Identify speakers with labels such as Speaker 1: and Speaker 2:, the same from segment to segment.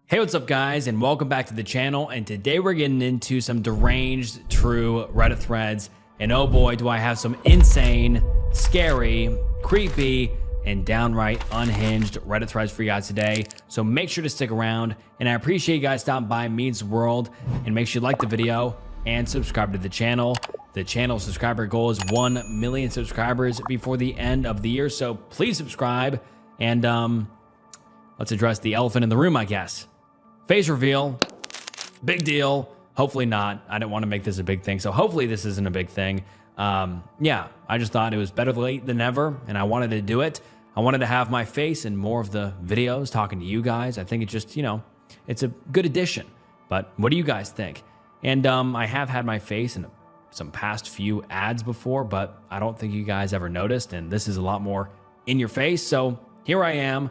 Speaker 1: Hey, what's up guys, and welcome back to the channel. And today we're getting into some deranged true Reddit threads. And oh boy, do I have some insane, scary, creepy, and downright unhinged Reddit threads for you guys today. So make sure to stick around, and I appreciate you guys stopping by Means World, and make sure you like the video and subscribe to the channel. The channel subscriber goal is 1 million subscribers before the end of the year, so please subscribe. And let's address the elephant in the room, I guess. Face reveal, big deal. Hopefully not. I didn't want to make this a big thing, so hopefully this isn't a big thing. Yeah, I just thought it was better late than never, and I wanted to do it. I wanted to have my face in more of the videos talking to you guys. I think it just, it's a good addition. But what do you guys think? And I have had my face in some past few ads before, but I don't think you guys ever noticed, and this is a lot more in your face. So here I am.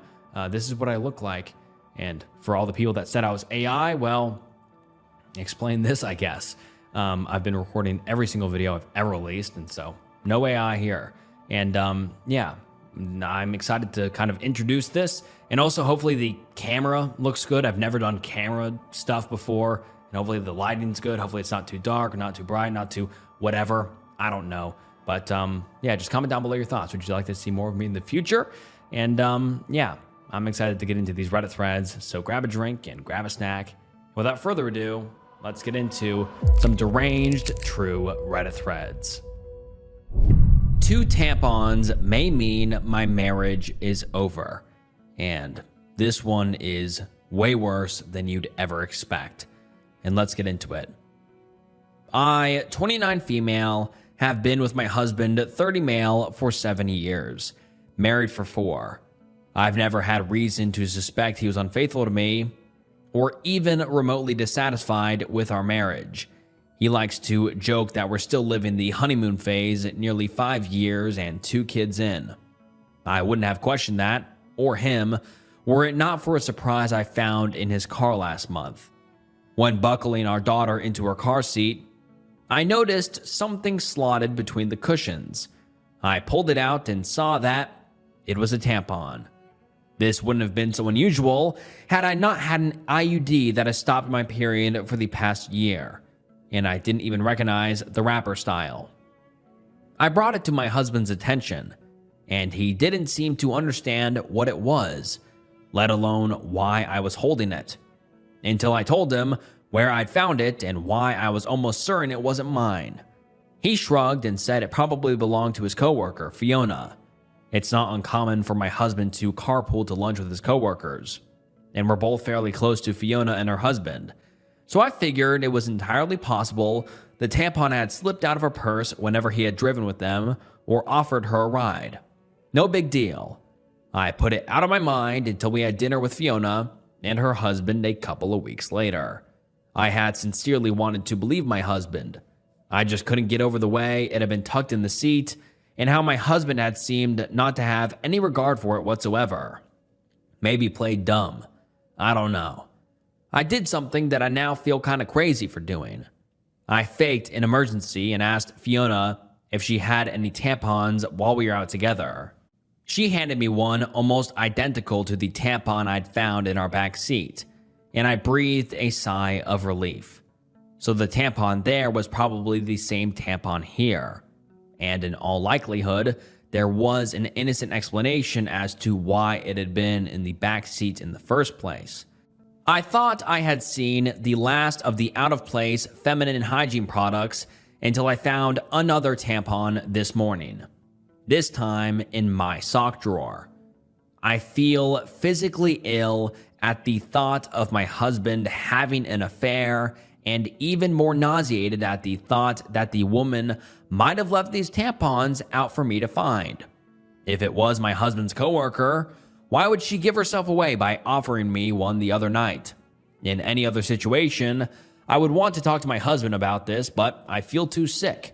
Speaker 1: This is what I look like. And for all the people that said I was AI, well, explain this, I guess. I've been recording every single video I've ever released, and so no AI here. And yeah, I'm excited to kind of introduce this. And also, hopefully the camera looks good. I've never done camera stuff before. And hopefully the lighting's good. Hopefully it's not too dark, or not too bright, not too whatever. I don't know. But yeah, just comment down below your thoughts. Would you like to see more of me in the future? And yeah, I'm excited to get into these Reddit threads, so grab a drink and grab a snack. Without further ado, let's get into some deranged true Reddit threads. 2 tampons may mean my marriage is over. And this one is way worse than you'd ever expect. And let's get into it. I, 29 female, have been with my husband, 30 male, for 7 years. Married for 4. I've never had reason to suspect he was unfaithful to me or even remotely dissatisfied with our marriage. He likes to joke that we're still living the honeymoon phase at nearly 5 years and 2 kids in. I wouldn't have questioned that, or him, were it not for a surprise I found in his car last month. When buckling our daughter into her car seat, I noticed something slotted between the cushions. I pulled it out and saw that it was a tampon. This wouldn't have been so unusual had I not had an IUD that has stopped my period for the past year, and I didn't even recognize the wrapper style. I brought it to my husband's attention, and he didn't seem to understand what it was, let alone why I was holding it, until I told him where I'd found it and why I was almost certain it wasn't mine. He shrugged and said it probably belonged to his coworker, Fiona. It's not uncommon for my husband to carpool to lunch with his coworkers, and we're both fairly close to Fiona and her husband. So I figured it was entirely possible the tampon had slipped out of her purse whenever he had driven with them or offered her a ride. No big deal. I put it out of my mind until we had dinner with Fiona and her husband a couple of weeks later. I had sincerely wanted to believe my husband. I just couldn't get over the way it had been tucked in the seat and how my husband had seemed not to have any regard for it whatsoever. Maybe played dumb. I don't know. I did something that I now feel kind of crazy for doing. I faked an emergency and asked Fiona if she had any tampons while we were out together. She handed me one almost identical to the tampon I'd found in our back seat, and I breathed a sigh of relief. So the tampon there was probably the same tampon here. And in all likelihood, there was an innocent explanation as to why it had been in the back seat in the first place. I thought I had seen the last of the out-of-place feminine hygiene products until I found another tampon this morning, this time in my sock drawer. I feel physically ill at the thought of my husband having an affair, and even more nauseated at the thought that the woman might have left these tampons out for me to find. If it was my husband's coworker, why would she give herself away by offering me one the other night? In any other situation, I would want to talk to my husband about this, but I feel too sick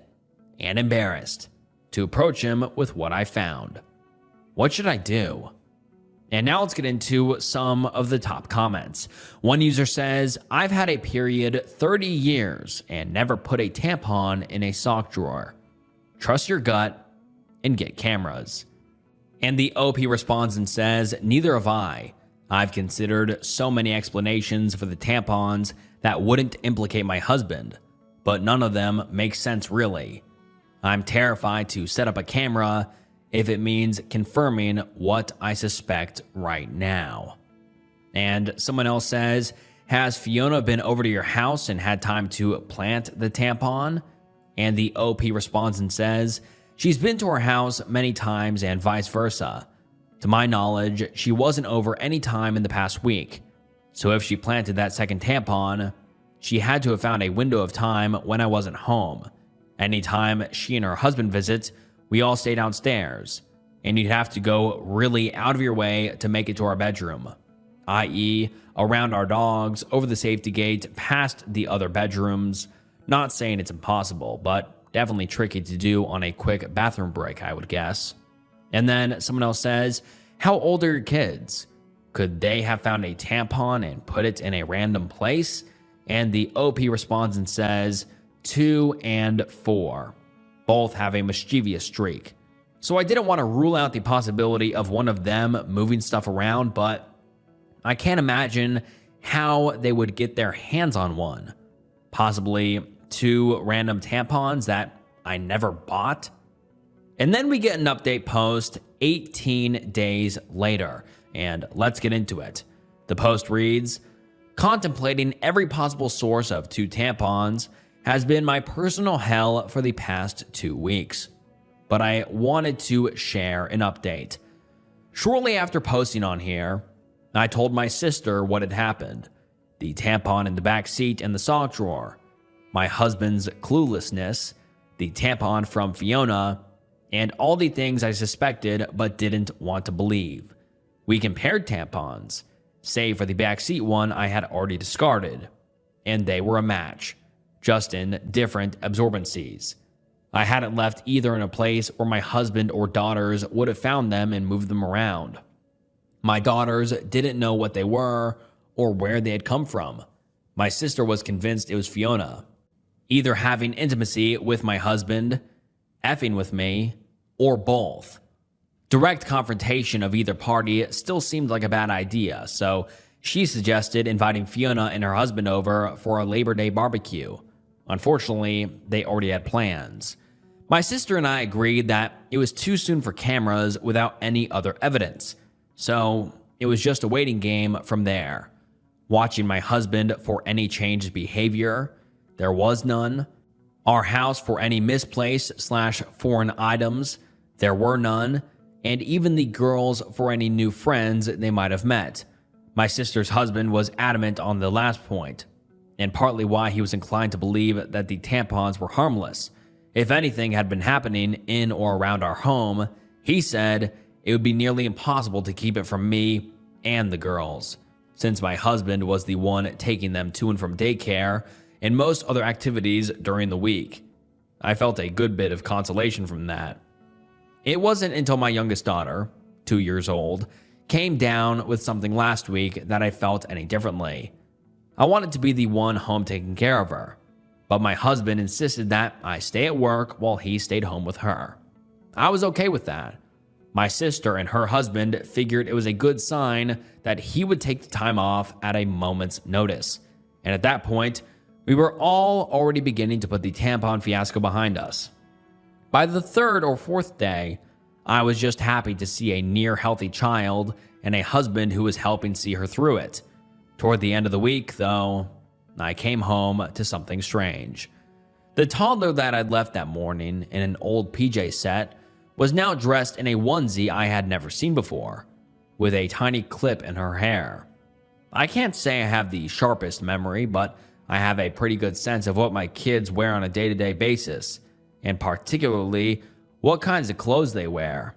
Speaker 1: and embarrassed to approach him with what I found. What should I do? And now let's get into some of the top comments. One user says, I've had a period 30 years and never put a tampon in a sock drawer. Trust your gut and get cameras. And the OP responds and says, neither have I. I've considered so many explanations for the tampons that wouldn't implicate my husband, but none of them make sense really. I'm terrified to set up a camera if it means confirming what I suspect right now. And someone else says, has Fiona been over to your house and had time to plant the tampon? And the OP responds and says, she's been to our house many times and vice versa. To my knowledge, she wasn't over any time in the past week. So if she planted that second tampon, she had to have found a window of time when I wasn't home. Anytime she and her husband visit, we all stay downstairs, and you'd have to go really out of your way to make it to our bedroom, i.e., around our dogs, over the safety gate, past the other bedrooms. Not saying it's impossible, but definitely tricky to do on a quick bathroom break, I would guess. And then someone else says, how old are your kids? Could they have found a tampon and put it in a random place? And the OP responds and says, 2 and 4. Both have a mischievous streak. So I didn't want to rule out the possibility of one of them moving stuff around, but I can't imagine how they would get their hands on one. Possibly 2 random tampons that I never bought? And then we get an update post 18 days later, and let's get into it. The post reads, contemplating every possible source of 2 tampons has been my personal hell for the past 2 weeks. But I wanted to share an update. Shortly after posting on here, I told my sister what had happened. The tampon in the back seat and the sock drawer, my husband's cluelessness, the tampon from Fiona, and all the things I suspected but didn't want to believe. We compared tampons, save for the backseat one I had already discarded, and they were a match, just in different absorbencies. I hadn't left either in a place where my husband or daughters would have found them and moved them around. My daughters didn't know what they were or where they had come from. My sister was convinced it was Fiona, either having intimacy with my husband, effing with me, or both. Direct confrontation of either party still seemed like a bad idea, so she suggested inviting Fiona and her husband over for a Labor Day barbecue. Unfortunately, they already had plans. My sister and I agreed that it was too soon for cameras without any other evidence, so it was just a waiting game from there. Watching my husband for any changed behavior, there was none. Our house for any misplaced/foreign items, there were none. And even the girls for any new friends they might have met. My sister's husband was adamant on the last point, and partly why he was inclined to believe that the tampons were harmless. If anything had been happening in or around our home, he said it would be nearly impossible to keep it from me and the girls, since my husband was the one taking them to and from daycare and most other activities during the week. I felt a good bit of consolation from that. It wasn't until my youngest daughter, 2 years old, came down with something last week that I felt any differently. I wanted to be the one home taking care of her, but my husband insisted that I stay at work while he stayed home with her. I was okay with that. My sister and her husband figured it was a good sign that he would take the time off at a moment's notice, and at that point, we were all already beginning to put the tampon fiasco behind us. By the 3rd or 4th day, I was just happy to see a near healthy child and a husband who was helping see her through it. Toward the end of the week, though, I came home to something strange. The toddler that I'd left that morning in an old PJ set was now dressed in a onesie I had never seen before, with a tiny clip in her hair. I can't say I have the sharpest memory, but I have a pretty good sense of what my kids wear on a day-to-day basis, and particularly what kinds of clothes they wear.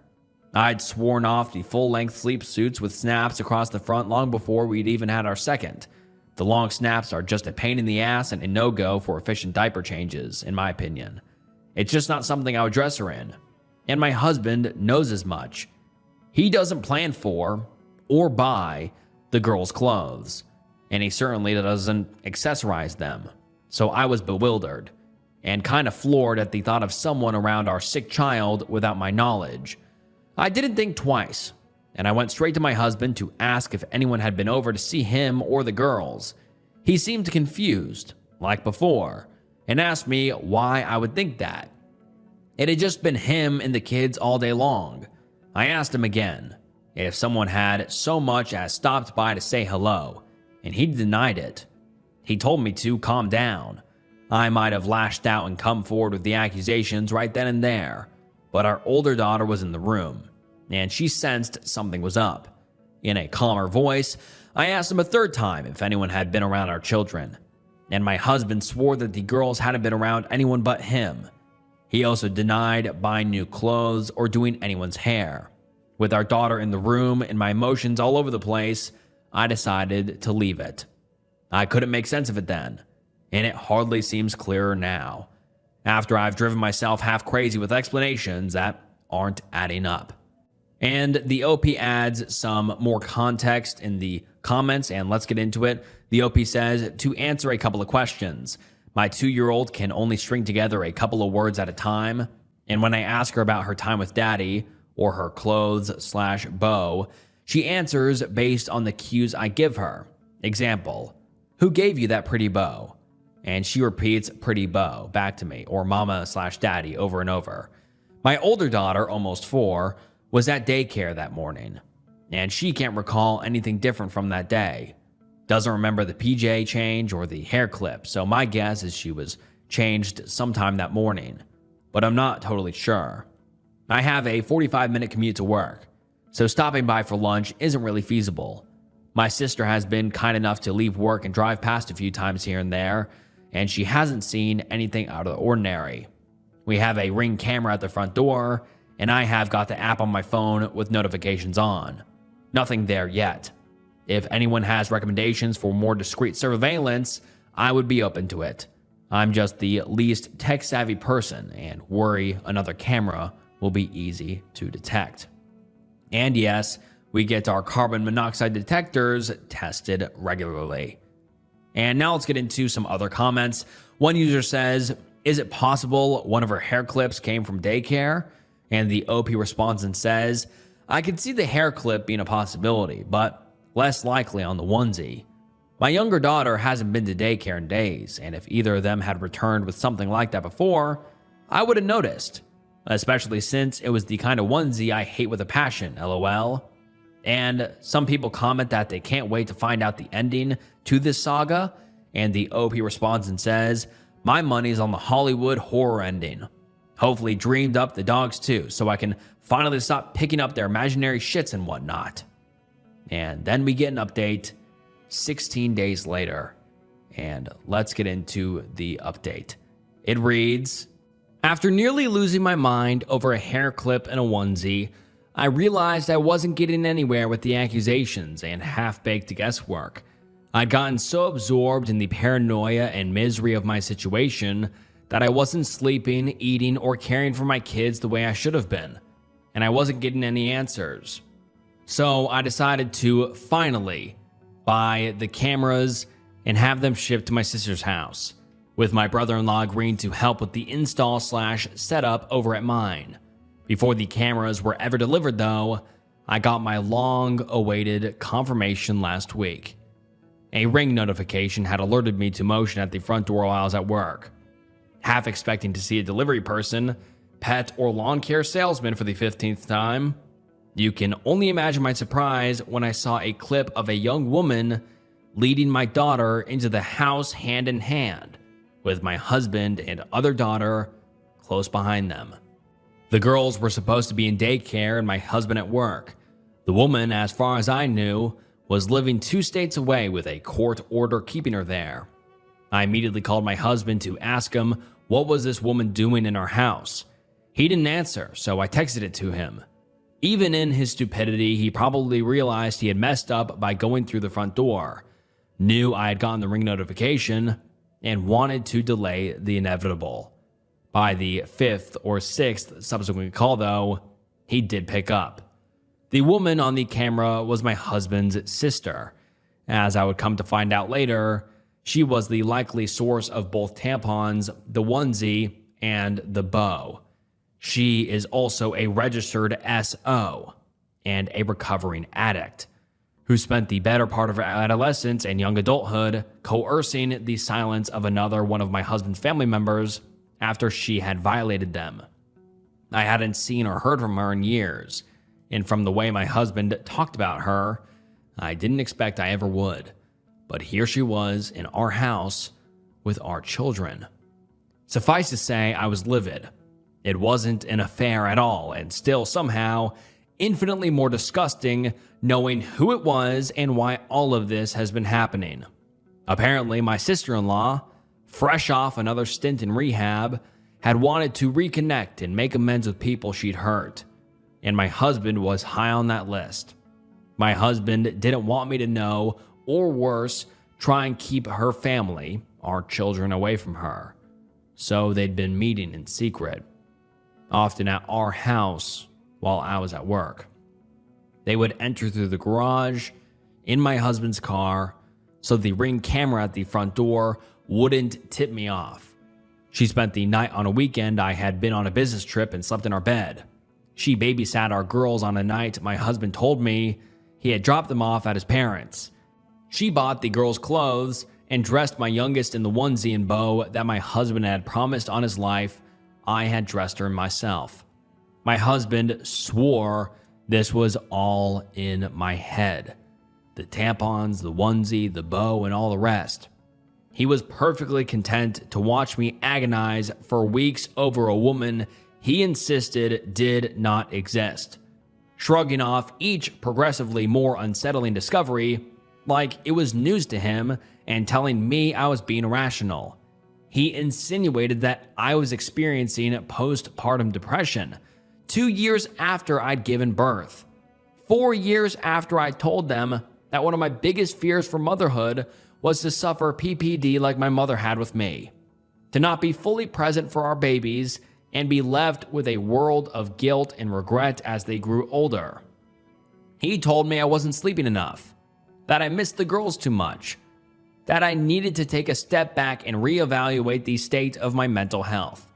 Speaker 1: I'd sworn off the full-length sleep suits with snaps across the front long before we'd even had our second. The long snaps are just a pain in the ass and a no-go for efficient diaper changes, in my opinion. It's just not something I would dress her in. And my husband knows as much. He doesn't plan for or buy the girls' clothes, and he certainly doesn't accessorize them. So I was bewildered and kind of floored at the thought of someone around our sick child without my knowledge. I didn't think twice. and I went straight to my husband to ask if anyone had been over to see him or the girls. He seemed confused, like before, and asked me why I would think that. It had just been him and the kids all day long. I asked him again if someone had so much as stopped by to say hello, and he denied it. He told me to calm down. I might have lashed out and come forward with the accusations right then and there, but our older daughter was in the room, and she sensed something was up. In a calmer voice, I asked him a third time if anyone had been around our children, and my husband swore that the girls hadn't been around anyone but him. He also denied buying new clothes or doing anyone's hair. With our daughter in the room and my emotions all over the place, I decided to leave it. I couldn't make sense of it then, and it hardly seems clearer now, after I've driven myself half crazy with explanations that aren't adding up. And the OP adds some more context in the comments, and let's get into it. The OP says, to answer a couple of questions, my 2-year-old can only string together a couple of words at a time, and when I ask her about her time with daddy or her clothes/bow, she answers based on the cues I give her. Example, who gave you that pretty bow? And she repeats pretty bow back to me, or mama/daddy over and over. My older daughter, almost 4, was at daycare that morning, and she can't recall anything different from that day. Doesn't remember the PJ change or the hair clip, so my guess is she was changed sometime that morning, but I'm not totally sure. I have a 45-minute commute to work, so stopping by for lunch isn't really feasible. My sister has been kind enough to leave work and drive past a few times here and there, and she hasn't seen anything out of the ordinary. We have a Ring camera at the front door, and I have got the app on my phone with notifications on. Nothing there yet. If anyone has recommendations for more discreet surveillance, I would be open to it. I'm just the least tech-savvy person, and worry another camera will be easy to detect. And yes, we get our carbon monoxide detectors tested regularly. And now let's get into some other comments. One user says, is it possible one of her hair clips came from daycare? And the OP responds and says, I could see the hair clip being a possibility, but less likely on the onesie. My younger daughter hasn't been to daycare in days, and if either of them had returned with something like that before, I would have noticed, especially since it was the kind of onesie I hate with a passion, lol. And some people comment that they can't wait to find out the ending to this saga, and the OP responds and says, my money's on the Hollywood horror ending. Hopefully dreamed up the dogs too, so I can finally stop picking up their imaginary shits and whatnot. And then we get an update 16 days later, and let's get into the update. It reads, after nearly losing my mind over a hair clip and a onesie, I realized I wasn't getting anywhere with the accusations and half-baked guesswork. I'd gotten so absorbed in the paranoia and misery of my situation that I wasn't sleeping, eating, or caring for my kids the way I should have been, and I wasn't getting any answers. So I decided to finally buy the cameras and have them shipped to my sister's house, with my brother-in-law agreeing to help with the install/setup over at mine. Before the cameras were ever delivered though, I got my long-awaited confirmation last week. A Ring notification had alerted me to motion at the front door while I was at work. Half expecting to see a delivery person, pet, or lawn care salesman for the 15th time, you can only imagine my surprise when I saw a clip of a young woman leading my daughter into the house hand in hand, with my husband and other daughter close behind them. The girls were supposed to be in daycare and my husband at work. The woman, as far as I knew, was living 2 states away with a court order keeping her there. I immediately called my husband to ask him what was this woman doing in our house. He didn't answer, so I texted it to him. Even in his stupidity, he probably realized he had messed up by going through the front door, knew I had gotten the Ring notification, and wanted to delay the inevitable. By the 5th or 6th subsequent call, though, he did pick up. The woman on the camera was my husband's sister. As I would come to find out later, she was the likely source of both tampons, the onesie, and the bow. She is also a registered SO. and a recovering addict who spent the better part of her adolescence and young adulthood coercing the silence of another one of my husband's family members after she had violated them. I hadn't seen or heard from her in years, and from the way my husband talked about her, I didn't expect I ever would. But here she was in our house with our children. Suffice to say, I was livid. It wasn't an affair at all, and still somehow infinitely more disgusting knowing who it was and why all of this has been happening. Apparently, my sister-in-law, fresh off another stint in rehab, had wanted to reconnect and make amends with people she'd hurt, and my husband was high on that list. My husband didn't want me to know, or worse, try and keep her family, our children, away from her. So they'd been meeting in secret, often at our house while I was at work. They would enter through the garage in my husband's car so the Ring camera at the front door wouldn't tip me off. She spent the night on a weekend I had been on a business trip and slept in our bed. She babysat our girls on a night my husband told me he had dropped them off at his parents'. She bought the girls' clothes and dressed my youngest in the onesie and bow that my husband had promised on his life I had dressed her myself. My husband swore this was all in my head. The tampons, the onesie, the bow, and all the rest. He was perfectly content to watch me agonize for weeks over a woman he insisted did not exist, shrugging off each progressively more unsettling discovery like it was news to him and telling me I was being irrational. He insinuated that I was experiencing postpartum depression 2 years after I'd given birth, 4 years after I told them that one of my biggest fears for motherhood was to suffer PPD like my mother had with me, to not be fully present for our babies and be left with a world of guilt and regret as they grew older. He told me I wasn't sleeping enough, that I missed the girls too much, that I needed to take a step back and reevaluate the state of my mental health.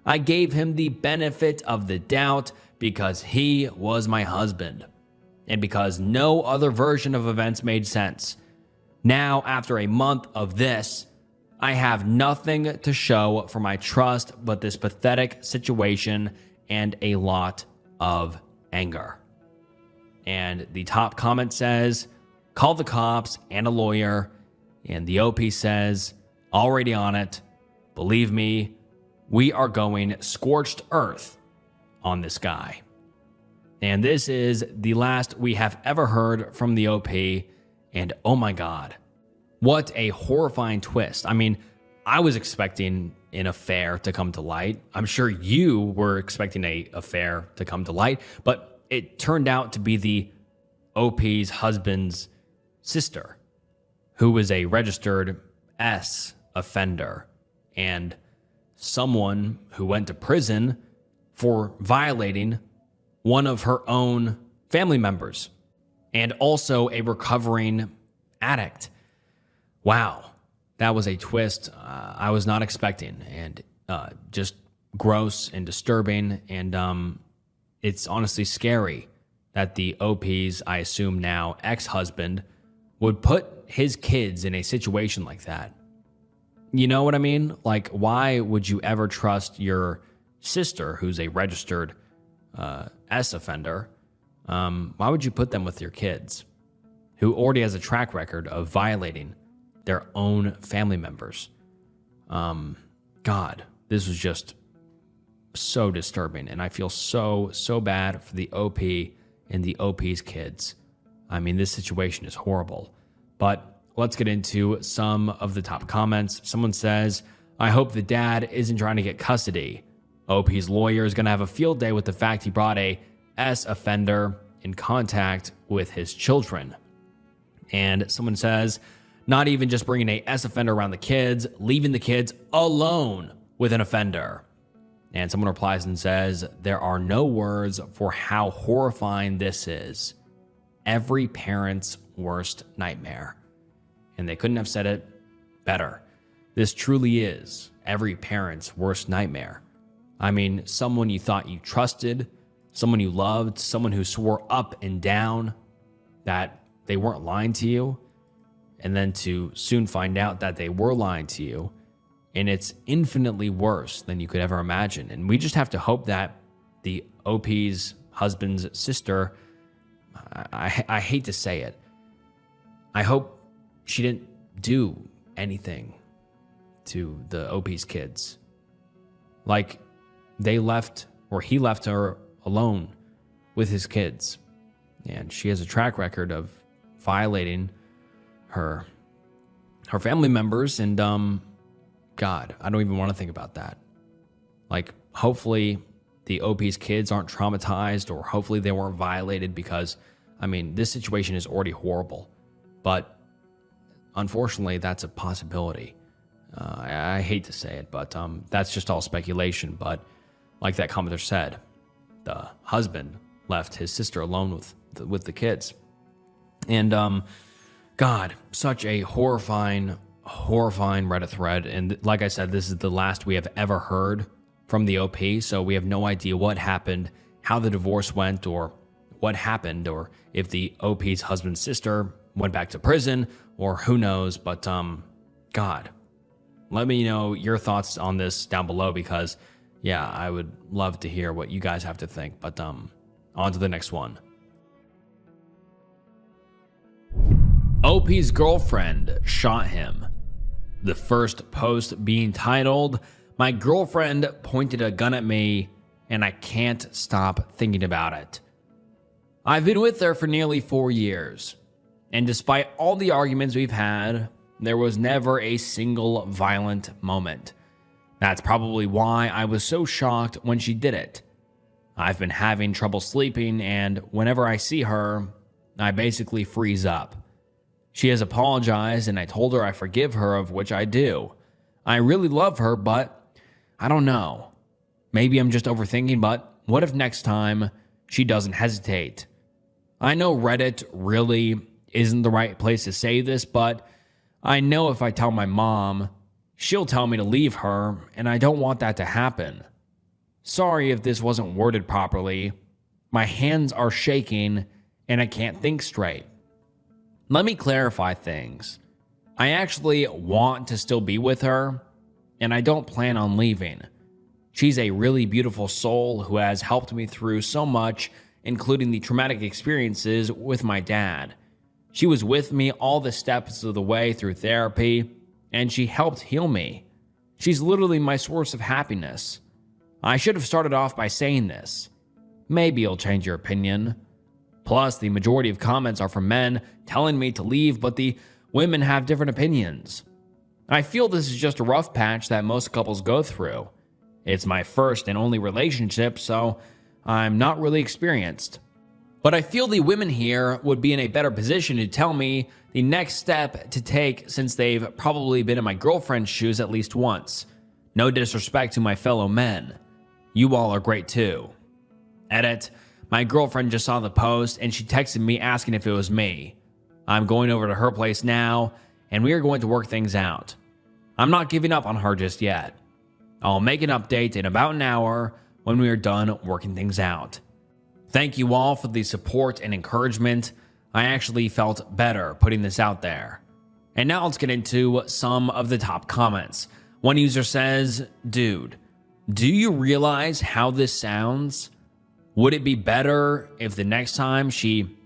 Speaker 1: I gave him the benefit of the doubt because he was my husband, and because no other version of events made sense. Now, after a month of this, I have nothing to show for my trust but this pathetic situation and a lot of anger. And the top comment says, call the cops and a lawyer. And the OP says, already on it. Believe me, we are going scorched earth on this guy. And this is the last we have ever heard from the OP. And oh my God, what a horrifying twist. I mean, I was expecting an affair to come to light. I'm sure you were expecting an affair to come to light, but it turned out to be the OP's husband's sister, who was a registered S offender and someone who went to prison for violating one of her own family members and also a recovering addict. Wow, that was a twist I was not expecting, and just gross and disturbing, and it's honestly scary that the OP's, I assume now, ex-husband would put his kids in a situation like that. You know what I mean? Like, why would you ever trust your sister, who's a registered S offender? Why would you put them with your kids, who already has a track record of violating their own family members? God, this was just so disturbing, and I feel so bad for the OP and the OP's kids. I mean, this situation is horrible. But let's get into some of the top comments. Someone says, I hope the dad isn't trying to get custody. OP's lawyer is going to have a field day with the fact he brought a S offender in contact with his children. And someone says, not even just bringing a S offender around the kids, leaving the kids alone with an offender. And someone replies and says, there are no words for how horrifying this is. Every parent's worst nightmare. And they couldn't have said it better. This truly is every parent's worst nightmare. I mean, someone you thought you trusted, someone you loved, someone who swore up and down that they weren't lying to you, and then to soon find out that they were lying to you, and it's infinitely worse than you could ever imagine. And we just have to hope that the OP's husband's sister, I hate to say it, I hope she didn't do anything to the OP's kids. Like they left, or he left her alone with his kids. And she has a track record of violating her family members. And God, I don't even want to think about that. Like, hopefully the OP's kids aren't traumatized, or hopefully they weren't violated, because, I mean, this situation is already horrible. But unfortunately, that's a possibility. I hate to say it, but that's just all speculation. But like that commenter said, the husband left his sister alone with the kids. And God, such a horrifying Reddit thread. And like I said, this is the last we have ever heard from the OP. So we have no idea what happened, how the divorce went, or what happened, or if the OP's husband's sister went back to prison, or who knows. But God, let me know your thoughts on this down below, because yeah, I would love to hear what you guys have to think. But on to the next one. OP's girlfriend shot him. The first post being titled, "My girlfriend pointed a gun at me and I can't stop thinking about it." I've been with her for nearly 4 years, and despite all the arguments we've had, there was never a single violent moment. That's probably why I was so shocked when she did it. I've been having trouble sleeping, and whenever I see her, I basically freeze up. She has apologized, and I told her I forgive her, of which I do. I really love her, but I don't know. Maybe I'm just overthinking, but what if next time she doesn't hesitate? I know Reddit really isn't the right place to say this, but I know if I tell my mom, she'll tell me to leave her, and I don't want that to happen. Sorry if this wasn't worded properly. My hands are shaking, and I can't think straight. Let me clarify things. I actually want to still be with her, and I don't plan on leaving. She's a really beautiful soul who has helped me through so much, including the traumatic experiences with my dad. She was with me all the steps of the way through therapy, and she helped heal me. She's literally my source of happiness. I should have started off by saying this. Maybe it'll change your opinion. Plus, the majority of comments are from men telling me to leave, but the women have different opinions. I feel this is just a rough patch that most couples go through. It's my first and only relationship, so I'm not really experienced. But I feel the women here would be in a better position to tell me the next step to take, since they've probably been in my girlfriend's shoes at least once. No disrespect to my fellow men. You all are great too. Edit. My girlfriend just saw the post and she texted me asking if it was me. I'm going over to her place now and we are going to work things out. I'm not giving up on her just yet. I'll make an update in about an hour when we are done working things out. Thank you all for the support and encouragement. I actually felt better putting this out there. And now let's get into some of the top comments. One user says, "Dude, do you realize how this sounds? Would it be better if the next time she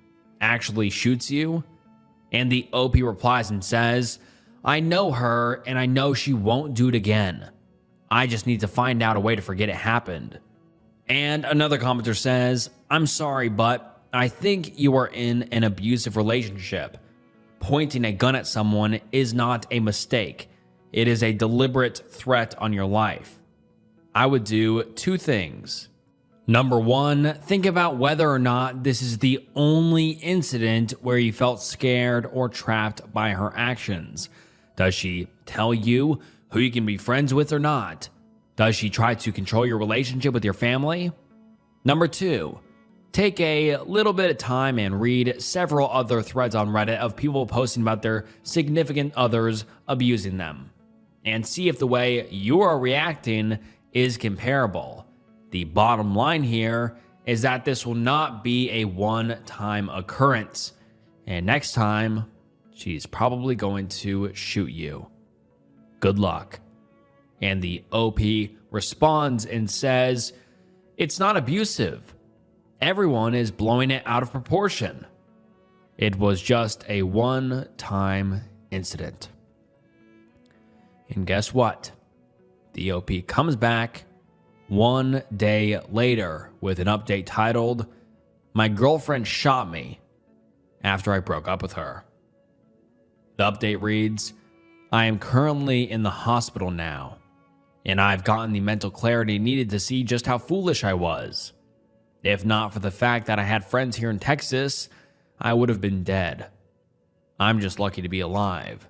Speaker 1: actually shoots you?" And the OP replies and says, "I know her and I know she won't do it again. I just need to find out a way to forget it happened." And another commenter says, "I'm sorry, but I think you are in an abusive relationship. Pointing a gun at someone is not a mistake. It is a deliberate threat on your life. I would do 2 things. Number 1, think about whether or not this is the only incident where you felt scared or trapped by her actions. Does she tell you who you can be friends with or not? Does she try to control your relationship with your family? Number 2, take a little bit of time and read several other threads on Reddit of people posting about their significant others abusing them, and see if the way you are reacting is comparable. The bottom line here is that this will not be a one-time occurrence. And next time, she's probably going to shoot you. Good luck. And the OP responds and says, "It's not abusive. Everyone is blowing it out of proportion. It was just a one-time incident." And guess what? The OP comes back one day later with an update titled, "My girlfriend shot me after I broke up with her." The update reads, "I am currently in the hospital now, and I've gotten the mental clarity needed to see just how foolish I was. If not for the fact that I had friends here in Texas, I would have been dead. I'm just lucky to be alive."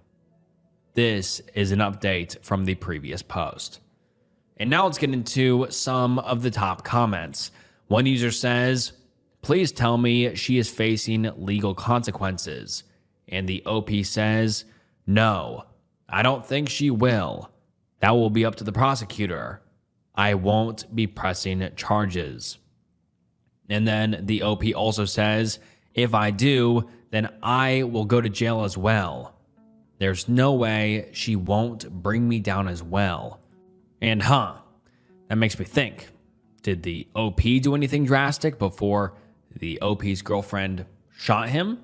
Speaker 1: This is an update from the previous post. And now let's get into some of the top comments. One user says, "Please tell me she is facing legal consequences." And the OP says, "No, I don't think she will. That will be up to the prosecutor. I won't be pressing charges." And then the OP also says, "If I do, then I will go to jail as well. There's no way she won't bring me down as well." And that makes me think, did the OP do anything drastic before the OP's girlfriend shot him?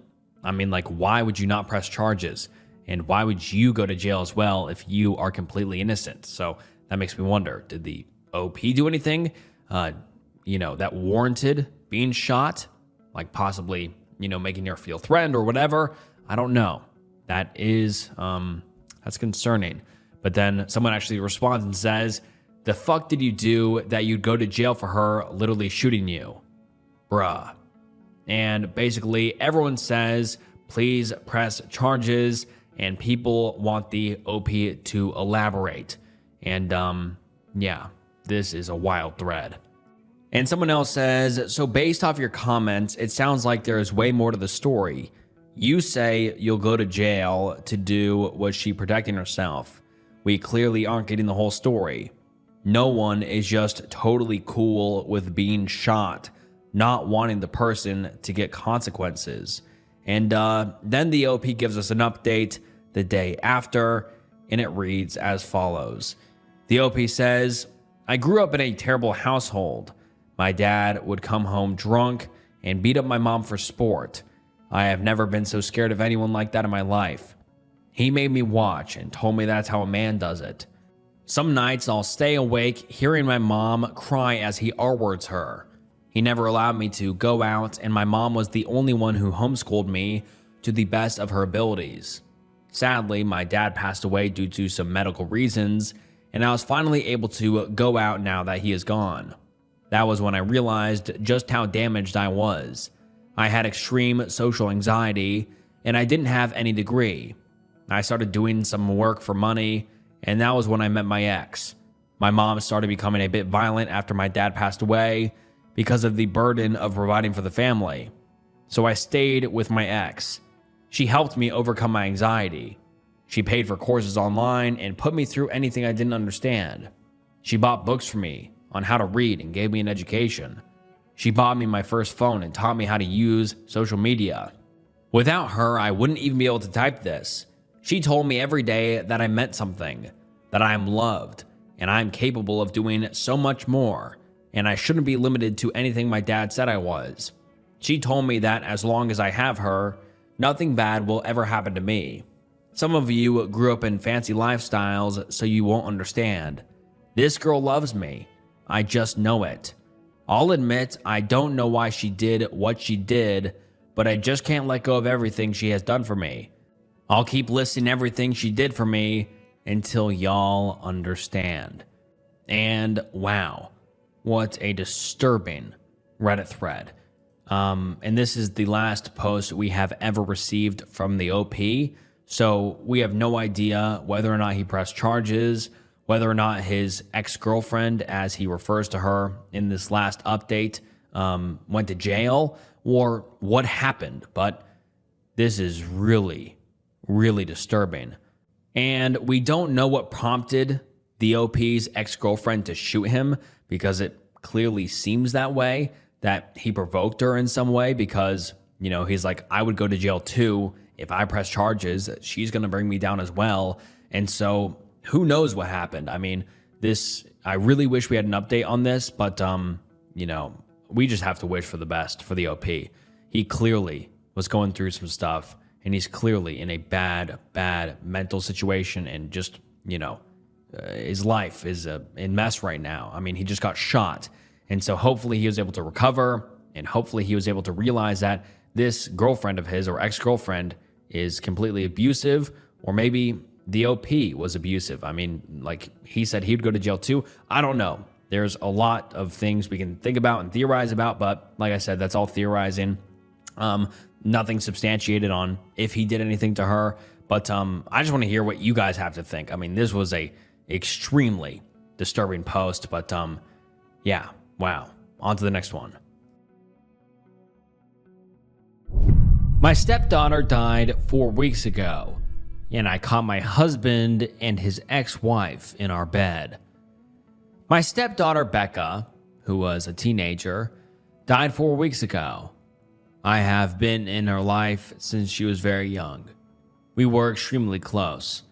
Speaker 1: I mean, like, why would you not press charges? And why would you go to jail as well if you are completely innocent? So that makes me wonder, did the OP do anything, that warranted being shot? Like possibly, making her feel threatened or whatever? I don't know. That is, that's concerning. But then someone actually responds and says, "The fuck did you do that you'd go to jail for her literally shooting you? Bruh." And basically everyone says, please press charges, and people want the OP to elaborate. And this is a wild thread. And someone else says, "So based off your comments, it sounds like there is way more to the story. You say you'll go to jail to do, was she protecting herself? We clearly aren't getting the whole story. No one is just totally cool with being shot, not wanting the person to get consequences." And then the OP gives us an update the day after, and it reads as follows. The OP says, "I grew up in a terrible household. My dad would come home drunk and beat up my mom for sport. I have never been so scared of anyone like that in my life. He made me watch and told me that's how a man does it. Some nights I'll stay awake hearing my mom cry as he R-words her. He never allowed me to go out, and my mom was the only one who homeschooled me to the best of her abilities. Sadly, my dad passed away due to some medical reasons, and I was finally able to go out now that he is gone. That was when I realized just how damaged I was. I had extreme social anxiety, and I didn't have any degree. I started doing some work for money, and that was when I met my ex. My mom started becoming a bit violent after my dad passed away because of the burden of providing for the family. So I stayed with my ex. She helped me overcome my anxiety. She paid for courses online and put me through anything I didn't understand. She bought books for me on how to read and gave me an education. She bought me my first phone and taught me how to use social media. Without her, I wouldn't even be able to type this. She told me every day that I meant something, that I am loved, and I am capable of doing so much more, and I shouldn't be limited to anything my dad said I was. She told me that as long as I have her, nothing bad will ever happen to me. Some of you grew up in fancy lifestyles, so you won't understand. This girl loves me. I just know it. I'll admit I don't know why she did what she did, but I just can't let go of everything she has done for me. I'll keep listing everything she did for me until y'all understand." And wow, what a disturbing Reddit thread. And this is the last post we have ever received from the OP. So we have no idea whether or not he pressed charges, whether or not his ex-girlfriend, as he refers to her in this last update, went to jail, or what happened. But this is really, really disturbing. And we don't know what prompted the OP's ex-girlfriend to shoot him, because it clearly seems that way. that he provoked her in some way because, he's like, I would go to jail too. If I press charges, she's going to bring me down as well. And so who knows what happened? I mean, I really wish we had an update on this, but, we just have to wish for the best for the OP. He clearly was going through some stuff, and he's clearly in a bad mental situation, and just, his life is in mess right now. I mean, he just got shot. And so hopefully he was able to recover, and hopefully he was able to realize that this girlfriend of his or ex-girlfriend is completely abusive, or maybe the OP was abusive. I mean, like he said he'd go to jail too. I don't know. There's a lot of things we can think about and theorize about, but like I said, that's all theorizing. Nothing substantiated on if he did anything to her. But I just want to hear what you guys have to think. I mean, this was a extremely disturbing post, but yeah, wow. On to the next one. My stepdaughter died 4 weeks ago, and I caught my husband and his ex-wife in our bed. My stepdaughter Becca, who was a teenager, died 4 weeks ago. I have been in her life since she was very young. We were extremely close.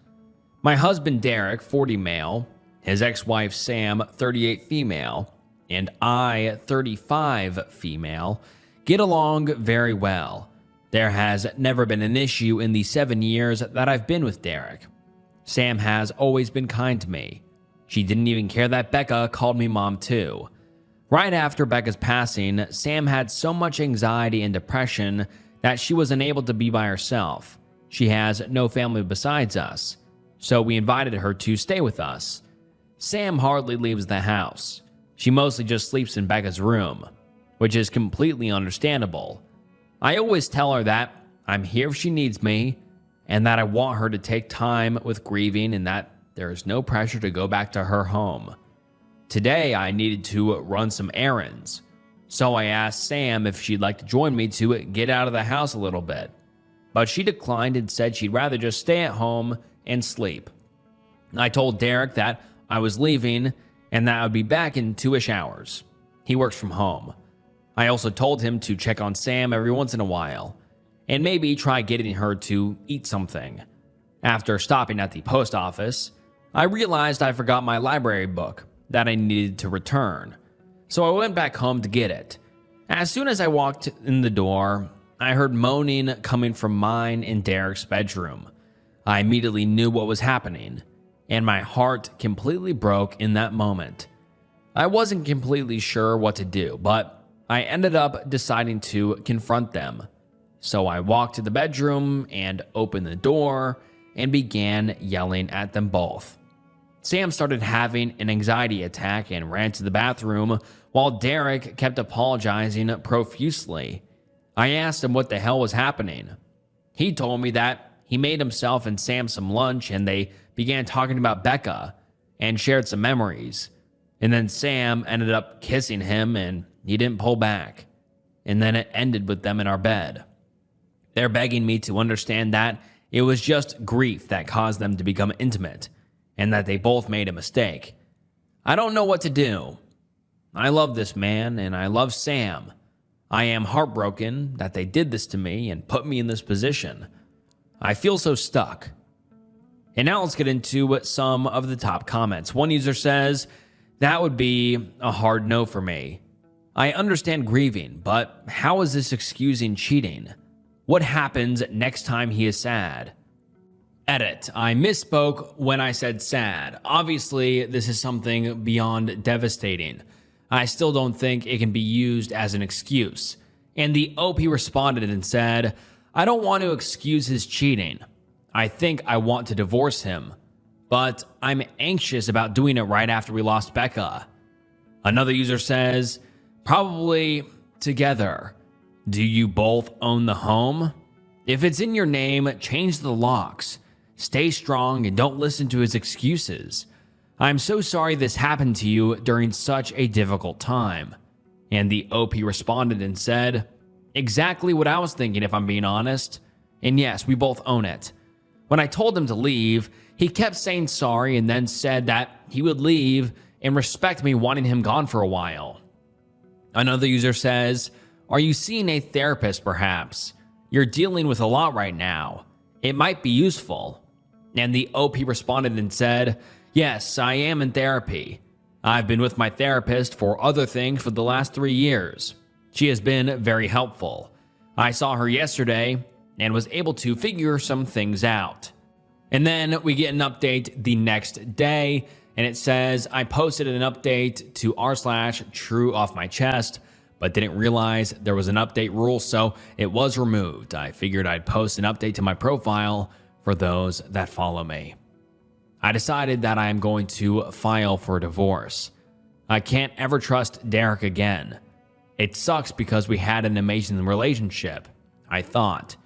Speaker 1: My husband Derek, 40 male, his ex-wife Sam, 38 female, and I, 35 female, get along very well. There has never been an issue in the 7 years that I've been with Derek. Sam has always been kind to me. She didn't even care that Becca called me mom too. Right after Becca's passing, Sam had so much anxiety and depression that she was unable to be by herself. She has no family besides us, so we invited her to stay with us. Sam hardly leaves the house. She mostly just sleeps in Becca's room, which is completely understandable. I always tell her that I'm here if she needs me, and that I want her to take time with grieving, and that there is no pressure to go back to her home. Today, I needed to run some errands, so I asked Sam if she'd like to join me to get out of the house a little bit. But she declined and said she'd rather just stay at home and sleep. I told Derek that I was leaving and that I would be back in 2-ish hours. He works from home. I also told him to check on Sam every once in a while, and maybe try getting her to eat something. After stopping at the post office, I realized I forgot my library book that I needed to return, so I went back home to get it. As soon as I walked in the door, I heard moaning coming from mine and Derek's bedroom. I immediately knew what was happening, and my heart completely broke in that moment. I wasn't completely sure what to do, but I ended up deciding to confront them. So I walked to the bedroom and opened the door and began yelling at them both. Sam started having an anxiety attack and ran to the bathroom, while Derek kept apologizing profusely. I asked him what the hell was happening. He told me that he made himself and Sam some lunch, and they began talking about Becca and shared some memories. And then Sam ended up kissing him, and he didn't pull back. And then it ended with them in our bed. They're begging me to understand that it was just grief that caused them to become intimate, and that they both made a mistake. I don't know what to do. I love this man, and I love Sam. I am heartbroken that they did this to me and put me in this position. I feel so stuck. And now let's get into some of the top comments. One user says, that would be a hard no for me. I understand grieving, but how is this excusing cheating? What happens next time he is sad? Edit. I misspoke when I said sad. Obviously, this is something beyond devastating. I still don't think it can be used as an excuse. And the OP responded and said, I don't want to excuse his cheating. I think I want to divorce him, but I'm anxious about doing it right after we lost Becca. Another user says, probably together. Do you both own the home? If it's in your name, change the locks. Stay strong and don't listen to his excuses. I'm so sorry this happened to you during such a difficult time. And the OP responded and said, exactly what I was thinking if I'm being honest. And yes, we both own it. When I told him to leave, he kept saying sorry and then said that he would leave and respect me wanting him gone for a while. Another user says, "Are you seeing a therapist perhaps? You're dealing with a lot right now. It might be useful." And the OP responded and said, "Yes, I am in therapy. I've been with my therapist for other things for the last 3 years. She has been very helpful. I saw her yesterday and was able to figure some things out." And then we get an update the next day, and it says, "I posted an update to r/true off my chest, but didn't realize there was an update rule, so it was removed. I figured I'd post an update to my profile for those that follow me. I decided that I am going to file for divorce. I can't ever trust Derek again. It sucks because we had an amazing relationship, I thought.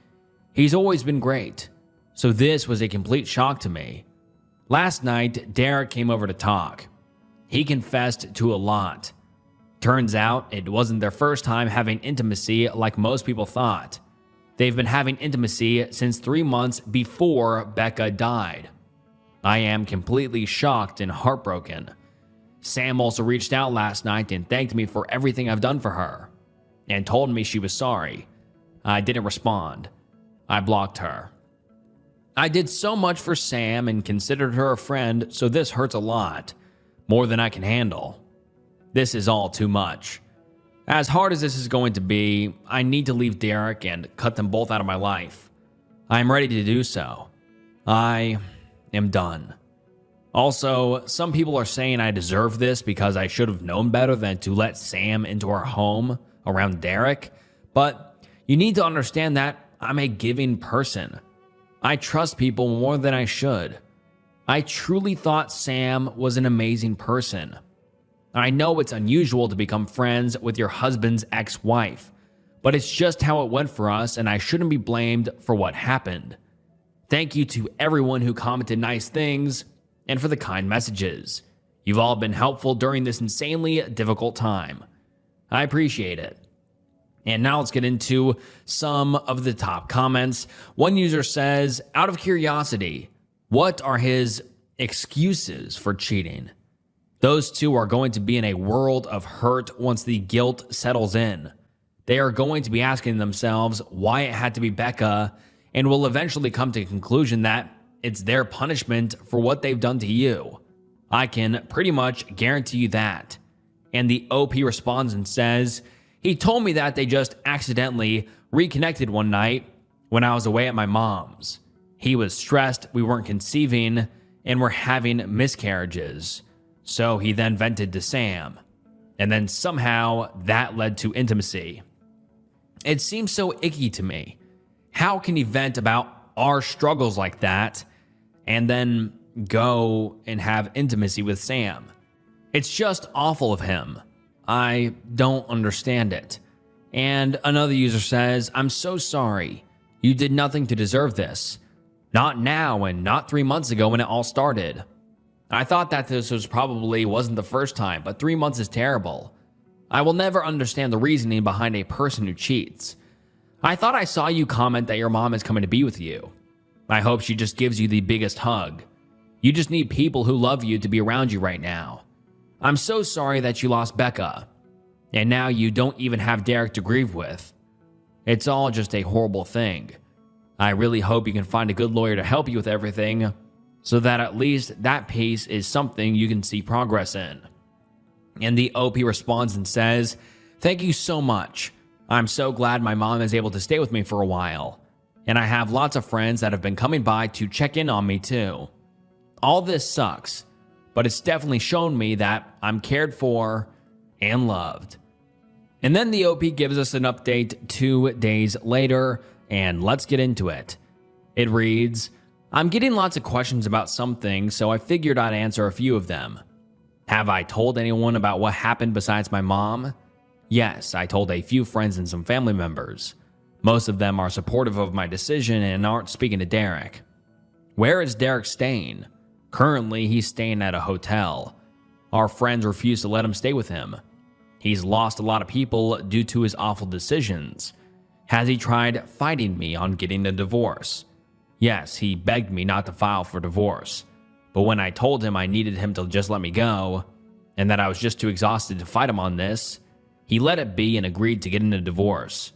Speaker 1: He's always been great, so this was a complete shock to me. Last night, Derek came over to talk. He confessed to a lot. Turns out it wasn't their first time having intimacy like most people thought. They've been having intimacy since 3 months before Becca died. I am completely shocked and heartbroken. Sam also reached out last night and thanked me for everything I've done for her, and told me she was sorry. I didn't respond. I blocked her. I did so much for Sam and considered her a friend, so this hurts a lot, more than I can handle. This is all too much. As hard as this is going to be, I need to leave Derek and cut them both out of my life. I am ready to do so. I am done. Also, some people are saying I deserve this because I should have known better than to let Sam into our home around Derek, but you need to understand that I'm a giving person. I trust people more than I should. I truly thought Sam was an amazing person. I know it's unusual to become friends with your husband's ex-wife, but it's just how it went for us, and I shouldn't be blamed for what happened. Thank you to everyone who commented nice things and for the kind messages. You've all been helpful during this insanely difficult time. I appreciate it. And now let's get into some of the top comments. One user says, "Out of curiosity, what are his excuses for cheating? Those two are going to be in a world of hurt once the guilt settles in. They are going to be asking themselves why it had to be Becca, and will eventually come to the conclusion that it's their punishment for what they've done to you. I can pretty much guarantee you that." And the OP responds and says, "He told me that they just accidentally reconnected one night when I was away at my mom's. He was stressed we weren't conceiving and were having miscarriages. So he then vented to Sam. And then somehow that led to intimacy. It seems so icky to me. How can he vent about our struggles like that and then go and have intimacy with Sam? It's just awful of him. I don't understand it." And another user says, "I'm so sorry. You did nothing to deserve this. Not now and not 3 months ago when it all started. I thought that this wasn't the first time, but 3 months is terrible. I will never understand the reasoning behind a person who cheats. I thought I saw you comment that your mom is coming to be with you. I hope she just gives you the biggest hug. You just need people who love you to be around you right now. I'm so sorry that you lost Becca, and now you don't even have Derek to grieve with. It's all just a horrible thing. I really hope you can find a good lawyer to help you with everything, so that at least that piece is something you can see progress in." And the OP responds and says, "Thank you so much. I'm so glad my mom is able to stay with me for a while. And I have lots of friends that have been coming by to check in on me too. All this sucks, but it's definitely shown me that I'm cared for and loved." And then the OP gives us an update 2 days later, and let's get into it. It reads, "I'm getting lots of questions about some things, so I figured I'd answer a few of them. Have I told anyone about what happened besides my mom? Yes, I told a few friends and some family members. Most of them are supportive of my decision and aren't speaking to Derek. Where is Derek staying? Currently, he's staying at a hotel. Our friends refuse to let him stay with him. He's lost a lot of people due to his awful decisions. Has he tried fighting me on getting a divorce? Yes, he begged me not to file for divorce. But when I told him I needed him to just let me go, and that I was just too exhausted to fight him on this, He let it be and agreed to get in a divorce.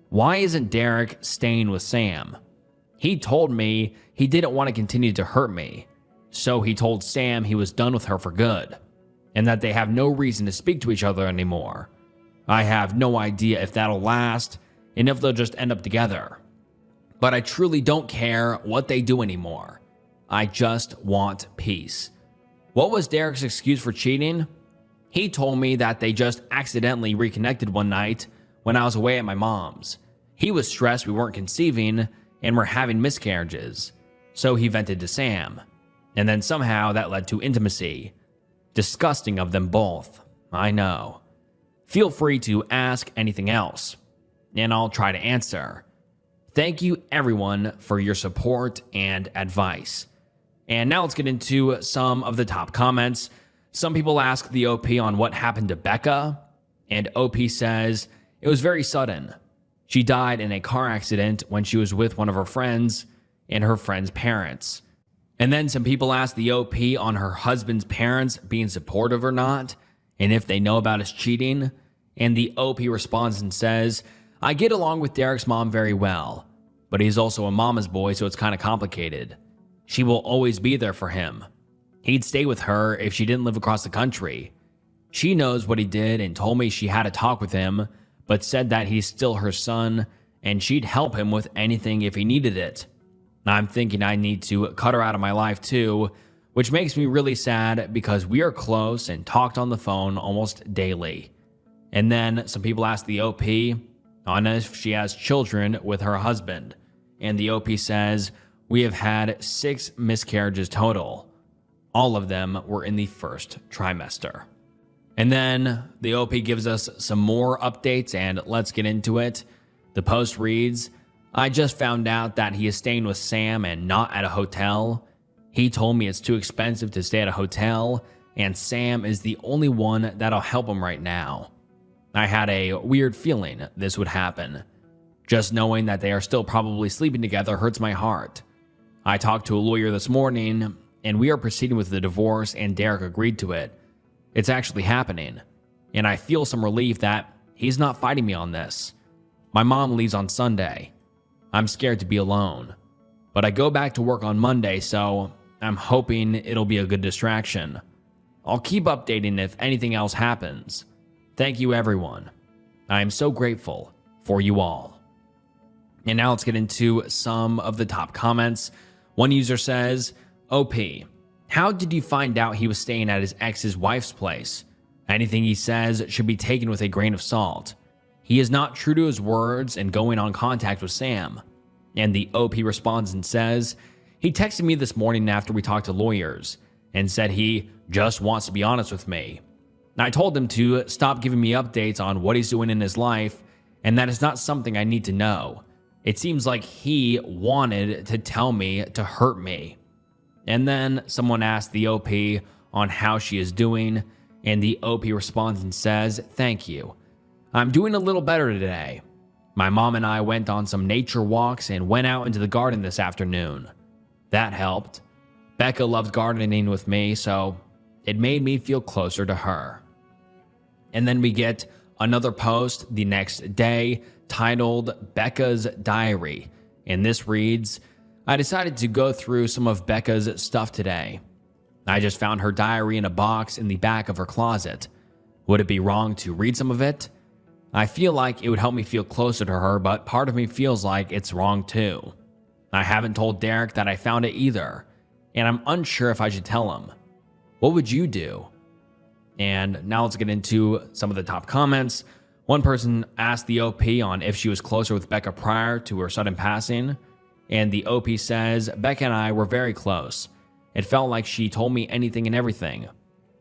Speaker 1: Why isn't Derek staying with Sam? He told me he didn't want to continue to hurt me, so he told Sam he was done with her for good, and that they have no reason to speak to each other anymore. I have no idea if that'll last and if they'll just end up together. But I truly don't care what they do anymore. I just want peace. What was Derek's excuse for cheating? He told me that they just accidentally reconnected one night when I was away at my mom's. He was stressed we weren't conceiving and were having miscarriages, so he vented to Sam. And then somehow that led to intimacy. Disgusting of them both, I know. Feel free to ask anything else, and I'll try to answer. Thank you everyone for your support and advice. And now let's get into some of the top comments. Some people ask the OP on what happened to Becca, and OP says, it was very sudden. She died in a car accident when she was with one of her friends and her friend's parents. And then some people ask the OP on her husband's parents being supportive or not, and if they know about his cheating. And the OP responds and says, I get along with Derek's mom very well, but he's also a mama's boy, so it's kind of complicated. She will always be there for him. He'd stay with her if she didn't live across the country. She knows what he did and told me she had a talk with him, but said that he's still her son and she'd help him with anything if he needed it. I'm thinking I need to cut her out of my life too, which makes me really sad because we are close and talked on the phone almost daily. And then some people ask the OP on if she has children with her husband, and the OP says, we have had 6 miscarriages total. All of them were in the first trimester. And then the OP gives us some more updates, and let's get into it. The post reads, I just found out that he is staying with Sam and not at a hotel. He told me it's too expensive to stay at a hotel, and Sam is the only one that'll help him right now. I had a weird feeling this would happen. Just knowing that they are still probably sleeping together hurts my heart. I talked to a lawyer this morning, and we are proceeding with the divorce, and Derek agreed to it. It's actually happening, and I feel some relief that he's not fighting me on this. My mom leaves on Sunday. I'm scared to be alone, but I go back to work on Monday, so I'm hoping it'll be a good distraction. I'll keep updating if anything else happens. Thank you, everyone. I am so grateful for you all. And now let's get into some of the top comments. One user says, OP, how did you find out he was staying at his ex's wife's place? Anything he says should be taken with a grain of salt. He is not true to his words and going on contact with Sam. And the OP responds and says, he texted me this morning after we talked to lawyers and said he just wants to be honest with me. I told him to stop giving me updates on what he's doing in his life, and that is not something I need to know. It seems like he wanted to tell me to hurt me. And then someone asked the OP on how she is doing, and the OP responds and says, thank you. I'm doing a little better today. My mom and I went on some nature walks and went out into the garden this afternoon. That helped. Becca loved gardening with me, so it made me feel closer to her. And then we get another post the next day titled Becca's Diary. And this reads, I decided to go through some of Becca's stuff today. I just found her diary in a box in the back of her closet. Would it be wrong to read some of it? I feel like it would help me feel closer to her, but part of me feels like it's wrong too. I haven't told Derek that I found it either, and I'm unsure if I should tell him. What would you do? And now let's get into some of the top comments. One person asked the OP on if she was closer with Becca prior to her sudden passing, and the OP says, Becca and I were very close. It felt like she told me anything and everything,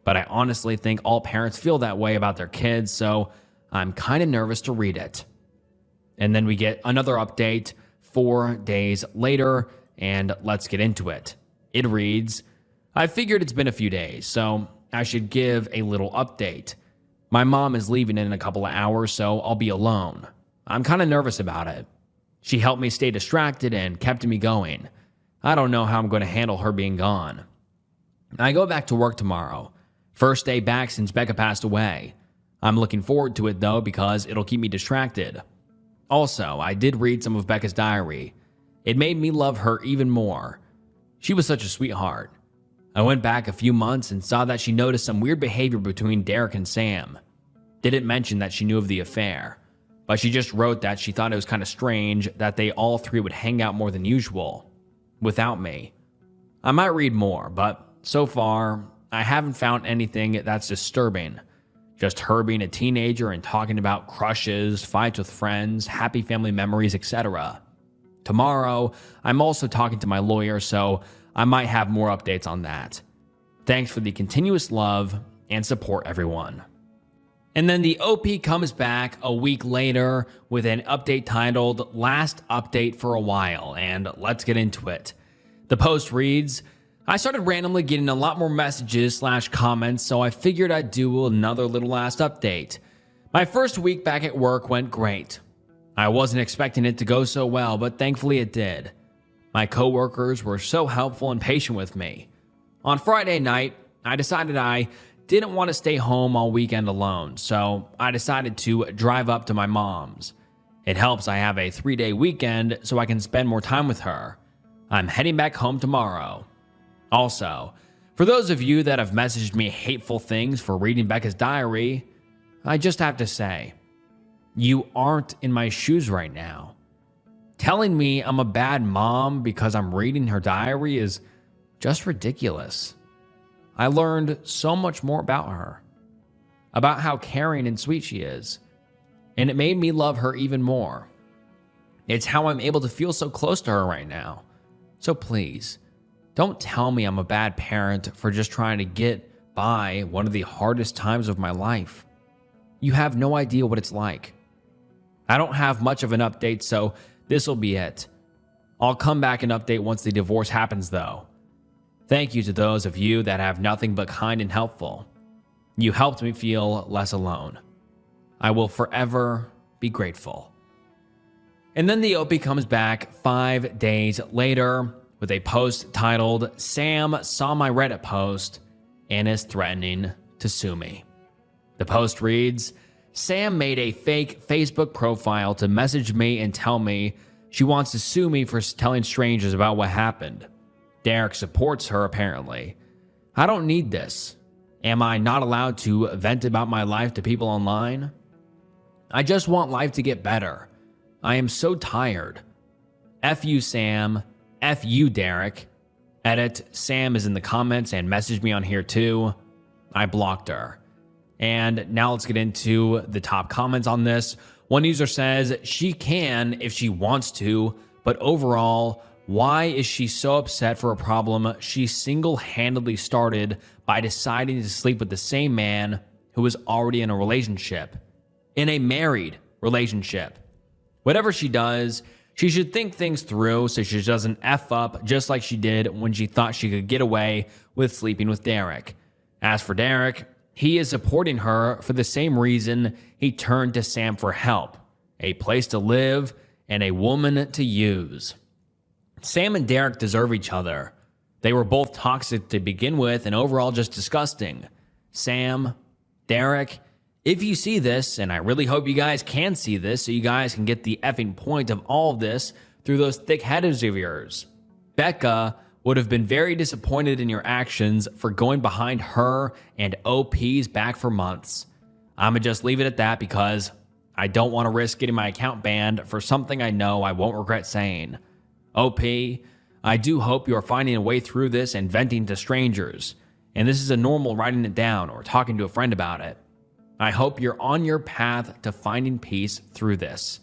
Speaker 1: but I honestly think all parents feel that way about their kids, so I'm kind of nervous to read it. And then we get another update 4 days later, and let's get into it. It reads, I figured it's been a few days, so I should give a little update. My mom is leaving in a couple of hours, so I'll be alone. I'm kind of nervous about it. She helped me stay distracted and kept me going. I don't know how I'm going to handle her being gone. I go back to work tomorrow. First day back since Becca passed away. I'm looking forward to it though because it'll keep me distracted. Also, I did read some of Becca's diary. It made me love her even more. She was such a sweetheart. I went back a few months and saw that she noticed some weird behavior between Derek and Sam. Didn't mention that she knew of the affair, but she just wrote that she thought it was kind of strange that they all three would hang out more than usual, without me. I might read more, but so far, I haven't found anything that's disturbing. Just her being a teenager and talking about crushes, fights with friends, happy family memories, etc. Tomorrow, I'm also talking to my lawyer, so I might have more updates on that. Thanks for the continuous love and support, everyone. And then the OP comes back a week later with an update titled Last Update for a While, and let's get into it. The post reads, I started randomly getting a lot more messages/comments, so I figured I'd do another little last update. My first week back at work went great. I wasn't expecting it to go so well, but thankfully it did. My coworkers were so helpful and patient with me. On Friday night, I decided I didn't want to stay home all weekend alone, so I decided to drive up to my mom's. It helps I have a 3-day weekend so I can spend more time with her. I'm heading back home tomorrow. Also, for those of you that have messaged me hateful things for reading Becca's diary, I just have to say, you aren't in my shoes right now. Telling me I'm a bad mom because I'm reading her diary is just ridiculous. I learned so much more about her, about how caring and sweet she is, and it made me love her even more. It's how I'm able to feel so close to her right now. So please, don't tell me I'm a bad parent for just trying to get by one of the hardest times of my life. You have no idea what it's like. I don't have much of an update, so this will be it. I'll come back and update once the divorce happens, though. Thank you to those of you that have nothing but kind and helpful. You helped me feel less alone. I will forever be grateful. And then the OP comes back 5 days later with a post titled, Sam saw my Reddit post and is threatening to sue me. The post reads, Sam made a fake Facebook profile to message me and tell me she wants to sue me for telling strangers about what happened. Derek supports her apparently. I don't need this. Am I not allowed to vent about my life to people online? I just want life to get better. I am so tired. F you, Sam. F you, Derek. Edit, Sam is in the comments and messaged me on here too. I blocked her. And now let's get into the top comments on this. One user says, she can if she wants to, but overall, why is she so upset for a problem she single-handedly started by deciding to sleep with the same man who was already in a relationship? In a married relationship. Whatever she does, she should think things through so she doesn't F up just like she did when she thought she could get away with sleeping with Derek. As for Derek, he is supporting her for the same reason he turned to Sam for help, a place to live and a woman to use. Sam and Derek deserve each other. They were both toxic to begin with and overall just disgusting. Sam, Derek, if you see this, and I really hope you guys can see this so you guys can get the effing point of all of this through those thick heads of yours, Becca would have been very disappointed in your actions for going behind her and OP's back for months. I'ma just leave it at that because I don't want to risk getting my account banned for something I know I won't regret saying. OP, I do hope you are finding a way through this and venting to strangers, and this is a normal writing it down or talking to a friend about it. I hope you're on your path to finding peace through this.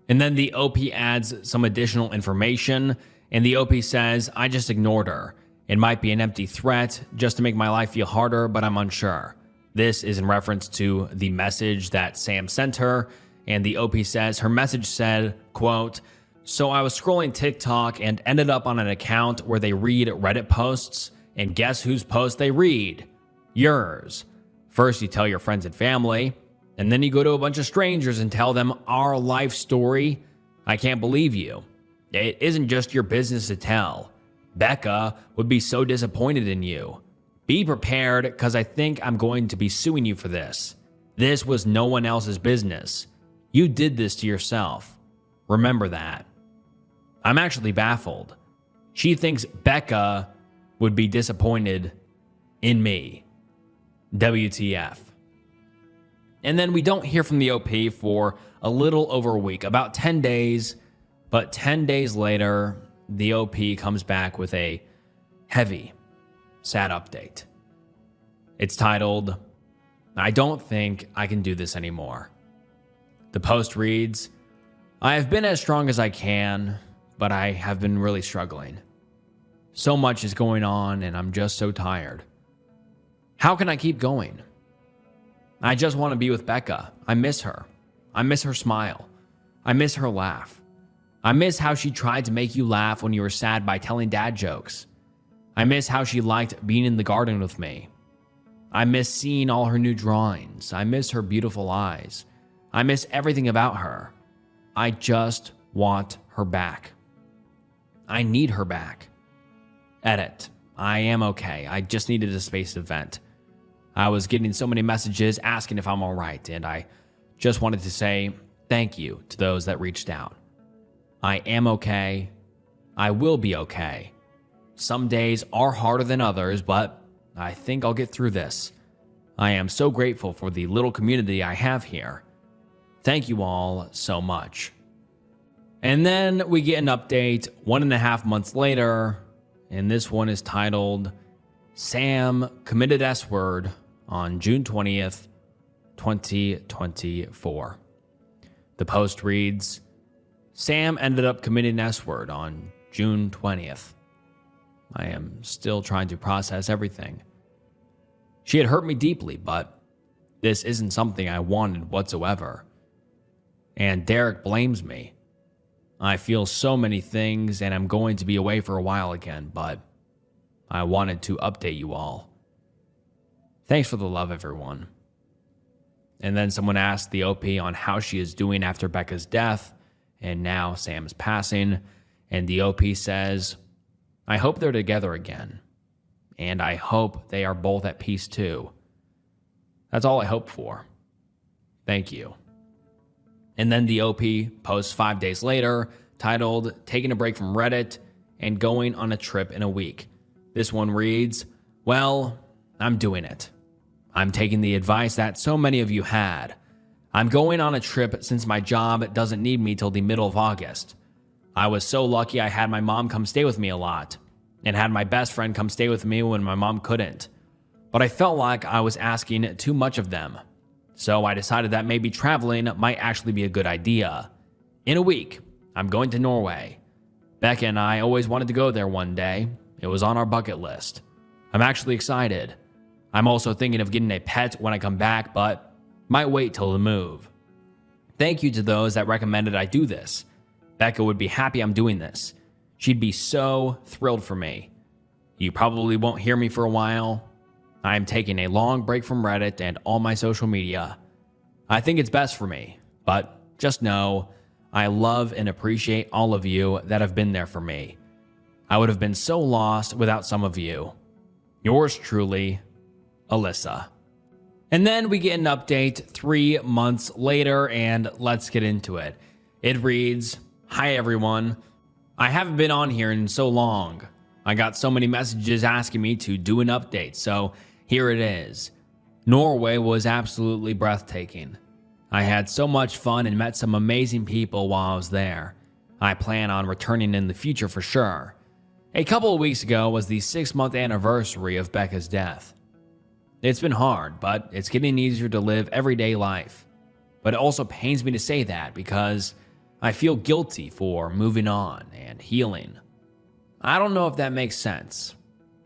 Speaker 1: And then the OP adds some additional information, and the OP says, I just ignored her. It might be an empty threat just to make my life feel harder, but I'm unsure. This is in reference to the message that Sam sent her, and the OP says her message said, quote, so I was scrolling TikTok and ended up on an account where they read Reddit posts, and guess whose post they read? Yours. First you tell your friends and family, and then you go to a bunch of strangers and tell them our life story. I can't believe you. It isn't just your business to tell. Becca would be so disappointed in you. Be prepared because I think I'm going to be suing you for this. This was no one else's business. You did this to yourself. Remember that. I'm actually baffled. She thinks Becca would be disappointed in me. WTF. And then we don't hear from the OP for a little over a week, about 10 days. But 10 days later, the OP comes back with a heavy, sad update. It's titled, "I don't think I can do this anymore." The post reads, "I have been as strong as I can, but I have been really struggling. So much is going on and I'm just so tired. How can I keep going? I just want to be with Becca. I miss her. I miss her smile. I miss her laugh. I miss how she tried to make you laugh when you were sad by telling dad jokes. I miss how she liked being in the garden with me. I miss seeing all her new drawings. I miss her beautiful eyes. I miss everything about her. I just want her back. I need her back. Edit. I am okay. I just needed a space to vent. I was getting so many messages asking if I'm all right, and I just wanted to say thank you to those that reached out. I am okay. I will be okay. Some days are harder than others, but I think I'll get through this. I am so grateful for the little community I have here. Thank you all so much." And then we get an update 1.5 months later, and this one is titled, "Sam committed S-word on June 20th, 2024. The post reads, "Sam ended up committing S-word on June 20th. I am still trying to process everything. She had hurt me deeply, but this isn't something I wanted whatsoever. And Derek blames me. I feel so many things and I'm going to be away for a while again, but I wanted to update you all. Thanks for the love, everyone." And then someone asked the OP on how she is doing after Becca's death, and now Sam's passing, and the OP says, "I hope they're together again, and I hope they are both at peace too. That's all I hope for. Thank you." And then the OP posts 5 days later, titled, "Taking a break from Reddit and going on a trip in a week." This one reads, "Well, I'm doing it. I'm taking the advice that so many of you had. I'm going on a trip since my job doesn't need me till the middle of August. I was so lucky I had my mom come stay with me a lot, and had my best friend come stay with me when my mom couldn't. But I felt like I was asking too much of them. So I decided that maybe traveling might actually be a good idea. In a week, I'm going to Norway. Becca and I always wanted to go there one day. It was on our bucket list. I'm actually excited. I'm also thinking of getting a pet when I come back, but might wait till the move. Thank you to those that recommended I do this. Becca would be happy I'm doing this. She'd be so thrilled for me. You probably won't hear me for a while. I am taking a long break from Reddit and all my social media. I think it's best for me, but just know I love and appreciate all of you that have been there for me. I would have been so lost without some of you. Yours truly, Alyssa." And then we get an update 3 months later, and let's get into it. It reads, "Hi everyone. I haven't been on here in so long. I got so many messages asking me to do an update, so here it is. Norway was absolutely breathtaking. I had so much fun and met some amazing people while I was there. I plan on returning in the future for sure. A couple of weeks ago was the 6-month anniversary of Becca's death. It's been hard, but it's getting easier to live everyday life. But it also pains me to say that because I feel guilty for moving on and healing. I don't know if that makes sense.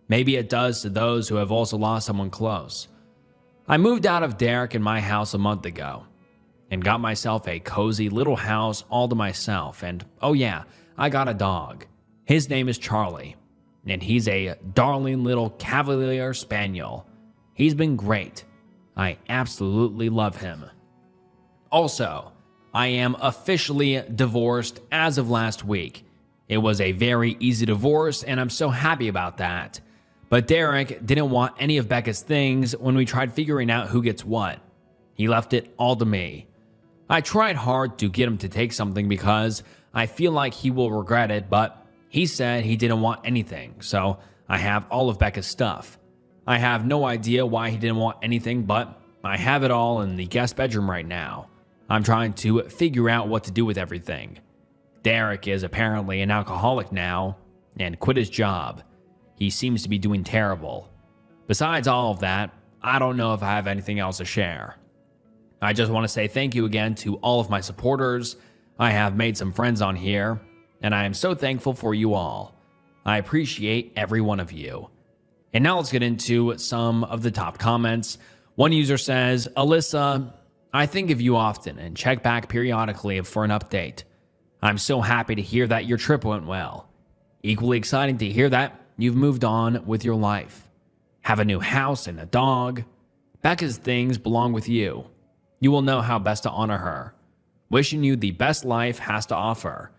Speaker 1: Maybe it does to those who have also lost someone close. I moved out of Derek and my house a month ago and got myself a cozy little house all to myself. And oh yeah, I got a dog. His name is Charlie, and he's a darling little Cavalier Spaniel. He's been great. I absolutely love him. Also, I am officially divorced as of last week. It was a very easy divorce, and I'm so happy about that. But Derek didn't want any of Becca's things when we tried figuring out who gets what. He left it all to me. I tried hard to get him to take something because I feel like he will regret it, but he said he didn't want anything, so I have all of Becca's stuff. I have no idea why he didn't want anything, but I have it all in the guest bedroom right now. I'm trying to figure out what to do with everything. Derek is apparently an alcoholic now and quit his job. He seems to be doing terrible. Besides all of that, I don't know if I have anything else to share. I just want to say thank you again to all of my supporters. I have made some friends on here, and I am so thankful for you all. I appreciate every one of you. And now let's get into some of the top comments. One user says, Alyssa, I think of you often and check back periodically for an update. I'm so happy to hear that your trip went well. Equally exciting to hear that you've moved on with your life. Have a new house and a dog. Becca's things belong with you. You will know how best to honor her. Wishing you the best life has to offer.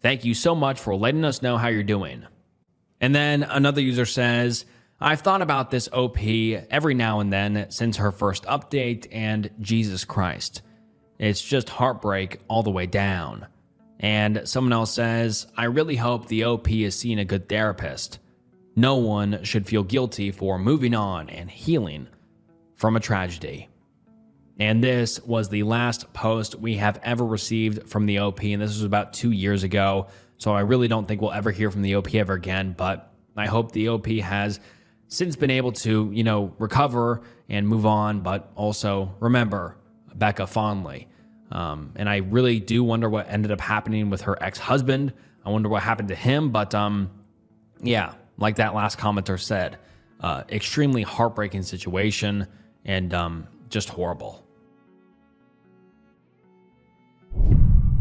Speaker 1: Thank you so much for letting us know how you're doing. And then another user says, I've thought about this OP every now and then since her first update, and Jesus Christ. It's just heartbreak all the way down. And someone else says, I really hope the OP is seeing a good therapist. No one should feel guilty for moving on and healing from a tragedy. And this was the last post we have ever received from the OP, and this was about 2 years ago, so I really don't think we'll ever hear from the OP ever again, but I hope the OP has since been able to, recover and move on, but also remember Becca fondly. And I really do wonder what ended up happening with her ex-husband. I wonder what happened to him, but yeah, like that last commenter said, extremely heartbreaking situation and just horrible.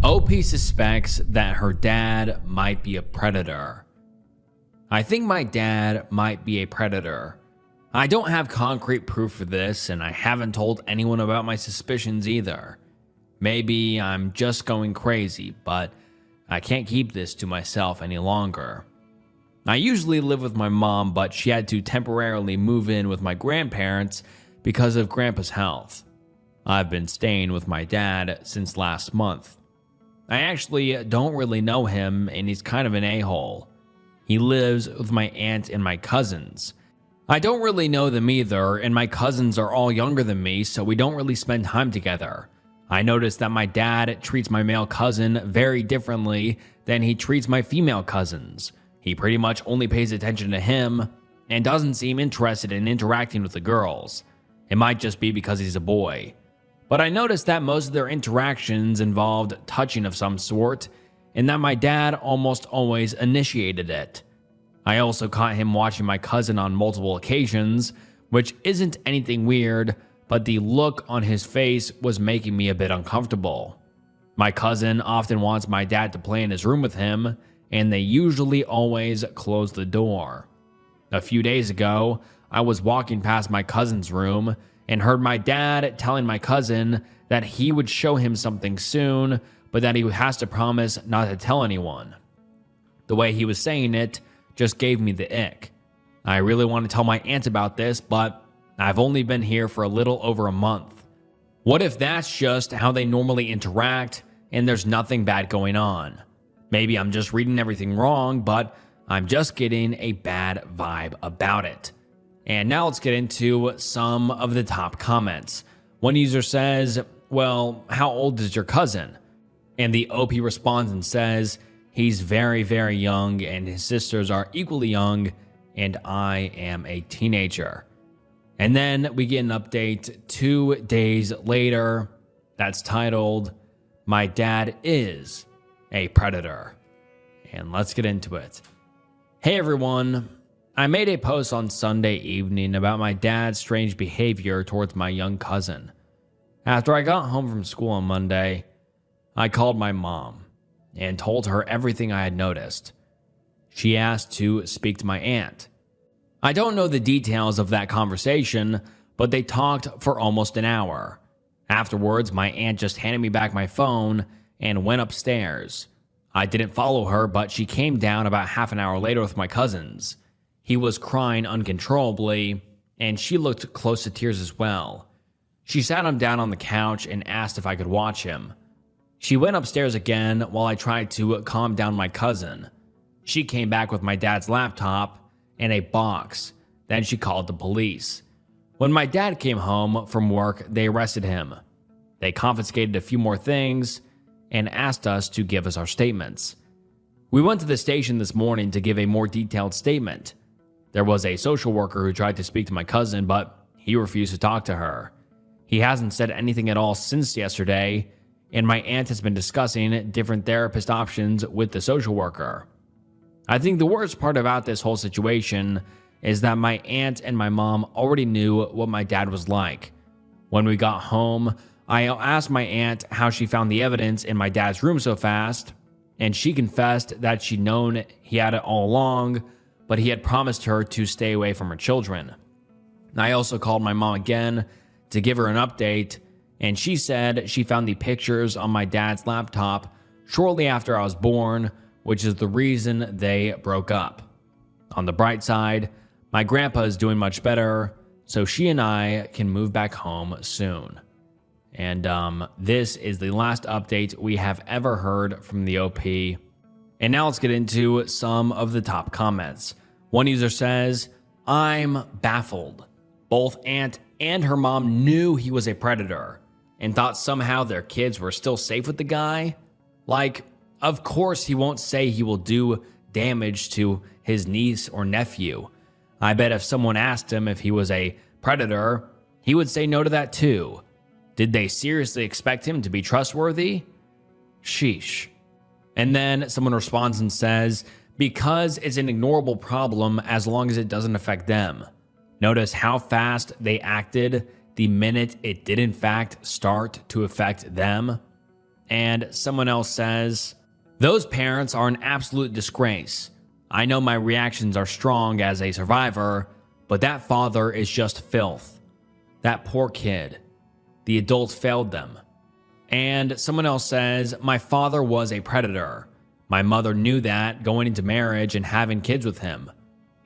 Speaker 1: OP suspects that her dad might be a predator. I think my dad might be a predator. I don't have concrete proof for this, and I haven't told anyone about my suspicions either. Maybe I'm just going crazy, but I can't keep this to myself any longer. I usually live with my mom, but she had to temporarily move in with my grandparents because of Grandpa's health. I've been staying with my dad since last month. I actually don't really know him, and he's kind of an a-hole. He lives with my aunt and my cousins. I don't really know them either, and my cousins are all younger than me, so we don't really spend time together. I noticed that my dad treats my male cousin very differently than he treats my female cousins. He pretty much only pays attention to him and doesn't seem interested in interacting with the girls. It might just be because he's a boy. But I noticed that most of their interactions involved touching of some sort, and that my dad almost always initiated it. I also caught him watching my cousin on multiple occasions, which isn't anything weird, but the look on his face was making me a bit uncomfortable. My cousin often wants my dad to play in his room with him, and they usually always close the door. A few days ago, I was walking past my cousin's room and heard my dad telling my cousin that he would show him something soon, but that he has to promise not to tell anyone. The way he was saying it just gave me the ick. I really want to tell my aunt about this, but I've only been here for a little over a month. What if that's just how they normally interact and there's nothing bad going on? Maybe I'm just reading everything wrong, but I'm just getting a bad vibe about it. And now let's get into some of the top comments. One user says, well, how old is your cousin? And the OP responds and says, he's very, very young, and his sisters are equally young, and I am a teenager. And then we get an update 2 days later that's titled, My Dad is a Predator. And let's get into it. Hey everyone, I made a post on Sunday evening about my dad's strange behavior towards my young cousin. After I got home from school on Monday, I called my mom and told her everything I had noticed. She asked to speak to my aunt. I don't know the details of that conversation, but they talked for almost an hour. Afterwards, my aunt just handed me back my phone and went upstairs. I didn't follow her, but she came down about half an hour later with my cousins. He was crying uncontrollably, and she looked close to tears as well. She sat him down on the couch and asked if I could watch him. She went upstairs again while I tried to calm down my cousin. She came back with my dad's laptop and a box. Then she called the police. When my dad came home from work, they arrested him. They confiscated a few more things and asked us to give us our statements. We went to the station this morning to give a more detailed statement. There was a social worker who tried to speak to my cousin, but he refused to talk to her. He hasn't said anything at all since yesterday, and my aunt has been discussing different therapist options with the social worker. I think the worst part about this whole situation is that my aunt and my mom already knew what my dad was like. When we got home, I asked my aunt how she found the evidence in my dad's room so fast, and she confessed that she'd known he had it all along, but he had promised her to stay away from her children. I also called my mom again to give her an update, and she said she found the pictures on my dad's laptop shortly after I was born, which is the reason they broke up. On the bright side, my grandpa is doing much better, so she and I can move back home soon. And this is the last update we have ever heard from the OP. And now let's get into some of the top comments. One user says, "I'm baffled. Both aunt and her mom knew he was a predator and thought somehow their kids were still safe with the guy. Like, of course he won't say he will do damage to his niece or nephew. I bet if someone asked him if he was a predator, he would say no to that too. Did they seriously expect him to be trustworthy? Sheesh." And then someone responds and says, "Because it's an ignorable problem as long as it doesn't affect them. Notice how fast they acted the minute it did in fact start to affect them." And someone else says, "Those parents are an absolute disgrace. I know my reactions are strong as a survivor, but that father is just filth. That poor kid. The adults failed them." And someone else says, "My father was a predator. My mother knew that going into marriage and having kids with him.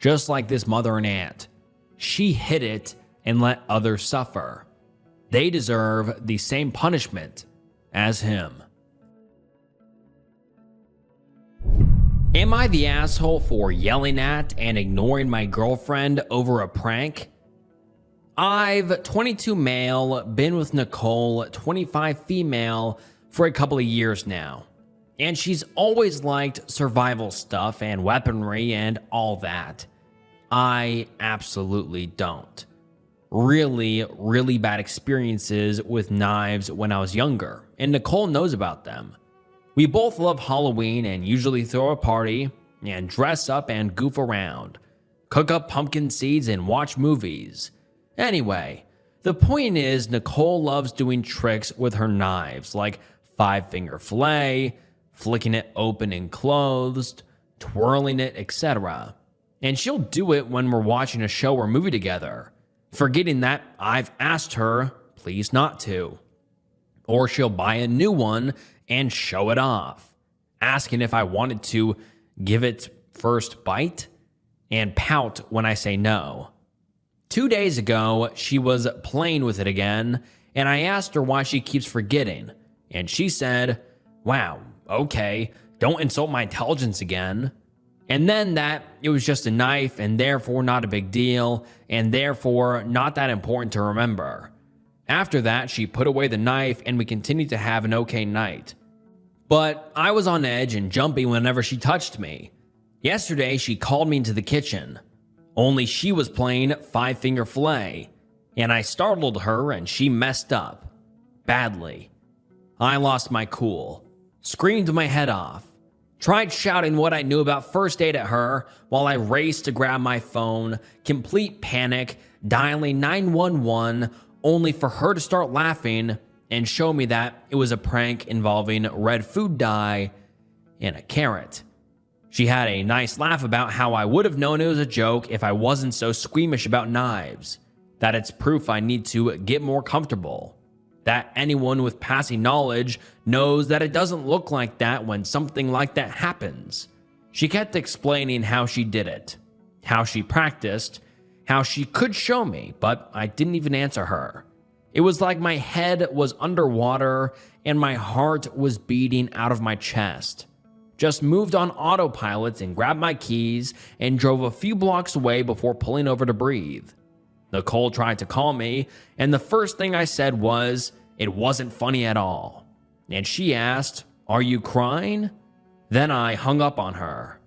Speaker 1: Just like this mother and aunt. She hid it and let others suffer. They deserve the same punishment as him." Am I the asshole for yelling at and ignoring my girlfriend over a prank? I've 22 male, been with Nicole, 25 female, for a couple of years now. And she's always liked survival stuff and weaponry and all that. I absolutely don't. Really bad experiences with knives when I was younger, and Nicole knows about them. We both love Halloween and usually throw a party and dress up and goof around, cook up pumpkin seeds and watch movies. Anyway, the point is Nicole loves doing tricks with her knives, like 5-finger fillet, flicking it open and closed, twirling it, etc. And she'll do it when we're watching a show or movie together, forgetting that I've asked her please not to. Or she'll buy a new one and show it off, asking if I wanted to give it first bite, and pout when I say no. 2 days ago, she was playing with it again, and I asked her why she keeps forgetting, and she said, "Wow, okay, don't insult my intelligence again." And then that it was just a knife and therefore not a big deal, and therefore not that important to remember. After that, she put away the knife and we continued to have an okay night. But I was on edge and jumpy whenever she touched me. Yesterday, she called me into the kitchen. Only she was playing 5-finger fillet, and I startled her and she messed up. Badly. I lost my cool, screamed my head off, tried shouting what I knew about first aid at her while I raced to grab my phone, complete panic, dialing 911, only for her to start laughing and show me that it was a prank involving red food dye and a carrot. She had a nice laugh about how I would have known it was a joke if I wasn't so squeamish about knives, that it's proof I need to get more comfortable, that anyone with passing knowledge knows that it doesn't look like that when something like that happens. She kept explaining how she did it, how she practiced, how she could show me, but I didn't even answer her. It was like my head was underwater and my heart was beating out of my chest. Just moved on autopilot and grabbed my keys and drove a few blocks away before pulling over to breathe. Nicole tried to call me, and the first thing I said was, it wasn't funny at all. And she asked, "Are you crying?" Then I hung up on her.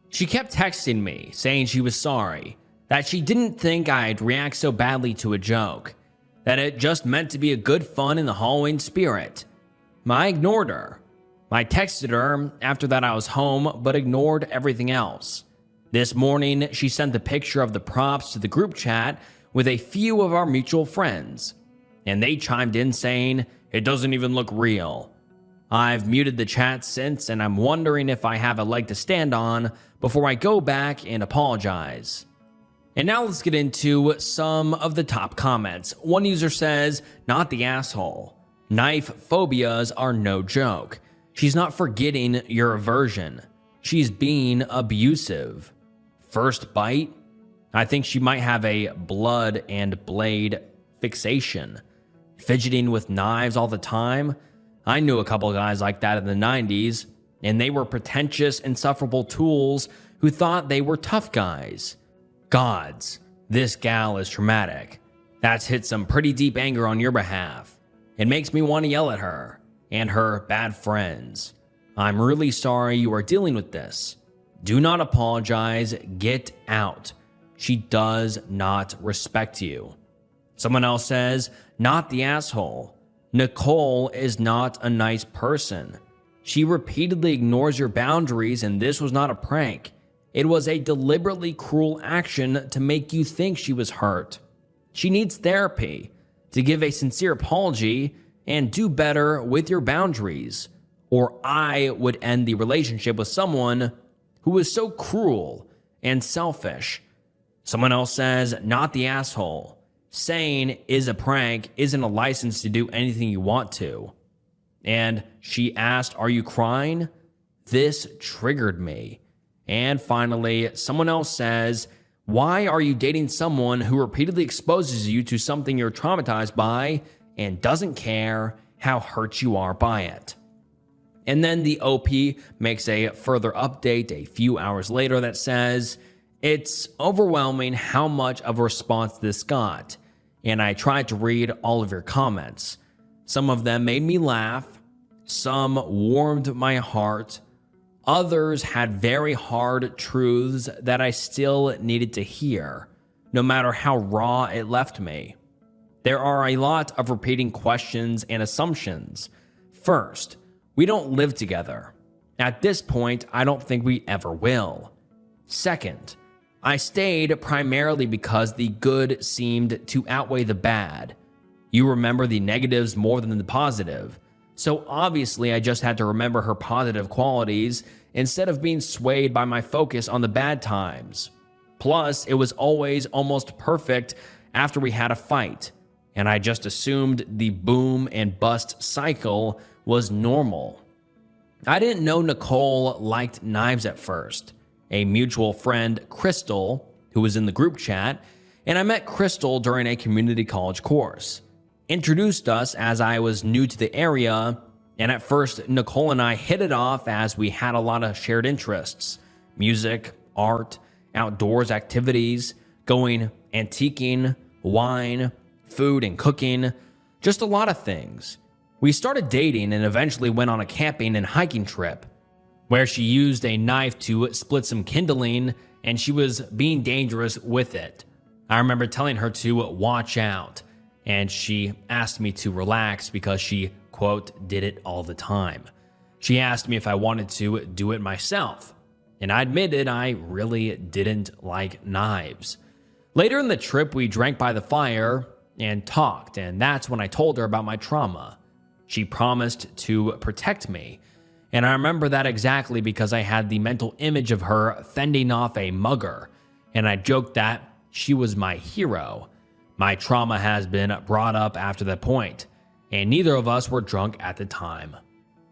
Speaker 1: She kept texting me, saying she was sorry, that she didn't think I'd react so badly to a joke, that it just meant to be a good fun in the Halloween spirit. I ignored her. I texted her after that I was home, but ignored everything else. This morning, she sent the picture of the props to the group chat with a few of our mutual friends, and they chimed in saying, "It doesn't even look real." I've muted the chat since, and I'm wondering if I have a leg to stand on before I go back and apologize. And now let's get into some of the top comments. One user says, "Not the asshole. Knife phobias are no joke. She's not forgetting your aversion. She's being abusive. First bite? I think she might have a blood and blade fixation. Fidgeting with knives all the time? I knew a couple guys like that in the 90s, and they were pretentious, insufferable tools who thought they were tough guys. Gods, this gal is traumatic. That's hit some pretty deep anger on your behalf. It makes me want to yell at her and her bad friends. I'm really sorry you are dealing with this. Do not apologize. Get out. She does not respect you." Someone else says, "Not the asshole. Nicole is not a nice person. She repeatedly ignores your boundaries, and this was not a prank. It was a deliberately cruel action to make you think she was hurt. She needs therapy, to give a sincere apology, and do better with your boundaries, or I would end the relationship with someone who is so cruel and selfish." Someone else says, "Not the asshole. Saying is a prank isn't a license to do anything you want to." And she asked, "Are you crying?" This triggered me. And finally, someone else says, "Why are you dating someone who repeatedly exposes you to something you're traumatized by and doesn't care how hurt you are by it?" And then the OP makes a further update a few hours later that says, "It's overwhelming how much of a response this got, and I tried to read all of your comments. Some of them made me laugh, some warmed my heart, others had very hard truths that I still needed to hear, no matter how raw it left me. There are a lot of repeating questions and assumptions. First, we don't live together. At this point, I don't think we ever will. Second, I stayed primarily because the good seemed to outweigh the bad. You remember the negatives more than the positive, so obviously I just had to remember her positive qualities instead of being swayed by my focus on the bad times. Plus, it was always almost perfect after we had a fight, and I just assumed the boom and bust cycle was normal. I didn't know Nicole liked knives at first. A mutual friend, Crystal, who was in the group chat, and I met Crystal during a community college course, introduced us as I was new to the area, and at first Nicole and I hit it off as we had a lot of shared interests: music, art, outdoors activities, going antiquing, wine, food and cooking, just a lot of things. We started dating and eventually went on a camping and hiking trip, where she used a knife to split some kindling, and she was being dangerous with it. I remember telling her to watch out, and she asked me to relax because she, quote, did it all the time. She asked me if I wanted to do it myself, and I admitted I really didn't like knives. Later in the trip, we drank by the fire and talked, and that's when I told her about my trauma. She promised to protect me, and I remember that exactly because I had the mental image of her fending off a mugger, and I joked that she was my hero. My trauma has been brought up after that point, and neither of us were drunk at the time.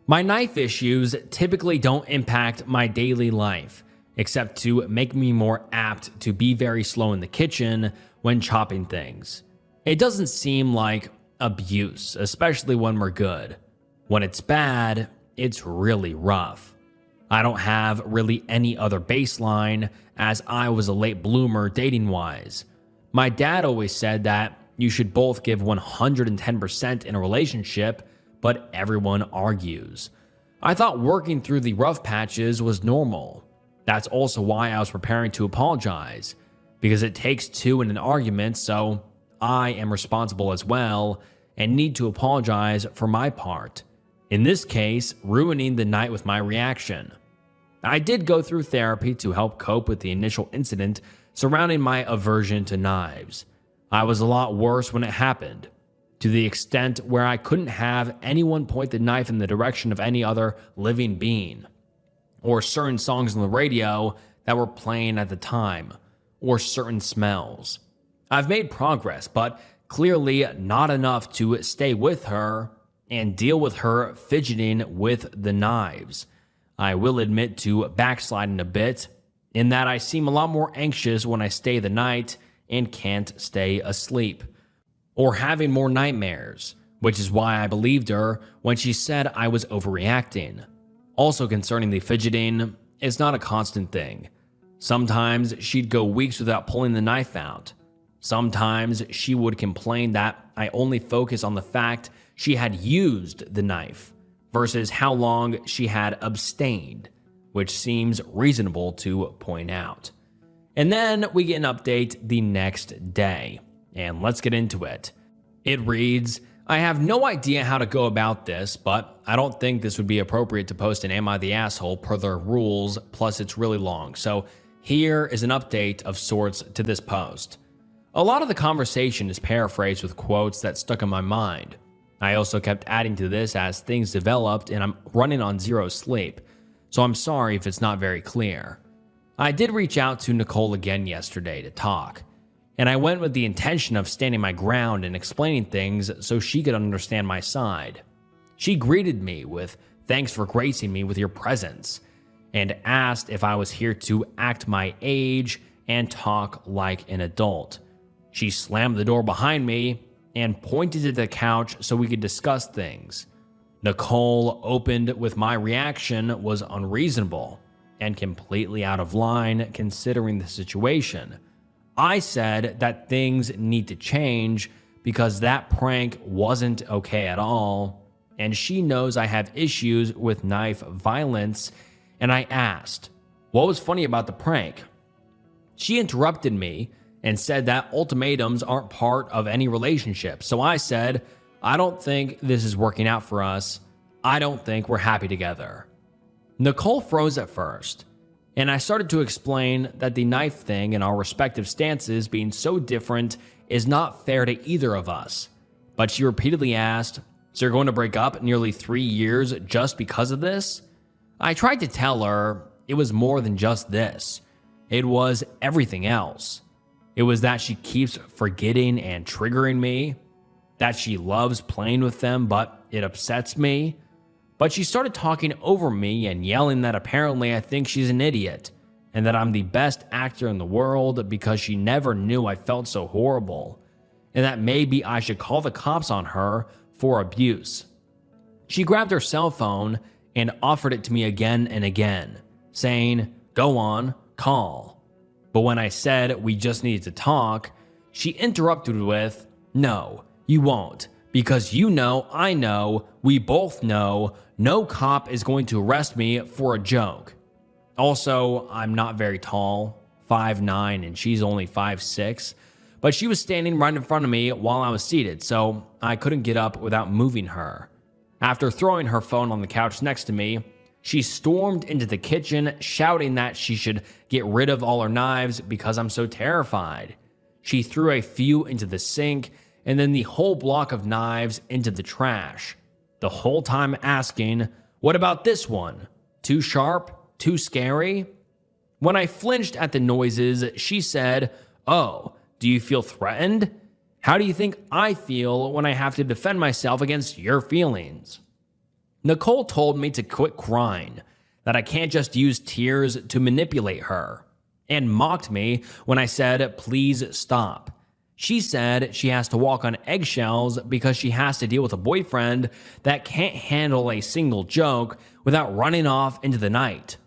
Speaker 1: My knife issues typically don't impact my daily life, except to make me more apt to be very slow in the kitchen when chopping things. It doesn't seem like abuse, especially when we're good. When it's bad, it's really rough. I don't have really any other baseline, as I was a late bloomer dating-wise. My dad always said that you should both give 110% in a relationship, but everyone argues. I thought working through the rough patches was normal. That's also why I was preparing to apologize, because it takes two in an argument, so I am responsible as well and need to apologize for my part. In this case, ruining the night with my reaction. I did go through therapy to help cope with the initial incident surrounding my aversion to knives. I was a lot worse when it happened, to the extent where I couldn't have anyone point the knife in the direction of any other living being, or certain songs on the radio that were playing at the time, or certain smells. I've made progress, but clearly not enough to stay with her and deal with her fidgeting with the knives. I will admit to backsliding a bit, in that I seem a lot more anxious when I stay the night and can't stay asleep, or having more nightmares, which is why I believed her when she said I was overreacting. Also concerning the fidgeting, it's not a constant thing. Sometimes she'd go weeks without pulling the knife out. Sometimes she would complain that I only focus on the fact she had used the knife versus how long she had abstained, which seems reasonable to point out. And then we get an update the next day, and let's get into it. It reads, I have no idea how to go about this, but I don't think this would be appropriate to post an Am I the Asshole per their rules, plus it's really long. So here is an update of sorts to this post. A lot of the conversation is paraphrased with quotes that stuck in my mind. I also kept adding to this as things developed, and I'm running on zero sleep, so I'm sorry if it's not very clear. I did reach out to Nicole again yesterday to talk, and I went with the intention of standing my ground and explaining things so she could understand my side. She greeted me with thanks for gracing me with your presence, and asked if I was here to act my age and talk like an adult. She slammed the door behind me and pointed to the couch so we could discuss things. Nicole opened with my reaction was unreasonable and completely out of line considering the situation. I said that things need to change because that prank wasn't okay at all, and she knows I have issues with knife violence, and I asked, what was funny about the prank? She interrupted me and said that ultimatums aren't part of any relationship. So I said, I don't think this is working out for us. I don't think we're happy together. Nicole froze at first, and I started to explain that the knife thing and our respective stances being so different is not fair to either of us. But she repeatedly asked, so you're going to break up nearly 3 years just because of this? I tried to tell her it was more than just this. It was everything else. It was that she keeps forgetting and triggering me, that she loves playing with them, but it upsets me. But she started talking over me and yelling that apparently I think she's an idiot and that I'm the best actor in the world because she never knew I felt so horrible, and that maybe I should call the cops on her for abuse. She grabbed her cell phone and offered it to me again and again, saying, go on, call. But when I said we just needed to talk, she interrupted with, no, you won't, because you know, I know, we both know, no cop is going to arrest me for a joke. Also, I'm not very tall, 5'9", and she's only 5'6", but she was standing right in front of me while I was seated, so I couldn't get up without moving her. After throwing her phone on the couch next to me, she stormed into the kitchen, shouting that she should get rid of all her knives because I'm so terrified. She threw a few into the sink and then the whole block of knives into the trash, the whole time asking, what about this one? Too sharp? Too scary? When I flinched at the noises, she said, oh, do you feel threatened? How do you think I feel when I have to defend myself against your feelings? Nicole told me to quit crying, that I can't just use tears to manipulate her, and mocked me when I said, please stop. She said she has to walk on eggshells because she has to deal with a boyfriend that can't handle a single joke without running off into the night.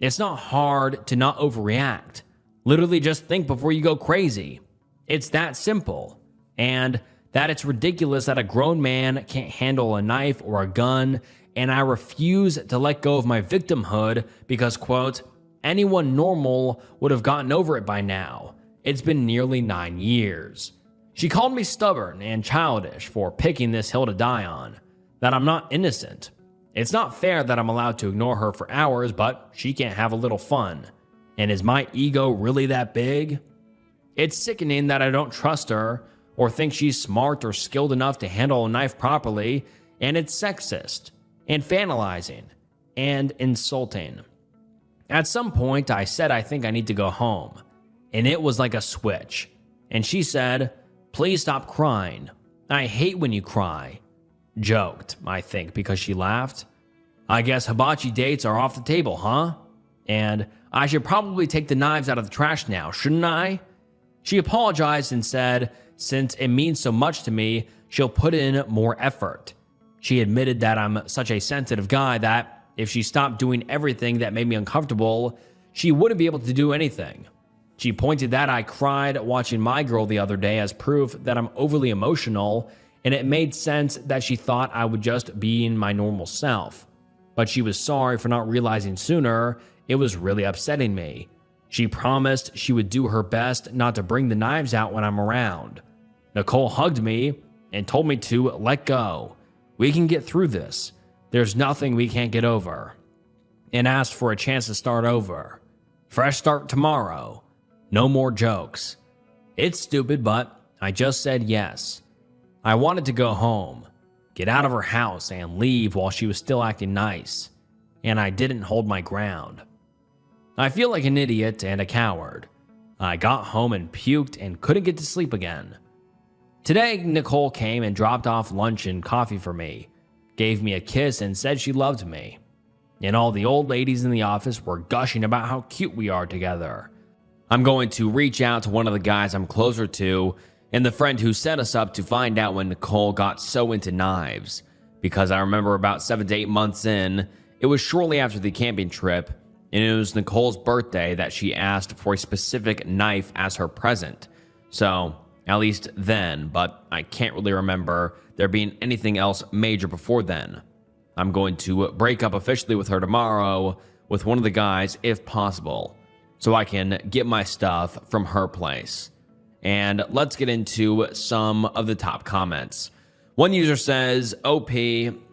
Speaker 1: It's not hard to not overreact. Literally just think before you go crazy. It's that simple. And that it's ridiculous that a grown man can't handle a knife or a gun, and I refuse to let go of my victimhood because, quote, anyone normal would have gotten over it by now. It's been nearly 9 years. She called me stubborn and childish for picking this hill to die on, that I'm not innocent. It's not fair that I'm allowed to ignore her for hours, but she can't have a little fun. And is my ego really that big? It's sickening that I don't trust her or think she's smart or skilled enough to handle a knife properly, and it's sexist, infantilizing, and insulting. At some point, I said I think I need to go home, and it was like a switch. And she said, please stop crying. I hate when you cry. Joked, I think, because she laughed. I guess hibachi dates are off the table, huh? And I should probably take the knives out of the trash now, shouldn't I? She apologized and said, since it means so much to me, she'll put in more effort. She admitted that I'm such a sensitive guy that if she stopped doing everything that made me uncomfortable, she wouldn't be able to do anything. She pointed that I cried watching My Girl the other day as proof that I'm overly emotional, and it made sense that she thought I would just be in my normal self. But she was sorry for not realizing sooner it was really upsetting me. She promised she would do her best not to bring the knives out when I'm around. Nicole hugged me and told me to let go. We can get through this. There's nothing we can't get over. And asked for a chance to start over. Fresh start tomorrow. No more jokes. It's stupid, but I just said yes. I wanted to go home, get out of her house, and leave while she was still acting nice. And I didn't hold my ground. I feel like an idiot and a coward. I got home and puked and couldn't get to sleep again. Today, Nicole came and dropped off lunch and coffee for me, gave me a kiss, and said she loved me. And all the old ladies in the office were gushing about how cute we are together. I'm going to reach out to one of the guys I'm closer to and the friend who set us up to find out when Nicole got so into knives, because I remember about 7 to 8 months in, it was shortly after the camping trip, and it was Nicole's birthday that she asked for a specific knife as her present. So, at least then, but I can't really remember there being anything else major before then. I'm going to break up officially with her tomorrow with one of the guys if possible, so I can get my stuff from her place. And let's get into some of the top comments. One user says, OP,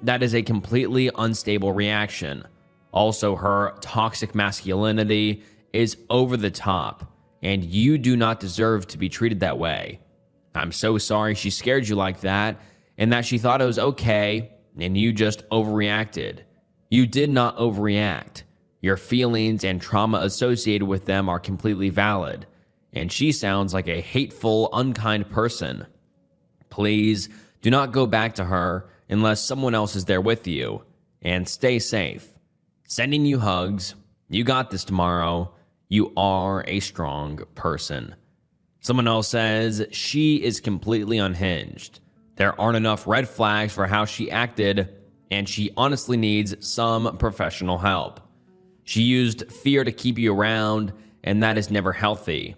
Speaker 1: that is a completely unstable reaction. Also, her toxic masculinity is over the top, and you do not deserve to be treated that way. I'm so sorry she scared you like that, and that she thought it was okay, and you just overreacted. You did not overreact. Your feelings and trauma associated with them are completely valid, and she sounds like a hateful, unkind person. Please do not go back to her unless someone else is there with you, and stay safe. Sending you hugs. You got this tomorrow. You are a strong person. Someone else says, she is completely unhinged. There aren't enough red flags for how she acted, and she honestly needs some professional help. She used fear to keep you around, and that is never healthy.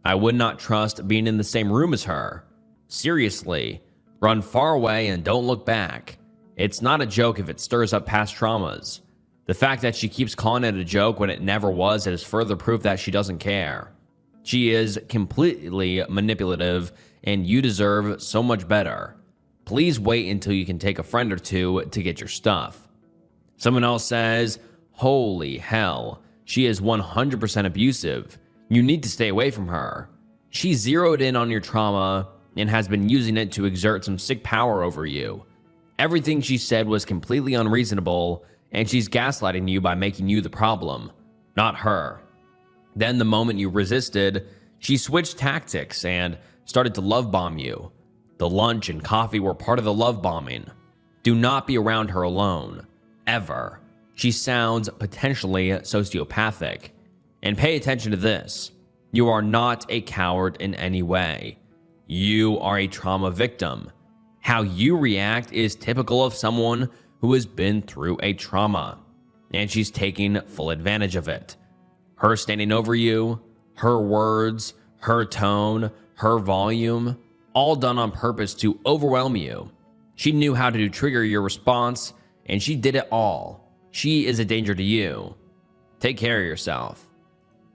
Speaker 1: I would not trust being in the same room as her. Seriously, run far away and don't look back. It's not a joke if it stirs up past traumas. The fact that she keeps calling it a joke when it never was is further proof that she doesn't care. She is completely manipulative, and you deserve so much better. Please wait until you can take a friend or two to get your stuff. Someone else says, holy hell, she is 100% abusive. You need to stay away from her. She zeroed in on your trauma and has been using it to exert some sick power over you. Everything she said was completely unreasonable, and she's gaslighting you by making you the problem, not her. Then the moment you resisted, she switched tactics and started to love bomb you. The lunch and coffee were part of the love bombing. Do not be around her alone, ever. She sounds potentially sociopathic. And pay attention to this. You are not a coward in any way. You are a trauma victim. How you react is typical of someone who has been through a trauma, and she's taking full advantage of it. Her standing over you, her words, her tone, her volume, all done on purpose to overwhelm you. She knew how to trigger your response, and she did it all. She is a danger to you. Take care of yourself.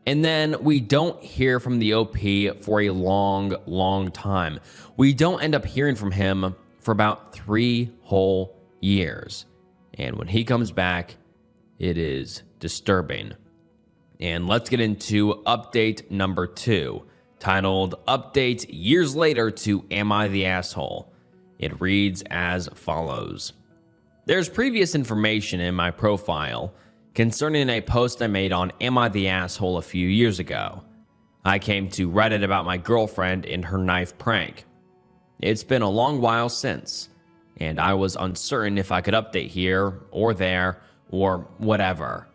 Speaker 1: And then we don't hear from the OP for a long time. We don't end up hearing from him for about 3 whole years. And when he comes back, it is disturbing. And let's get into update number 2, titled Update Years Later to Am I the Asshole? It reads as follows. There's previous information in my profile concerning a post I made on Am I the Asshole a few years ago. I came to Reddit about my girlfriend and her knife prank. It's been a long while since, and I was uncertain if I could update here or there or whatever.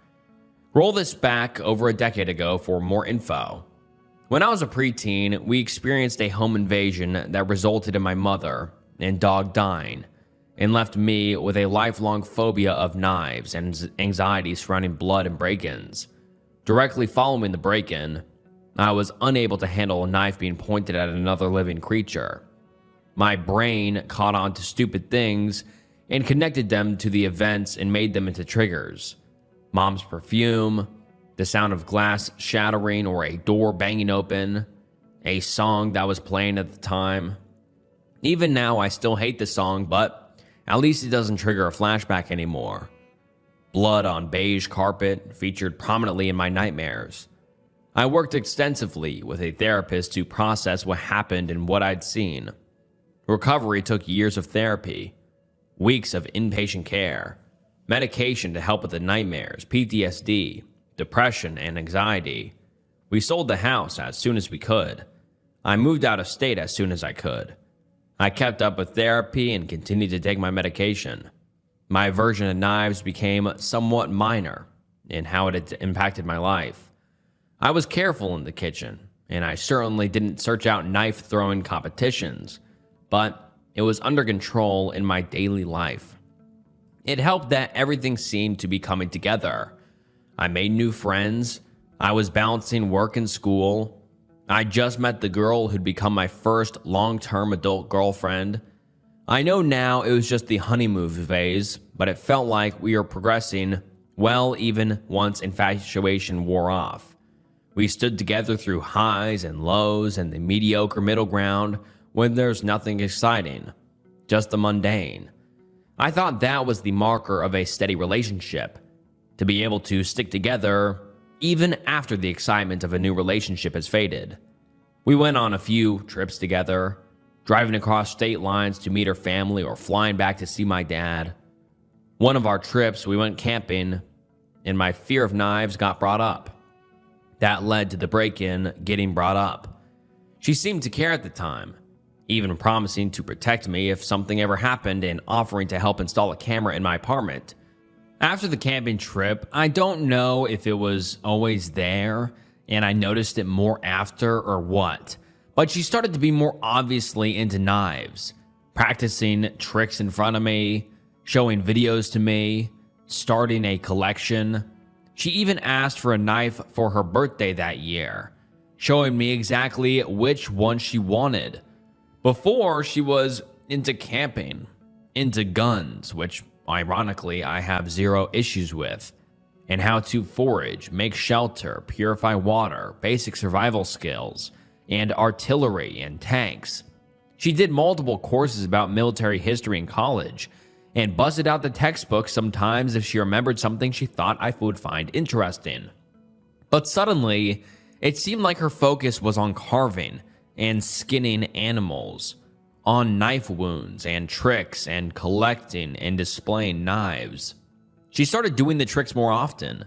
Speaker 1: Roll this back over a decade ago for more info. When I was a preteen, we experienced a home invasion that resulted in my mother and dog dying, and left me with a lifelong phobia of knives and anxiety surrounding blood and break-ins. Directly following the break-in, I was unable to handle a knife being pointed at another living creature. My brain caught on to stupid things and connected them to the events and made them into triggers. Mom's perfume, the sound of glass shattering or a door banging open, a song that was playing at the time. Even now, I still hate the song, but at least it doesn't trigger a flashback anymore. Blood on beige carpet featured prominently in my nightmares. I worked extensively with a therapist to process what happened and what I'd seen. Recovery took years of therapy, weeks of inpatient care, medication to help with the nightmares, PTSD, depression, and anxiety. We sold the house as soon as we could. I moved out of state as soon as I could. I kept up with therapy and continued to take my medication. My aversion to knives became somewhat minor in how it had impacted my life. I was careful in the kitchen, and I certainly didn't search out knife-throwing competitions, but it was under control in my daily life. It helped that everything seemed to be coming together. I made new friends. I was balancing work and school. I just met the girl who'd become my first long-term adult girlfriend. I know now it was just the honeymoon phase, but it felt like we were progressing well even once infatuation wore off. We stood together through highs and lows and the mediocre middle ground when there's nothing exciting, just the mundane. I thought that was the marker of a steady relationship, to be able to stick together even after the excitement of a new relationship has faded. We went on a few trips together, driving across state lines to meet her family or flying back to see my dad. One of our trips, we went camping, and my fear of knives got brought up. That led to the break-in getting brought up. She seemed to care at the time, even promising to protect me if something ever happened and offering to help install a camera in my apartment. After the camping trip, I don't know if it was always there and I noticed it more after or what, but she started to be more obviously into knives, practicing tricks in front of me, showing videos to me, starting a collection. She even asked for a knife for her birthday that year, showing me exactly which one she wanted. Before, she was into camping, into guns, which ironically I have zero issues with, and how to forage, make shelter, purify water, basic survival skills, and artillery and tanks. She did multiple courses about military history in college, and busted out the textbook sometimes if she remembered something she thought I would find interesting. But suddenly, it seemed like her focus was on carving and skinning animals, on knife wounds and tricks and collecting and displaying knives. She started doing the tricks more often,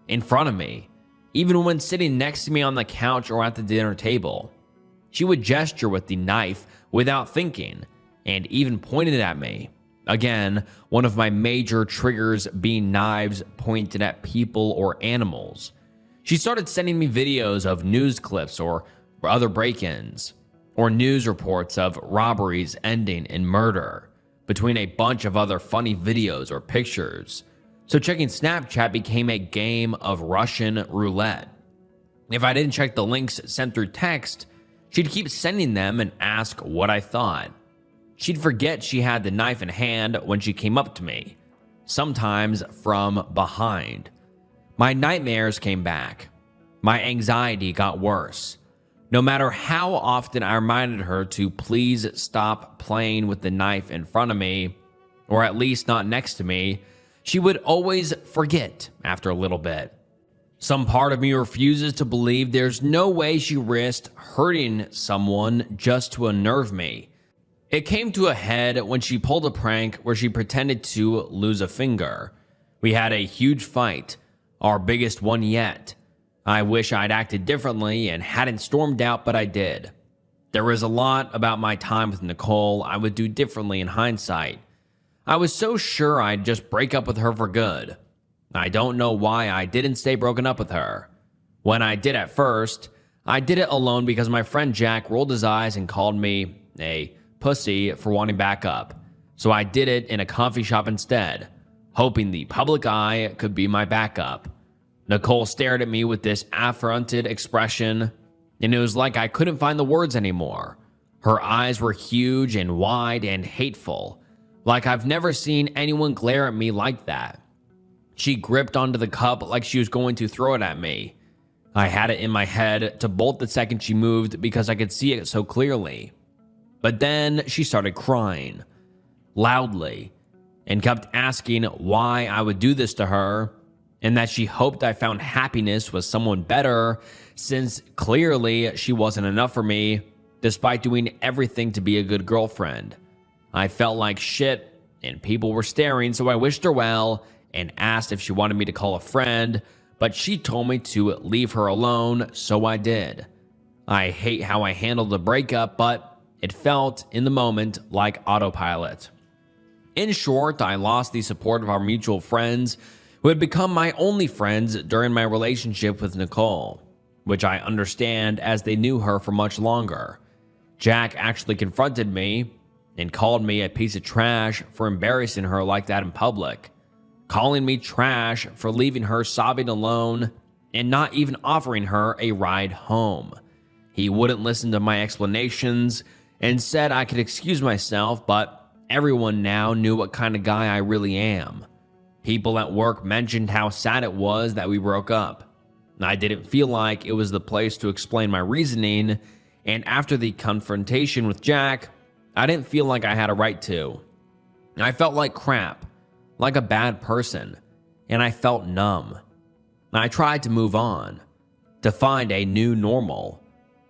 Speaker 1: in front of me, even when sitting next to me on the couch or at the dinner table. She would gesture with the knife without thinking, and even pointed at me. Again, one of my major triggers being knives pointed at people or animals. She started sending me videos of news clips or other break-ins. or news reports of robberies ending in murder, between a bunch of other funny videos or pictures. So checking Snapchat became a game of Russian roulette. If I didn't check the links sent through text, she'd keep sending them and ask what I thought. She'd forget she had the knife in hand when she came up to me, sometimes from behind. My nightmares came back. My anxiety got worse. No matter how often I reminded her to please stop playing with the knife in front of me, or at least not next to me, she would always forget after a little bit. Some part of me refuses to believe there's no way she risked hurting someone just to unnerve me. It came to a head when she pulled a prank where she pretended to lose a finger. We had a huge fight, our biggest one yet. I wish I'd acted differently and hadn't stormed out, but I did. There was a lot about my time with Nicole I would do differently in hindsight. I was so sure I'd just break up with her for good. I don't know why I didn't stay broken up with her. When I did at first, I did it alone because my friend Jack rolled his eyes and called me a pussy for wanting backup. So I did it in a coffee shop instead, hoping the public eye could be my backup. Nicole stared at me with this affronted expression, and it was like I couldn't find the words anymore. Her eyes were huge and wide and hateful, like I've never seen anyone glare at me like that. She gripped onto the cup like she was going to throw it at me. I had it in my head to bolt the second she moved because I could see it so clearly. But then she started crying, loudly, and kept asking why I would do this to her, and that she hoped I found happiness with someone better, since clearly she wasn't enough for me, despite doing everything to be a good girlfriend. I felt like shit, and people were staring, so I wished her well and asked if she wanted me to call a friend, but she told me to leave her alone, so I did. I hate how I handled the breakup, but it felt, in the moment, like autopilot. In short, I lost the support of our mutual friends, who had become my only friends during my relationship with Nicole, which I understand as they knew her for much longer. Jack actually confronted me and called me a piece of trash for embarrassing her like that in public, calling me trash for leaving her sobbing alone and not even offering her a ride home. He wouldn't listen to my explanations and said I could excuse myself, but everyone now knew what kind of guy I really am. People at work mentioned how sad it was that we broke up. I didn't feel like it was the place to explain my reasoning, and after the confrontation with Jack, I didn't feel like I had a right to. I felt like crap, like a bad person, and I felt numb. I tried to move on, to find a new normal.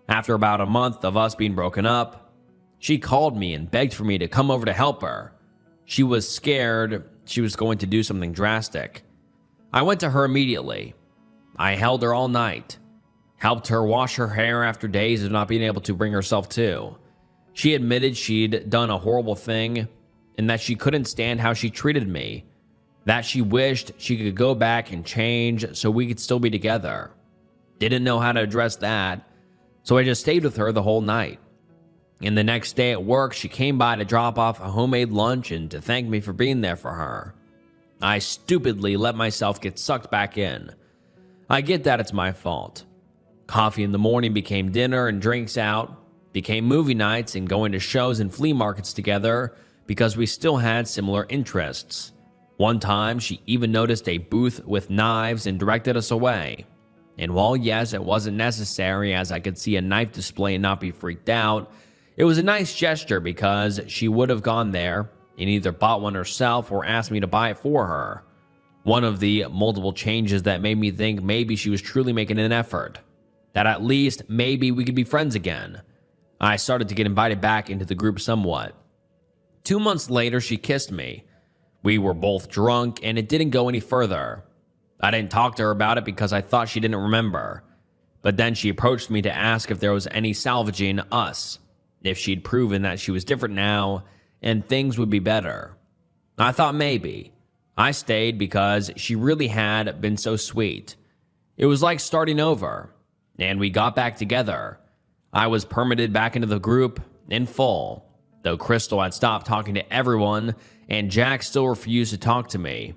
Speaker 1: After about a month of us being broken up, she called me and begged for me to come over to help her. She was scared she was going to do something drastic. I went to her immediately. I held her all night, helped her wash her hair after days of not being able to bring herself to. She admitted she'd done a horrible thing and that she couldn't stand how she treated me, that she wished she could go back and change so we could still be together. Didn't know how to address that, so I just stayed with her the whole night. And the next day at work, she came by to drop off a homemade lunch and to thank me for being there for her. I stupidly let myself get sucked back in. I get that it's my fault. Coffee in the morning became dinner and drinks out, became movie nights and going to shows and flea markets together because we still had similar interests. One time, she even noticed a booth with knives and directed us away. And while yes, it wasn't necessary as I could see a knife display and not be freaked out, it was a nice gesture because she would have gone there and either bought one herself or asked me to buy it for her. One of the multiple changes that made me think maybe she was truly making an effort, that at least maybe we could be friends again. I started to get invited back into the group somewhat. 2 months later, she kissed me. We were both drunk and it didn't go any further. I didn't talk to her about it because I thought she didn't remember. But then she approached me to ask if there was any salvaging us, if she'd proven that she was different now and things would be better. I thought maybe. I stayed because she really had been so sweet. It was like starting over, and we got back together. I was permitted back into the group in full, though Crystal had stopped talking to everyone and Jack still refused to talk to me.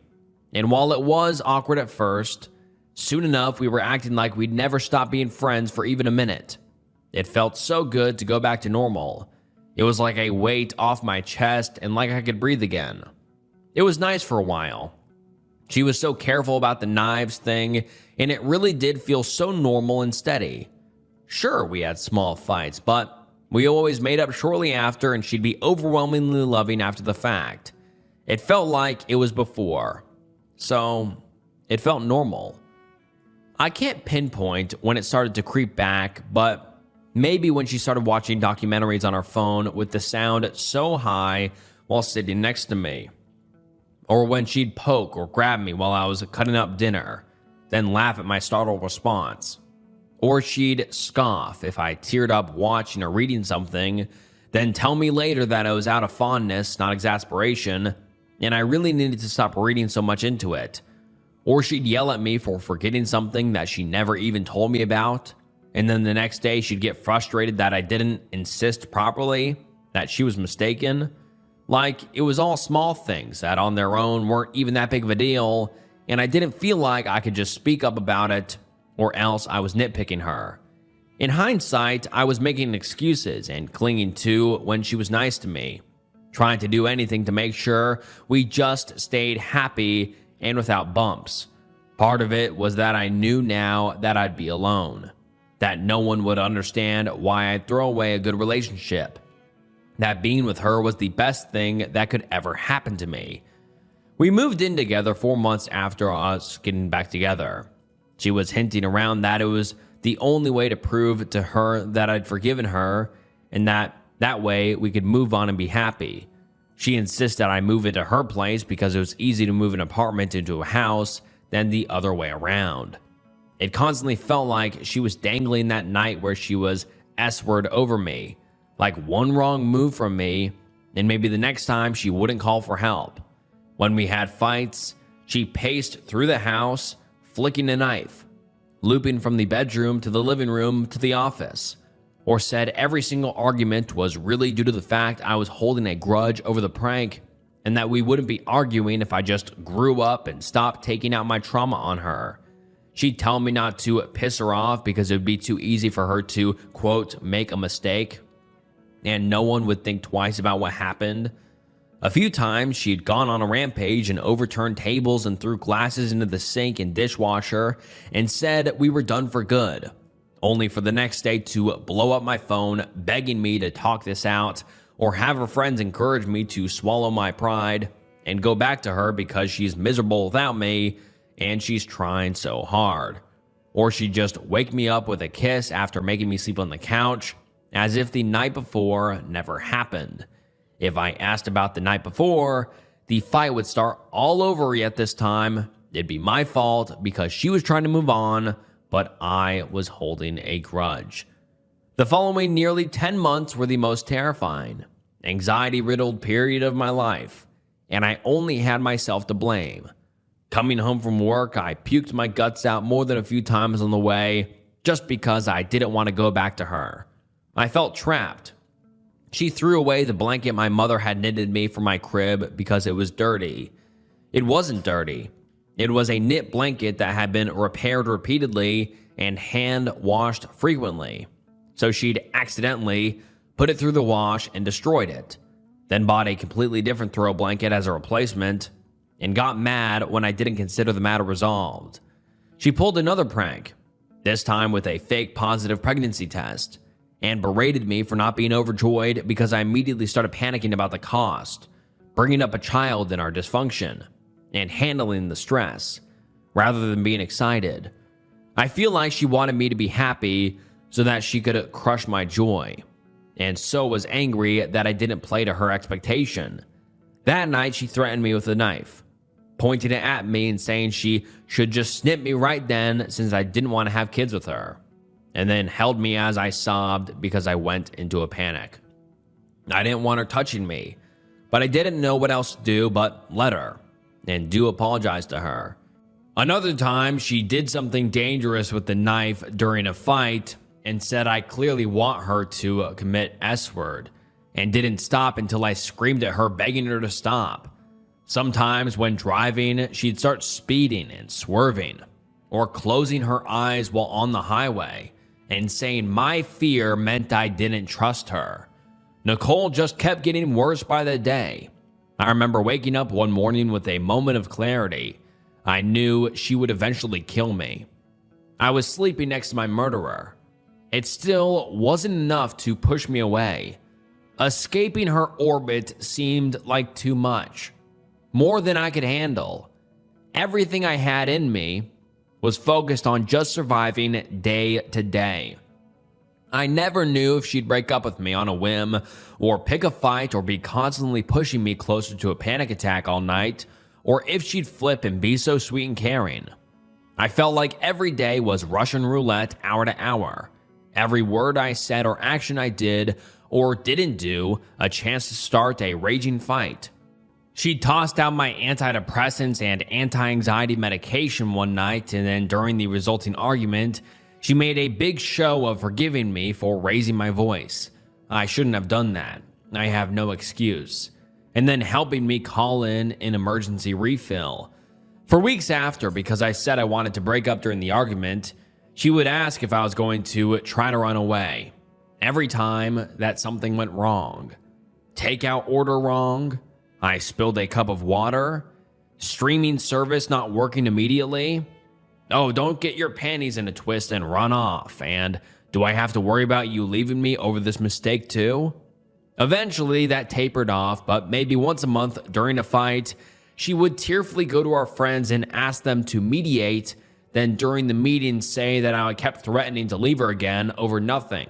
Speaker 1: And while it was awkward at first, soon enough we were acting like we'd never stop being friends for even a minute. It felt so good to go back to normal. It was like a weight off my chest and like I could breathe again. It was nice for a while. She was so careful about the knives thing, and it really did feel so normal and steady. Sure, we had small fights, but we always made up shortly after, and she'd be overwhelmingly loving after the fact. It felt like it was before, so it felt normal. I can't pinpoint when it started to creep back, but maybe when she started watching documentaries on her phone with the sound so high while sitting next to me. Or when she'd poke or grab me while I was cutting up dinner, then laugh at my startled response. Or she'd scoff if I teared up watching or reading something, then tell me later that it was out of fondness, not exasperation, and I really needed to stop reading so much into it. Or she'd yell at me for forgetting something that she never even told me about, and then the next day she'd get frustrated that I didn't insist properly, that she was mistaken. Like it was all small things that on their own weren't even that big of a deal, and I didn't feel like I could just speak up about it, or else I was nitpicking her. In hindsight, I was making excuses and clinging to when she was nice to me, trying to do anything to make sure we just stayed happy and without bumps. Part of it was that I knew now that I'd be alone, that no one would understand why I'd throw away a good relationship, that being with her was the best thing that could ever happen to me. We moved in together 4 months after us getting back together. She was hinting around that it was the only way to prove to her that I'd forgiven her, and that way we could move on and be happy. She insisted I move into her place because it was easy to move an apartment into a house than the other way around. It constantly felt like she was dangling that night where she was S-word over me, like one wrong move from me, and maybe the next time she wouldn't call for help. When we had fights, she paced through the house, flicking a knife, looping from the bedroom to the living room to the office, or said every single argument was really due to the fact I was holding a grudge over the prank, and that we wouldn't be arguing if I just grew up and stopped taking out my trauma on her. She'd tell me not to piss her off because it would be too easy for her to, quote, make a mistake, and no one would think twice about what happened. A few times she'd gone on a rampage and overturned tables and threw glasses into the sink and dishwasher and said we were done for good, only for the next day to blow up my phone begging me to talk this out, or have her friends encourage me to swallow my pride and go back to her because she's miserable without me and she's trying so hard. Or she'd just wake me up with a kiss after making me sleep on the couch, as if the night before never happened. If I asked about the night before, the fight would start all over yet this time. It'd be my fault because she was trying to move on, but I was holding a grudge. The following nearly 10 months were the most terrifying, anxiety-riddled period of my life, and I only had myself to blame. Coming home from work, I puked my guts out more than a few times on the way, just because I didn't want to go back to her. I felt trapped. She threw away the blanket my mother had knitted me for my crib because it was dirty. It wasn't dirty. It was a knit blanket that had been repaired repeatedly and hand-washed frequently. So she'd accidentally put it through the wash and destroyed it, then bought a completely different throw blanket as a replacement, and got mad when I didn't consider the matter resolved. She pulled another prank, this time with a fake positive pregnancy test, and berated me for not being overjoyed because I immediately started panicking about the cost, bringing up a child in our dysfunction, and handling the stress, rather than being excited. I feel like she wanted me to be happy so that she could crush my joy, and so was angry that I didn't play to her expectation. That night, she threatened me with a knife, pointing it at me and saying she should just snip me right then since I didn't want to have kids with her, and then held me as I sobbed because I went into a panic. I didn't want her touching me, but I didn't know what else to do but let her, and do apologize to her. Another time, she did something dangerous with the knife during a fight, and said I clearly want her to commit S-word, and didn't stop until I screamed at her, begging her to stop. Sometimes when driving, she'd start speeding and swerving, or closing her eyes while on the highway, and saying my fear meant I didn't trust her. Nicole just kept getting worse by the day. I remember waking up one morning with a moment of clarity. I knew she would eventually kill me. I was sleeping next to my murderer. It still wasn't enough to push me away. Escaping her orbit seemed like too much, more than I could handle. Everything I had in me was focused on just surviving day to day. I never knew if she'd break up with me on a whim, or pick a fight, or be constantly pushing me closer to a panic attack all night, or if she'd flip and be so sweet and caring. I felt like every day was Russian roulette hour to hour. Every word I said or action I did or didn't do, a chance to start a raging fight. She tossed out my antidepressants and anti-anxiety medication one night, and then during the resulting argument, she made a big show of forgiving me for raising my voice. I shouldn't have done that. I have no excuse. And then helping me call in an emergency refill. For weeks after, because I said I wanted to break up during the argument, she would ask if I was going to try to run away. Every time that something went wrong. Takeout order wrong. I spilled a cup of water. Streaming service not working immediately. Oh, don't get your panties in a twist and run off. And do I have to worry about you leaving me over this mistake too? Eventually, that tapered off, but maybe once a month during a fight, she would tearfully go to our friends and ask them to mediate, then during the meeting say that I kept threatening to leave her again over nothing,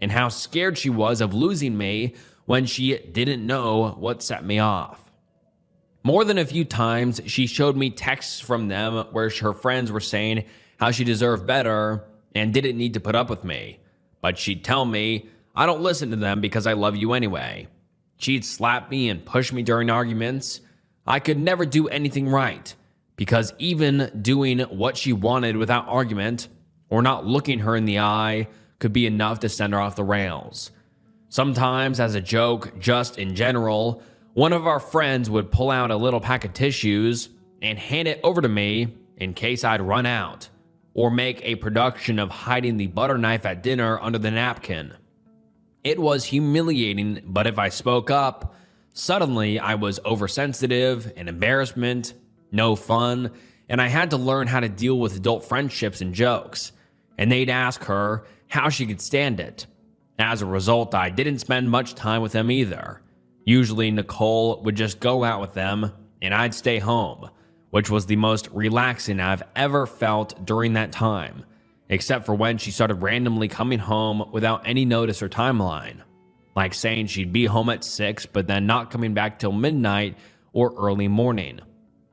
Speaker 1: and how scared she was of losing me when she didn't know what set me off. More than a few times, she showed me texts from them where her friends were saying how she deserved better and didn't need to put up with me. But she'd tell me, I don't listen to them because I love you anyway. She'd slap me and push me during arguments. I could never do anything right, because even doing what she wanted without argument, or not looking her in the eye, could be enough to send her off the rails. Sometimes, as a joke, just in general, one of our friends would pull out a little pack of tissues and hand it over to me in case I'd run out, or make a production of hiding the butter knife at dinner under the napkin. It was humiliating, but if I spoke up, suddenly I was oversensitive and embarrassment, no fun, and I had to learn how to deal with adult friendships and jokes, and they'd ask her how she could stand it. As a result, I didn't spend much time with them either. Usually Nicole would just go out with them, and I'd stay home, which was the most relaxing I've ever felt during that time, except for when she started randomly coming home without any notice or timeline, like saying she'd be home at 6 but then not coming back till midnight or early morning,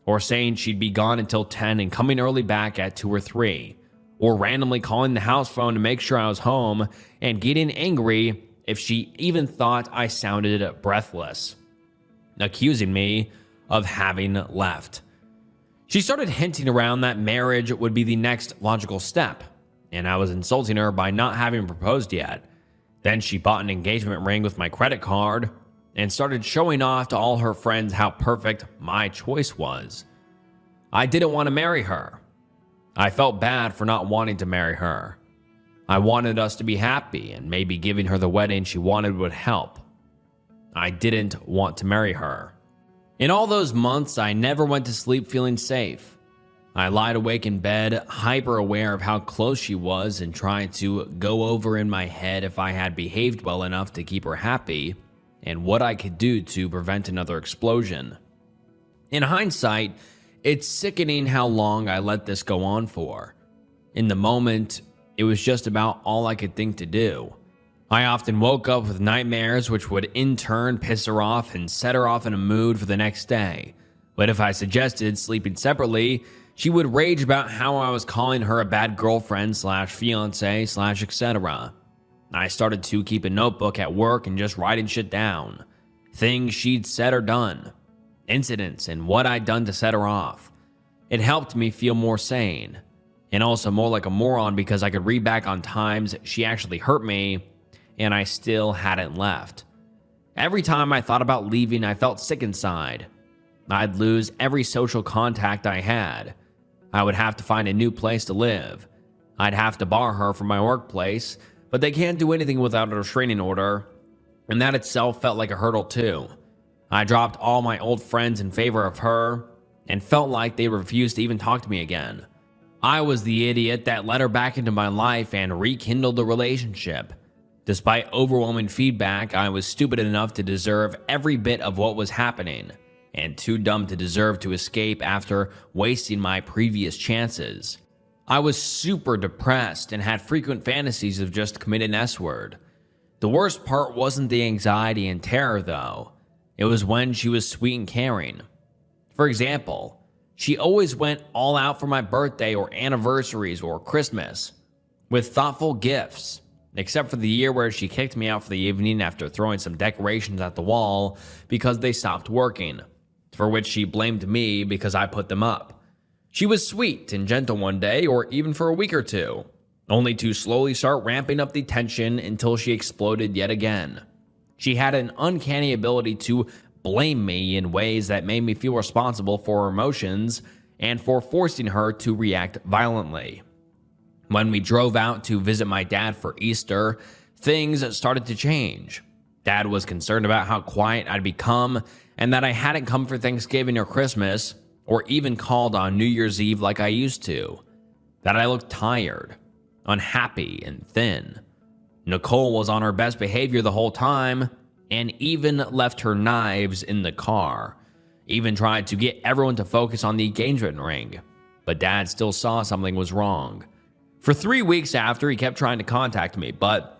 Speaker 1: or saying she'd be gone until 10 and coming early back at 2 or 3, or randomly calling the house phone to make sure I was home and getting angry if she even thought I sounded breathless, accusing me of having left. She started hinting around that marriage would be the next logical step, and I was insulting her by not having proposed yet. Then she bought an engagement ring with my credit card and started showing off to all her friends how perfect my choice was. I didn't want to marry her. I felt bad for not wanting to marry her. I wanted us to be happy, and maybe giving her the wedding she wanted would help. I didn't want to marry her. In all those months, I never went to sleep feeling safe. I lied awake in bed, hyper aware of how close she was and trying to go over in my head if I had behaved well enough to keep her happy and what I could do to prevent another explosion. In hindsight, it's sickening how long I let this go on for. In the moment, it was just about all I could think to do. I often woke up with nightmares which would in turn piss her off and set her off in a mood for the next day. But if I suggested sleeping separately, she would rage about how I was calling her a bad girlfriend slash fiance slash etc. I started to keep a notebook at work and just writing shit down. Things she'd said or done. Incidents and what I'd done to set her off. It helped me feel more sane. and also more like a moron because I could read back on times she actually hurt me and I still hadn't left. Every time I thought about leaving, I felt sick inside. I'd lose every social contact I had. I would have to find a new place to live. I'd have to bar her from my workplace, but they can't do anything without a restraining order, and that itself felt like a hurdle too. I dropped all my old friends in favor of her and felt like they refused to even talk to me again. I was the idiot that let her back into my life and rekindled the relationship. Despite overwhelming feedback, I was stupid enough to deserve every bit of what was happening, and too dumb to deserve to escape after wasting my previous chances. I was super depressed and had frequent fantasies of just committing an S-word. The worst part wasn't the anxiety and terror though. It was when she was sweet and caring. For example, she always went all out for my birthday or anniversaries or Christmas with thoughtful gifts, except for the year where she kicked me out for the evening after throwing some decorations at the wall because they stopped working, for which she blamed me because I put them up. She was sweet and gentle one day, or even for a week or two, only to slowly start ramping up the tension until she exploded yet again. She had an uncanny ability to blame me in ways that made me feel responsible for her emotions and for forcing her to react violently. When we drove out to visit my dad for Easter, things started to change. Dad was concerned about how quiet I'd become and that I hadn't come for Thanksgiving or Christmas, or even called on New Year's Eve like I used to. That I looked tired, unhappy, and thin. Nicole was on her best behavior the whole time, and even left her knives in the car. Even tried to get everyone to focus on the engagement ring. But Dad still saw something was wrong. For 3 weeks after, he kept trying to contact me, but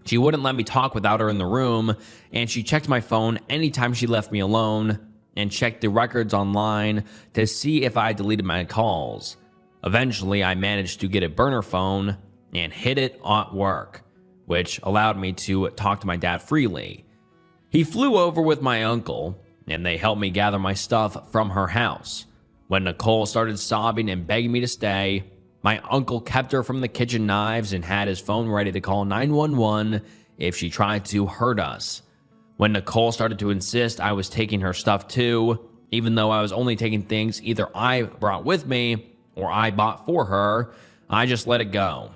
Speaker 1: she wouldn't let me talk without her in the room, and she checked my phone anytime she left me alone, and checked the records online to see if I deleted my calls. Eventually, I managed to get a burner phone and hid it at work, which allowed me to talk to my dad freely. He flew over with my uncle, and they helped me gather my stuff from her house. When Nicole started sobbing and begging me to stay, my uncle kept her from the kitchen knives and had his phone ready to call 911 if she tried to hurt us. When Nicole started to insist I was taking her stuff too, even though I was only taking things either I brought with me or I bought for her, I just let it go.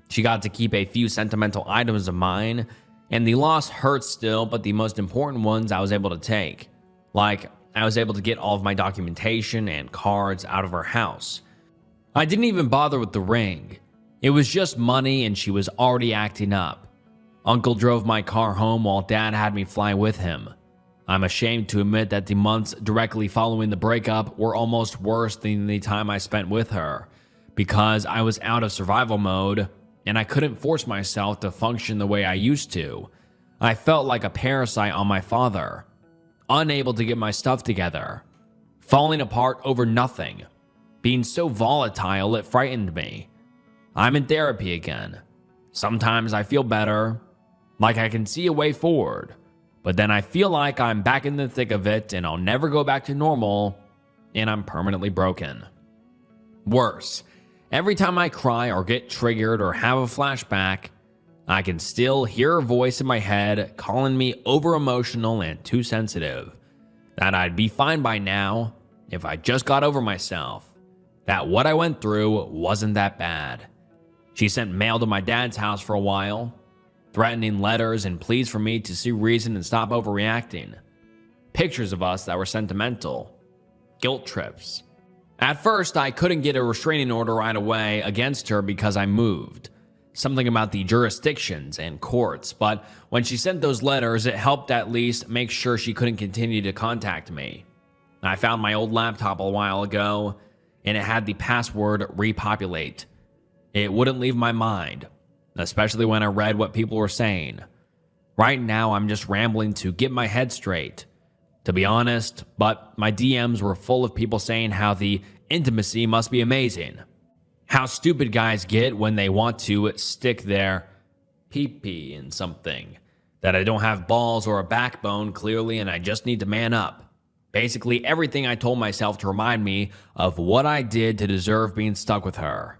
Speaker 1: She got to keep a few sentimental items of mine, and the loss hurts still, but the most important ones I was able to take. Like, I was able to get all of my documentation and cards out of her house. I didn't even bother with the ring. It was just money and she was already acting up. Uncle drove my car home while Dad had me fly with him. I'm ashamed to admit that the months directly following the breakup were almost worse than the time I spent with her, because I was out of survival mode and I couldn't force myself to function the way I used to. I felt like a parasite on my father, unable to get my stuff together, falling apart over nothing, being so volatile it frightened me. I'm in therapy again. Sometimes I feel better, like I can see a way forward, but then I feel like I'm back in the thick of it and I'll never go back to normal, and I'm permanently broken. Worse, every time I cry or get triggered or have a flashback, I can still hear her voice in my head calling me over-emotional and too sensitive, that I'd be fine by now if I just got over myself, that what I went through wasn't that bad. She sent mail to my dad's house for a while, threatening letters and pleas for me to see reason and stop overreacting. Pictures of us that were sentimental. Guilt trips. At first, I couldn't get a restraining order right away against her because I moved. Something about the jurisdictions and courts, but when she sent those letters, it helped at least make sure she couldn't continue to contact me. I found my old laptop a while ago, and it had the password repopulate. It wouldn't leave my mind, especially when I read what people were saying. Right now, I'm just rambling to get my head straight, to be honest, but my DMs were full of people saying how the intimacy must be amazing. How stupid guys get when they want to stick their pee-pee in something. That I don't have balls or a backbone, clearly, and I just need to man up. Basically, everything I told myself to remind me of what I did to deserve being stuck with her.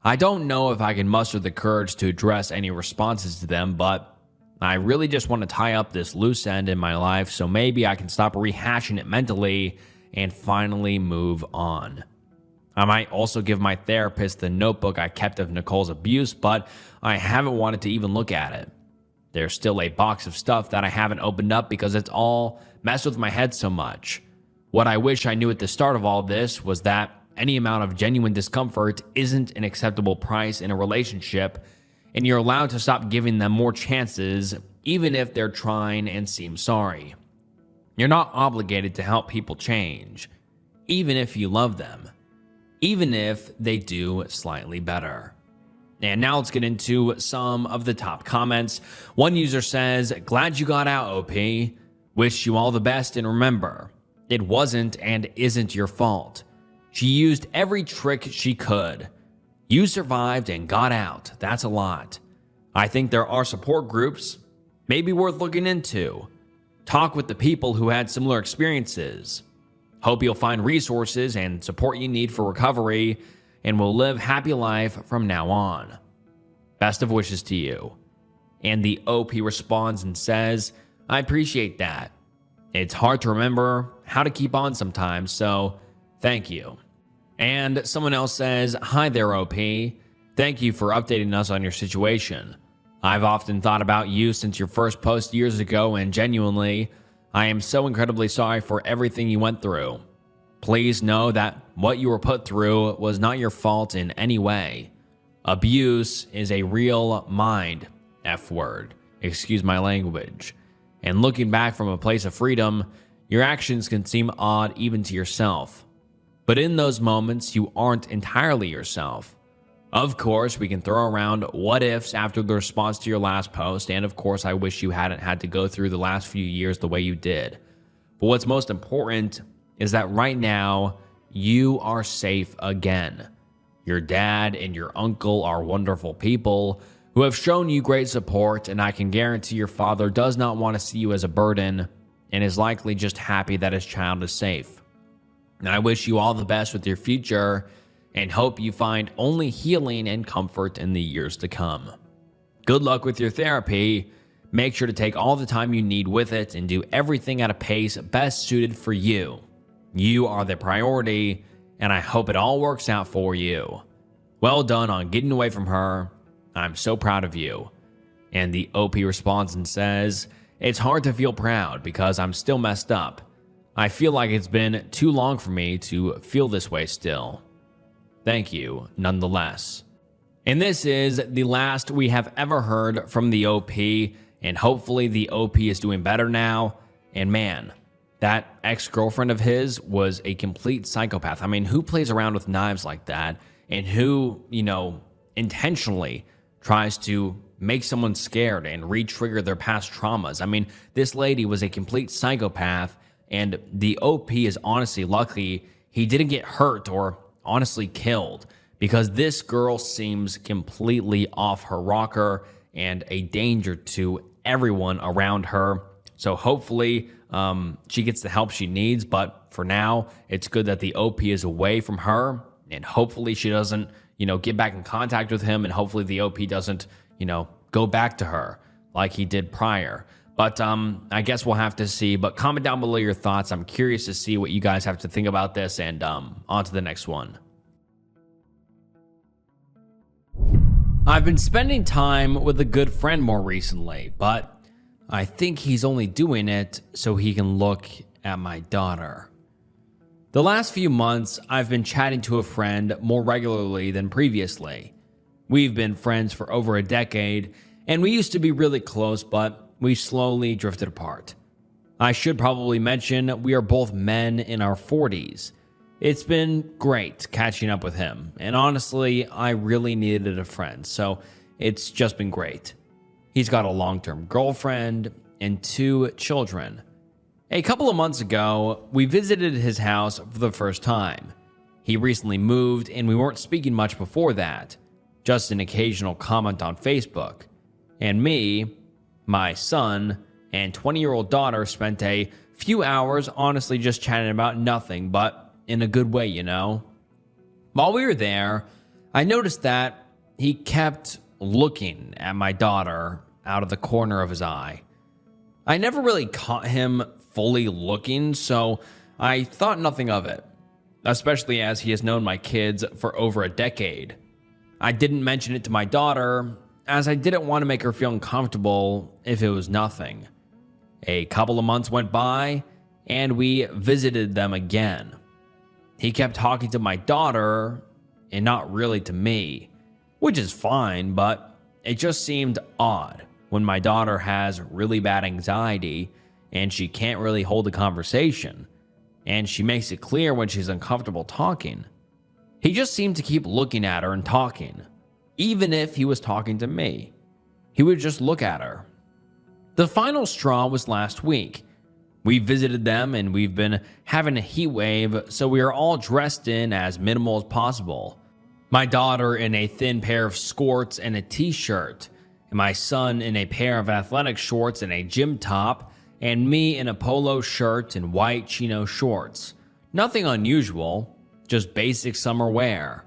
Speaker 1: I don't know if I can muster the courage to address any responses to them, but I really just want to tie up this loose end in my life so maybe I can stop rehashing it mentally and finally move on. I might also give my therapist the notebook I kept of Nicole's abuse, but I haven't wanted to even look at it. There's still a box of stuff that I haven't opened up because it's all messed with my head so much. What I wish I knew at the start of all this was that any amount of genuine discomfort isn't an acceptable price in a relationship, and you're allowed to stop giving them more chances, even if they're trying and seem sorry. You're not obligated to help people change, even if you love them, even if they do slightly better. And now let's get into some of the top comments. One user says, "Glad you got out, OP. Wish you all the best, and remember, it wasn't and isn't your fault. She used every trick she could. You survived and got out. That's a lot. I think there are support groups, maybe worth looking into. Talk with the people who had similar experiences. Hope you'll find resources and support you need for recovery, and will live happy life from now on. Best of wishes to you." And the OP responds and says, "I appreciate that. It's hard to remember how to keep on sometimes, so thank you." And someone else says, "Hi there, OP. Thank you for updating us on your situation. I've often thought about you since your first post years ago, and genuinely, I am so incredibly sorry for everything you went through. Please know that what you were put through was not your fault in any way. Abuse is a real mind F word. Excuse my language. And looking back from a place of freedom, your actions can seem odd even to yourself. But in those moments, you aren't entirely yourself. Of course, we can throw around what ifs after the response to your last post, and of course, I wish you hadn't had to go through the last few years the way you did. But what's most important is that right now, you are safe again. Your dad and your uncle are wonderful people who have shown you great support, and I can guarantee your father does not want to see you as a burden and is likely just happy that his child is safe. And I wish you all the best with your future and hope you find only healing and comfort in the years to come. Good luck with your therapy. Make sure to take all the time you need with it and do everything at a pace best suited for you. You are the priority, and I hope it all works out for you. Well done on getting away from her. I'm so proud of you." And the OP responds and says, "It's hard to feel proud because I'm still messed up. I feel like it's been too long for me to feel this way still. Thank you, nonetheless." And this is the last we have ever heard from the OP, and hopefully the OP is doing better now. And man, that ex-girlfriend of his was a complete psychopath. I mean, who plays around with knives like that? And who, intentionally tries to make someone scared and re-trigger their past traumas? I mean, this lady was a complete psychopath, and the OP is honestly lucky he didn't get hurt or honestly killed, because this girl seems completely off her rocker and a danger to everyone around her. So hopefully she gets the help she needs, but for now, it's good that the OP is away from her, and hopefully she doesn't, get back in contact with him, and hopefully the OP doesn't, go back to her like he did prior. But I guess we'll have to see. But comment down below your thoughts. I'm curious to see what you guys have to think about this, and on to the next one. I've been spending time with a good friend more recently, but I think he's only doing it so he can look at my daughter. The last few months, I've been chatting to a friend more regularly than previously. We've been friends for over a decade, and we used to be really close, but we slowly drifted apart. I should probably mention we are both men in our 40s. It's been great catching up with him, and honestly, I really needed a friend, so it's just been great. He's got a long-term girlfriend and 2 children. A couple of months ago, we visited his house for the first time. He recently moved, and we weren't speaking much before that, just an occasional comment on Facebook. And me, my son, and 20-year-old daughter spent a few hours honestly just chatting about nothing, but in a good way, While we were there, I noticed that he kept looking at my daughter out of the corner of his eye. I never really caught him fully looking, so I thought nothing of it, especially as he has known my kids for over a decade. I didn't mention it to my daughter, as I didn't want to make her feel uncomfortable if it was nothing. A couple of months went by, and we visited them again. He kept talking to my daughter, and not really to me, which is fine, but it just seemed odd when my daughter has really bad anxiety and she can't really hold a conversation, and she makes it clear when she's uncomfortable talking. He just seemed to keep looking at her and talking. Even if he was talking to me, he would just look at her. The final straw was last week. We visited them and we've been having a heat wave, so we are all dressed in as minimal as possible. My daughter in a thin pair of skirts and a t-shirt, and my son in a pair of athletic shorts and a gym top, and me in a polo shirt and white chino shorts. Nothing unusual, just basic summer wear.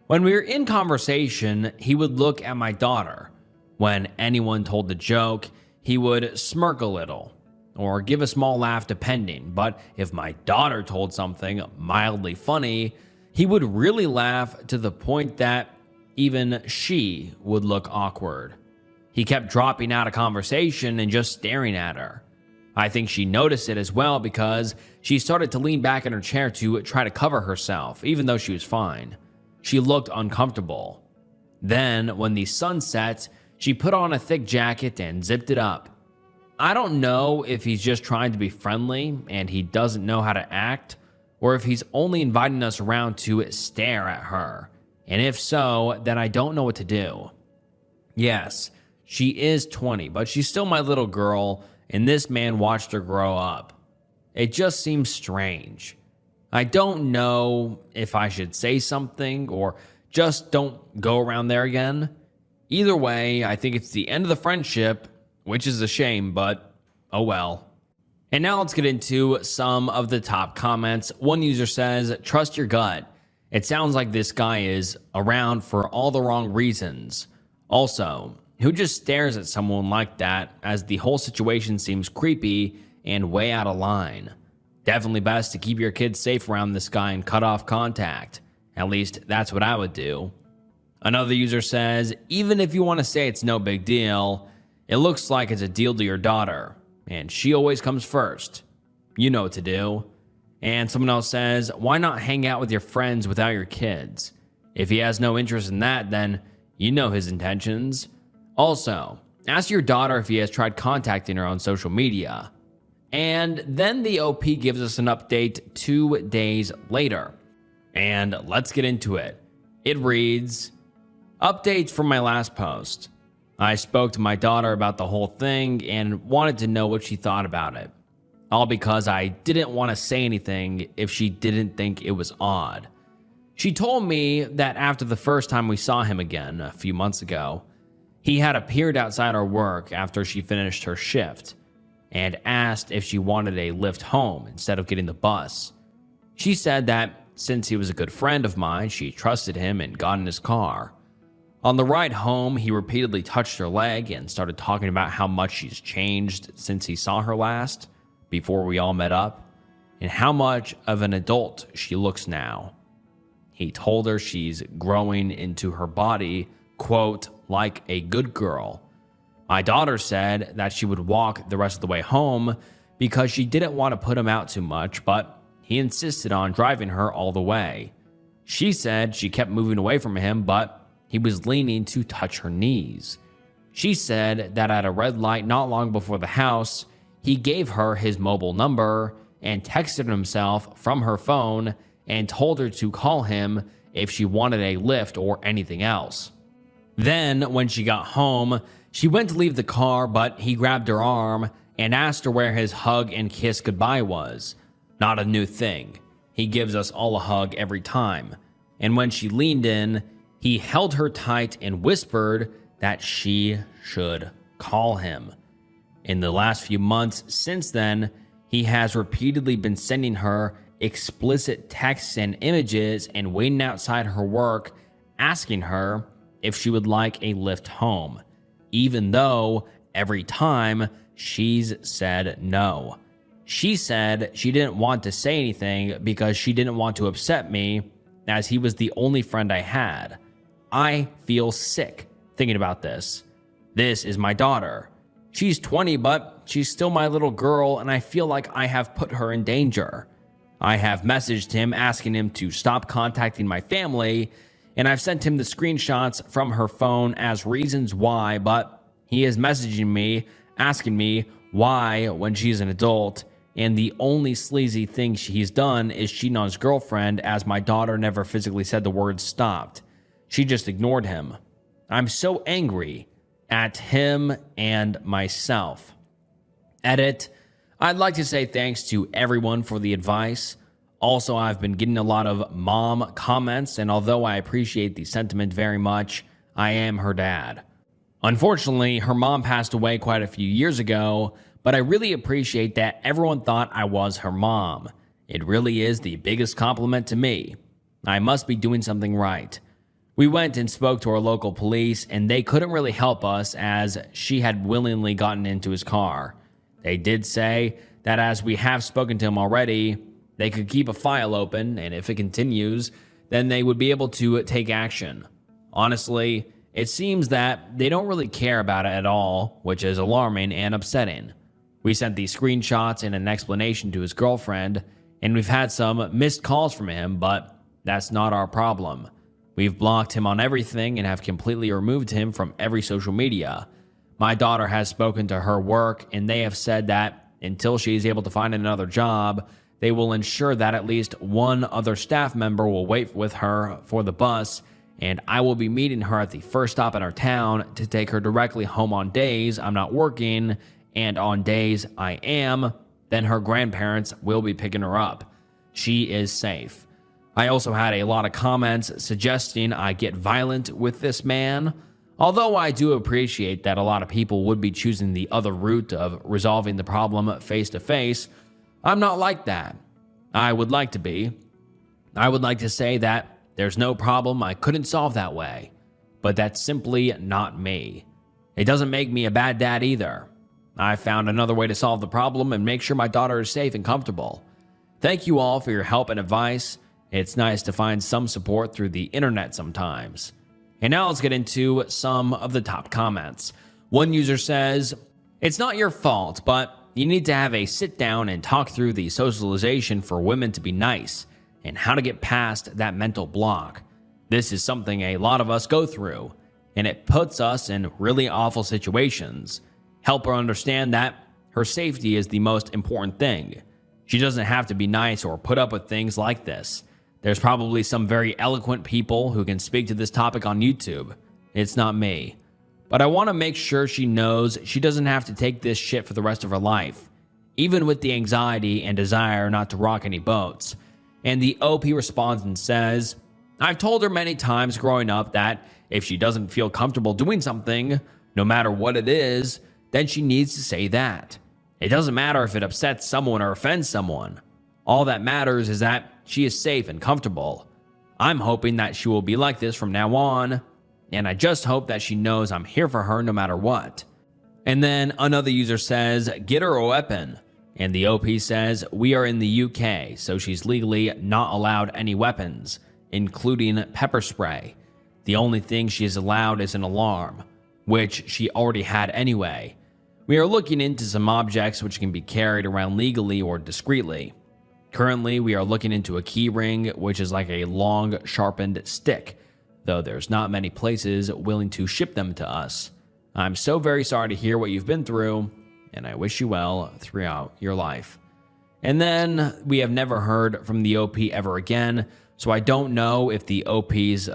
Speaker 1: When we were in conversation, he would look at my daughter. When anyone told the joke, he would smirk a little, or give a small laugh depending, but if my daughter told something mildly funny, he would really laugh to the point that even she would look awkward. He kept dropping out of conversation and just staring at her. I think she noticed it as well because she started to lean back in her chair to try to cover herself, even though she was fine. She looked uncomfortable. Then, when the sun set, she put on a thick jacket and zipped it up. I don't know if he's just trying to be friendly and he doesn't know how to act, or if he's only inviting us around to stare at her. And if so, then I don't know what to do. Yes, she is 20, but she's still my little girl, and this man watched her grow up. It just seems strange. I don't know if I should say something or just don't go around there again. Either way, I think it's the end of the friendship, which is a shame, but oh well. And now let's get into some of the top comments. One user says, "Trust your gut. It sounds like this guy is around for all the wrong reasons. Also, who just stares at someone like that, as the whole situation seems creepy and way out of line? Definitely best to keep your kids safe around this guy and cut off contact. At least that's what I would do." Another user says, "Even if you want to say it's no big deal, it looks like it's a deal to your daughter, and she always comes first. You know what to do." And someone else says, "Why not hang out with your friends without your kids? If he has no interest in that, then you know his intentions. Also, ask your daughter if he has tried contacting her on social media." And then the OP gives us an update 2 days later. And let's get into it. It reads, "Updates from my last post. I spoke to my daughter about the whole thing and wanted to know what she thought about it. All because I didn't want to say anything if she didn't think it was odd. She told me that after the first time we saw him again a few months ago, he had appeared outside our work after she finished her shift and asked if she wanted a lift home instead of getting the bus. She said that since he was a good friend of mine, she trusted him and got in his car. On the ride home, he repeatedly touched her leg and started talking about how much she's changed since he saw her last, before we all met up, and how much of an adult she looks now. He told her she's growing into her body, quote, like a good girl. My daughter said that she would walk the rest of the way home because she didn't want to put him out too much, but he insisted on driving her all the way. She said she kept moving away from him, but he was leaning to touch her knees. She said that at a red light not long before the house, he gave her his mobile number and texted himself from her phone and told her to call him if she wanted a lift or anything else. Then, when she got home, she went to leave the car, but he grabbed her arm and asked her where his hug and kiss goodbye was. Not a new thing. He gives us all a hug every time. And when she leaned in, he held her tight and whispered that she should call him. In the last few months since then, he has repeatedly been sending her explicit texts and images and waiting outside her work, asking her if she would like a lift home, even though every time she's said no. She said she didn't want to say anything because she didn't want to upset me, as he was the only friend I had. I feel sick thinking about this. This is my daughter. She's 20, but she's still my little girl, and I feel like I have put her in danger. I have messaged him asking him to stop contacting my family, and I've sent him the screenshots from her phone as reasons why, but he is messaging me, asking me why when she's an adult, and the only sleazy thing he's done is cheating on his girlfriend, as my daughter never physically said the word stopped. She just ignored him. I'm so angry at him and myself. Edit. I'd like to say thanks to everyone for the advice. Also, I've been getting a lot of mom comments, and although I appreciate the sentiment very much, I am her dad. Unfortunately, her mom passed away quite a few years ago, but I really appreciate that everyone thought I was her mom. It really is the biggest compliment to me. I must be doing something right. We went and spoke to our local police, and they couldn't really help us as she had willingly gotten into his car. They did say that as we have spoken to him already, they could keep a file open, and if it continues, then they would be able to take action. Honestly, it seems that they don't really care about it at all, which is alarming and upsetting. We sent these screenshots and an explanation to his girlfriend, and we've had some missed calls from him, but that's not our problem. We've blocked him on everything and have completely removed him from every social media. My daughter has spoken to her work, and they have said that until she is able to find another job, they will ensure that at least one other staff member will wait with her for the bus, and I will be meeting her at the first stop in our town to take her directly home on days I'm not working, and on days I am, then her grandparents will be picking her up. She is safe. I also had a lot of comments suggesting I get violent with this man. Although I do appreciate that a lot of people would be choosing the other route of resolving the problem face to face, I'm not like that. I would like to be. I would like to say that there's no problem I couldn't solve that way, but that's simply not me. It doesn't make me a bad dad either. I found another way to solve the problem and make sure my daughter is safe and comfortable. Thank you all for your help and advice. It's nice to find some support through the internet sometimes. And now let's get into some of the top comments. One user says, "It's not your fault, but you need to have a sit down and talk through the socialization for women to be nice and how to get past that mental block. This is something a lot of us go through, and it puts us in really awful situations. Help her understand that her safety is the most important thing. She doesn't have to be nice or put up with things like this. There's probably some very eloquent people who can speak to this topic on YouTube. It's not me. But I want to make sure she knows she doesn't have to take this shit for the rest of her life, even with the anxiety and desire not to rock any boats." And the OP responds and says, "I've told her many times growing up that if she doesn't feel comfortable doing something, no matter what it is, then she needs to say that. It doesn't matter if it upsets someone or offends someone. All that matters is that she is safe and comfortable. I'm hoping that she will be like this from now on, and I just hope that she knows I'm here for her no matter what." And then another user says, "Get her a weapon." And the OP says, "We are in the UK, so she's legally not allowed any weapons, including pepper spray. The only thing she is allowed is an alarm, which she already had anyway. We are looking into some objects which can be carried around legally or discreetly. Currently, we are looking into a key ring, which is like a long, sharpened stick, though there's not many places willing to ship them to us. I'm so very sorry to hear what you've been through, and I wish you well throughout your life." And then we have never heard from the OP ever again, so I don't know if the OP's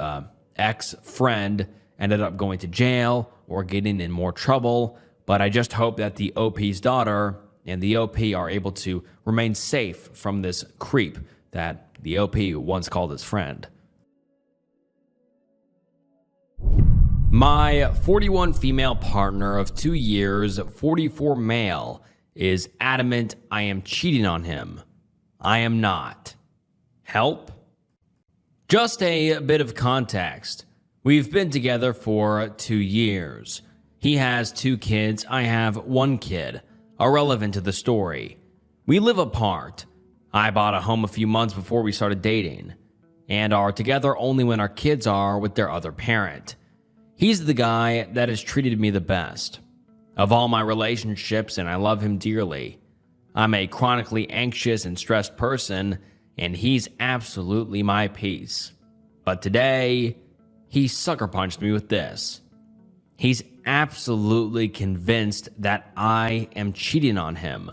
Speaker 1: ex-friend ended up going to jail or getting in more trouble, but I just hope that the OP's daughter and the OP are able to remain safe from this creep that the OP once called his friend. My 41 female partner of 2 years, 44 male, is adamant I am cheating on him. I am not. Help? Just a bit of context. We've been together for 2 years. He has 2 kids, I have 1 kid. Irrelevant to the story. We live apart. I bought a home a few months before we started dating, and are together only when our kids are with their other parent. He's the guy that has treated me the best of all my relationships, and I love him dearly. I'm a chronically anxious and stressed person, and he's absolutely my peace. But today, he sucker punched me with this. He's absolutely convinced that I am cheating on him.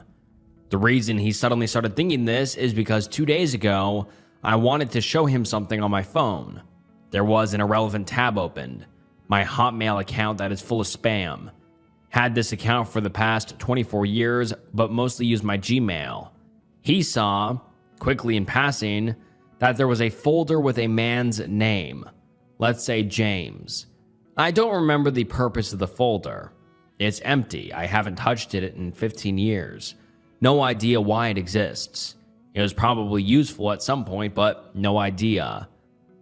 Speaker 1: The reason he suddenly started thinking this is because 2 days ago, I wanted to show him something on my phone. There was an irrelevant tab opened, my Hotmail account that is full of spam. Had this account for the past 24 years, but mostly used my Gmail. He saw, quickly in passing, that there was a folder with a man's name. Let's say James. I don't remember the purpose of the folder. It's empty. I haven't touched it in 15 years. No idea why it exists. It was probably useful at some point, but no idea.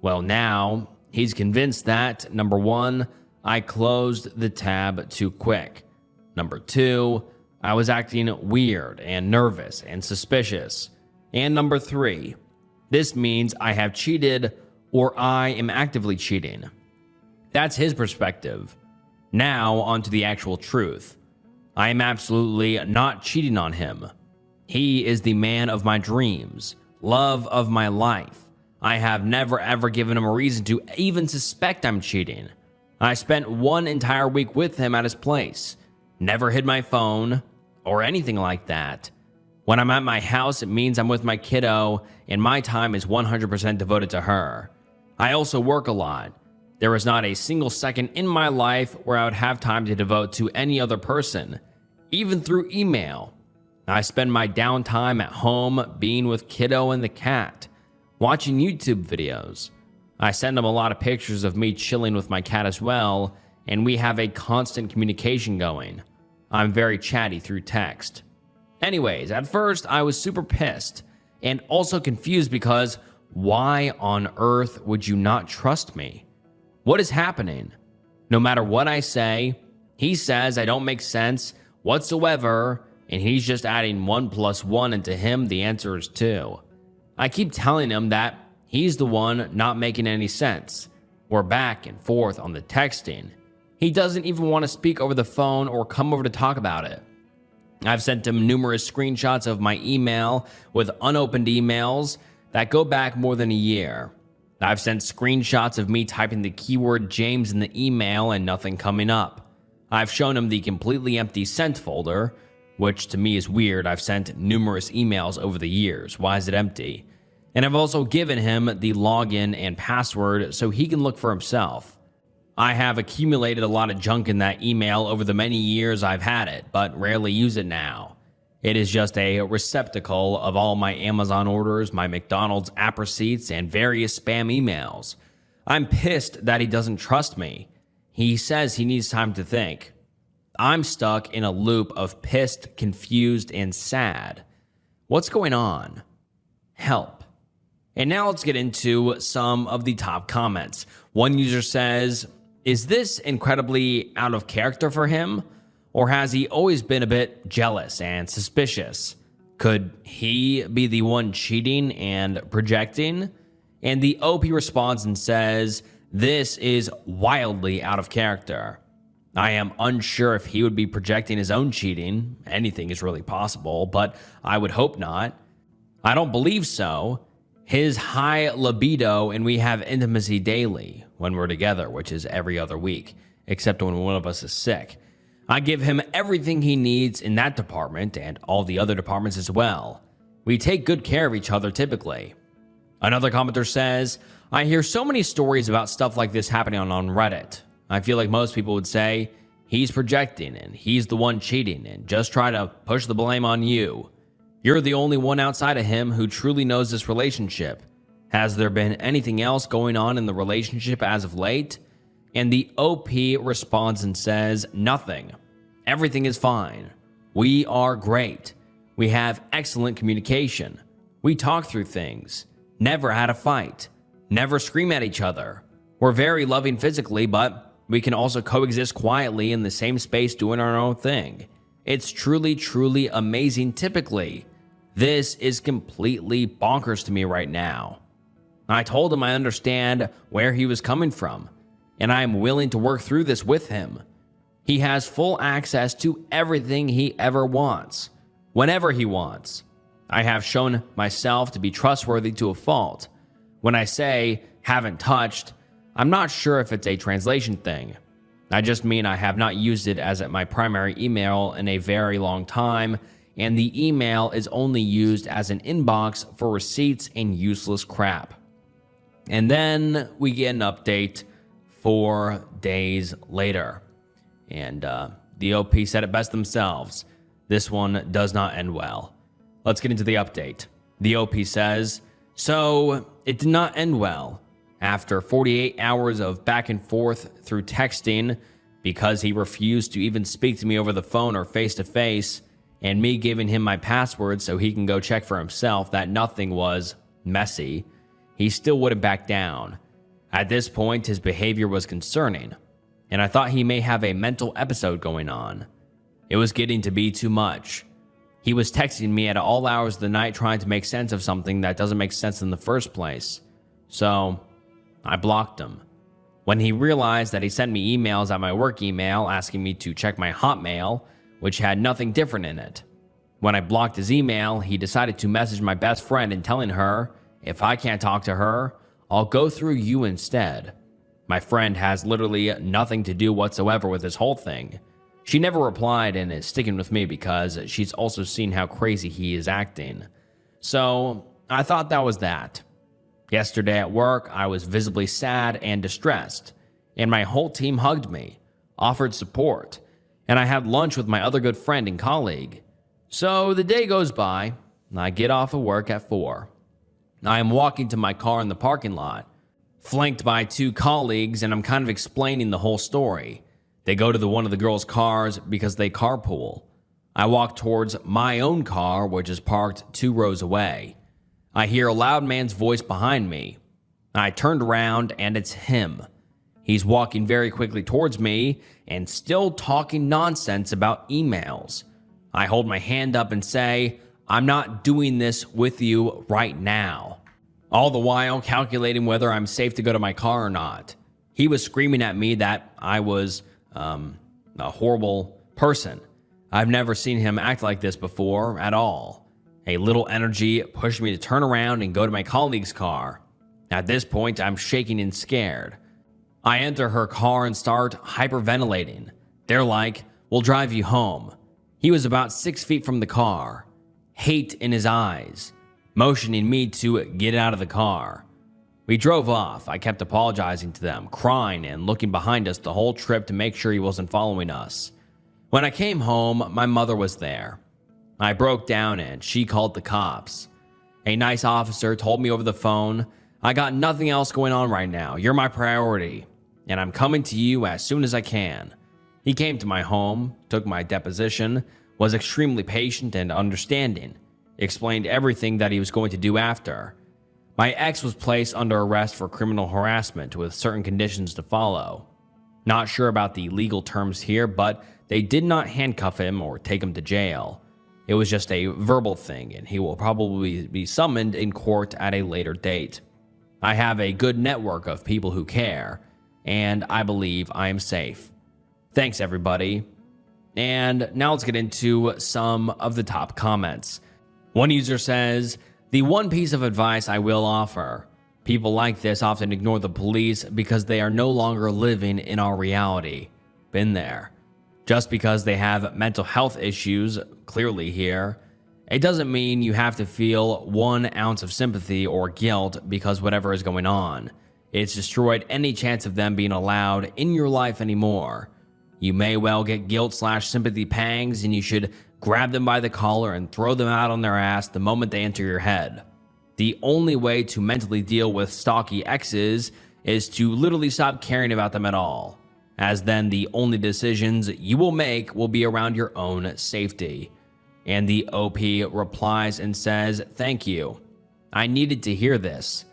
Speaker 1: Well, now, he's convinced that, number 1, I closed the tab too quick. Number 2, I was acting weird and nervous and suspicious. And number 3, this means I have cheated or I am actively cheating. That's his perspective. Now, on to the actual truth. I am absolutely not cheating on him. He is the man of my dreams, love of my life. I have never ever given him a reason to even suspect I'm cheating. I spent 1 entire week with him at his place. Never hid my phone or anything like that. When I'm at my house, it means I'm with my kiddo, and my time is 100% devoted to her. I also work a lot. There is not a single second in my life where I would have time to devote to any other person, even through email. I spend my downtime at home being with kiddo and the cat, watching YouTube videos. I send him a lot of pictures of me chilling with my cat as well, and we have a constant communication going. I'm very chatty through text. Anyways, at first I was super pissed and also confused because why on earth would you not trust me? What is happening? No matter what I say, he says I don't make sense whatsoever, and he's just adding 1 + 1, and to him the answer is 2. I keep telling him that he's the one not making any sense. We're back and forth on the texting. He doesn't even want to speak over the phone or come over to talk about it. I've sent him numerous screenshots of my email with unopened emails that go back more than a year. I've sent screenshots of me typing the keyword James in the email and nothing coming up. I've shown him the completely empty sent folder, which to me is weird. I've sent numerous emails over the years. Why is it empty? And I've also given him the login and password so he can look for himself. I have accumulated a lot of junk in that email over the many years I've had it, but rarely use it now. It is just a receptacle of all my Amazon orders, my McDonald's app receipts, and various spam emails. I'm pissed that he doesn't trust me. He says he needs time to think. I'm stuck in a loop of pissed, confused, and sad. What's going on? Help. And now let's get into some of the top comments. One user says, is this incredibly out of character for him? Or has he always been a bit jealous and suspicious? Could he be the one cheating and projecting? And the OP responds and says, this is wildly out of character. I am unsure if he would be projecting his own cheating. Anything is really possible, but I would hope not. I don't believe so. His high libido, and we have intimacy daily when we're together, which is every other week, except when one of us is sick. I give him everything he needs in that department and all the other departments as well. We take good care of each other typically. Another commenter says, I hear so many stories about stuff like this happening on Reddit. I feel like most people would say, he's projecting and he's the one cheating and just try to push the blame on you. You're the only one outside of him who truly knows this relationship. Has there been anything else going on in the relationship as of late? And the OP responds and says, nothing. Everything is fine. We are great. We have excellent communication. We talk through things. Never had a fight. Never scream at each other. We're very loving physically, but we can also coexist quietly in the same space doing our own thing. It's truly, truly amazing typically. This is completely bonkers to me right now. I told him I understand where he was coming from, and I am willing to work through this with him. He has full access to everything he ever wants, whenever he wants. I have shown myself to be trustworthy to a fault. When I say haven't touched, I'm not sure if it's a translation thing. I just mean I have not used it as my primary email in a very long time, and the email is only used as an inbox for receipts and useless crap. And then we get an update 4 days later. And the OP said it best themselves. This one does not end well. Let's get into the update. The OP says, so it did not end well. After 48 hours of back and forth through texting, because he refused to even speak to me over the phone or face to face, and me giving him my password so he can go check for himself that nothing was messy, he still wouldn't back down. At this point, his behavior was concerning, and I thought he may have a mental episode going on. It was getting to be too much. He was texting me at all hours of the night trying to make sense of something that doesn't make sense in the first place. So I blocked him. When he realized that he sent me emails at my work email asking me to check my Hotmail, which had nothing different in it. When I blocked his email, he decided to message my best friend and telling her, if I can't talk to her, I'll go through you instead. My friend has literally nothing to do whatsoever with this whole thing. She never replied and is sticking with me because she's also seen how crazy he is acting. So I thought that was that. Yesterday at work, I was visibly sad and distressed, and my whole team hugged me, offered support, and I had lunch with my other good friend and colleague. So the day goes by, and I get off of work at 4. I am walking to my car in the parking lot, flanked by 2 colleagues, and I'm kind of explaining the whole story. They go to one of the girls' cars because they carpool. I walk towards my own car, which is parked 2 rows away. I hear a loud man's voice behind me. I turned around and it's him. He's walking very quickly towards me and still talking nonsense about emails. I hold my hand up and say, I'm not doing this with you right now. All the while calculating whether I'm safe to go to my car or not. He was screaming at me that I was a horrible person. I've never seen him act like this before at all. A little energy pushed me to turn around and go to my colleague's car. At this point, I'm shaking and scared. I enter her car and start hyperventilating. They're like, we'll drive you home. He was about 6 feet from the car, hate in his eyes, motioning me to get out of the car. We drove off. I kept apologizing to them, crying and looking behind us the whole trip to make sure he wasn't following us. When I came home, my mother was there. I broke down and she called the cops. A nice officer told me over the phone, I got nothing else going on right now. You're my priority, and I'm coming to you as soon as I can. He came to my home, took my deposition, was extremely patient and understanding, explained everything that he was going to do after. My ex was placed under arrest for criminal harassment with certain conditions to follow. Not sure about the legal terms here, but they did not handcuff him or take him to jail. It was just a verbal thing, and he will probably be summoned in court at a later date. I have a good network of people who care, and I believe I am safe. Thanks, everybody. And now let's get into some of the top comments. One user says, the one piece of advice I will offer. People like this often ignore the police because they are no longer living in our reality. Been there. Just because they have mental health issues, clearly here, it doesn't mean you have to feel 1 ounce of sympathy or guilt because whatever is going on. It's destroyed any chance of them being allowed in your life anymore. You may well get guilt/sympathy pangs, and you should grab them by the collar and throw them out on their ass the moment they enter your head. The only way to mentally deal with stalky exes is to literally stop caring about them at all, as then the only decisions you will make will be around your own safety. And the OP replies and says, thank you. I needed to hear this.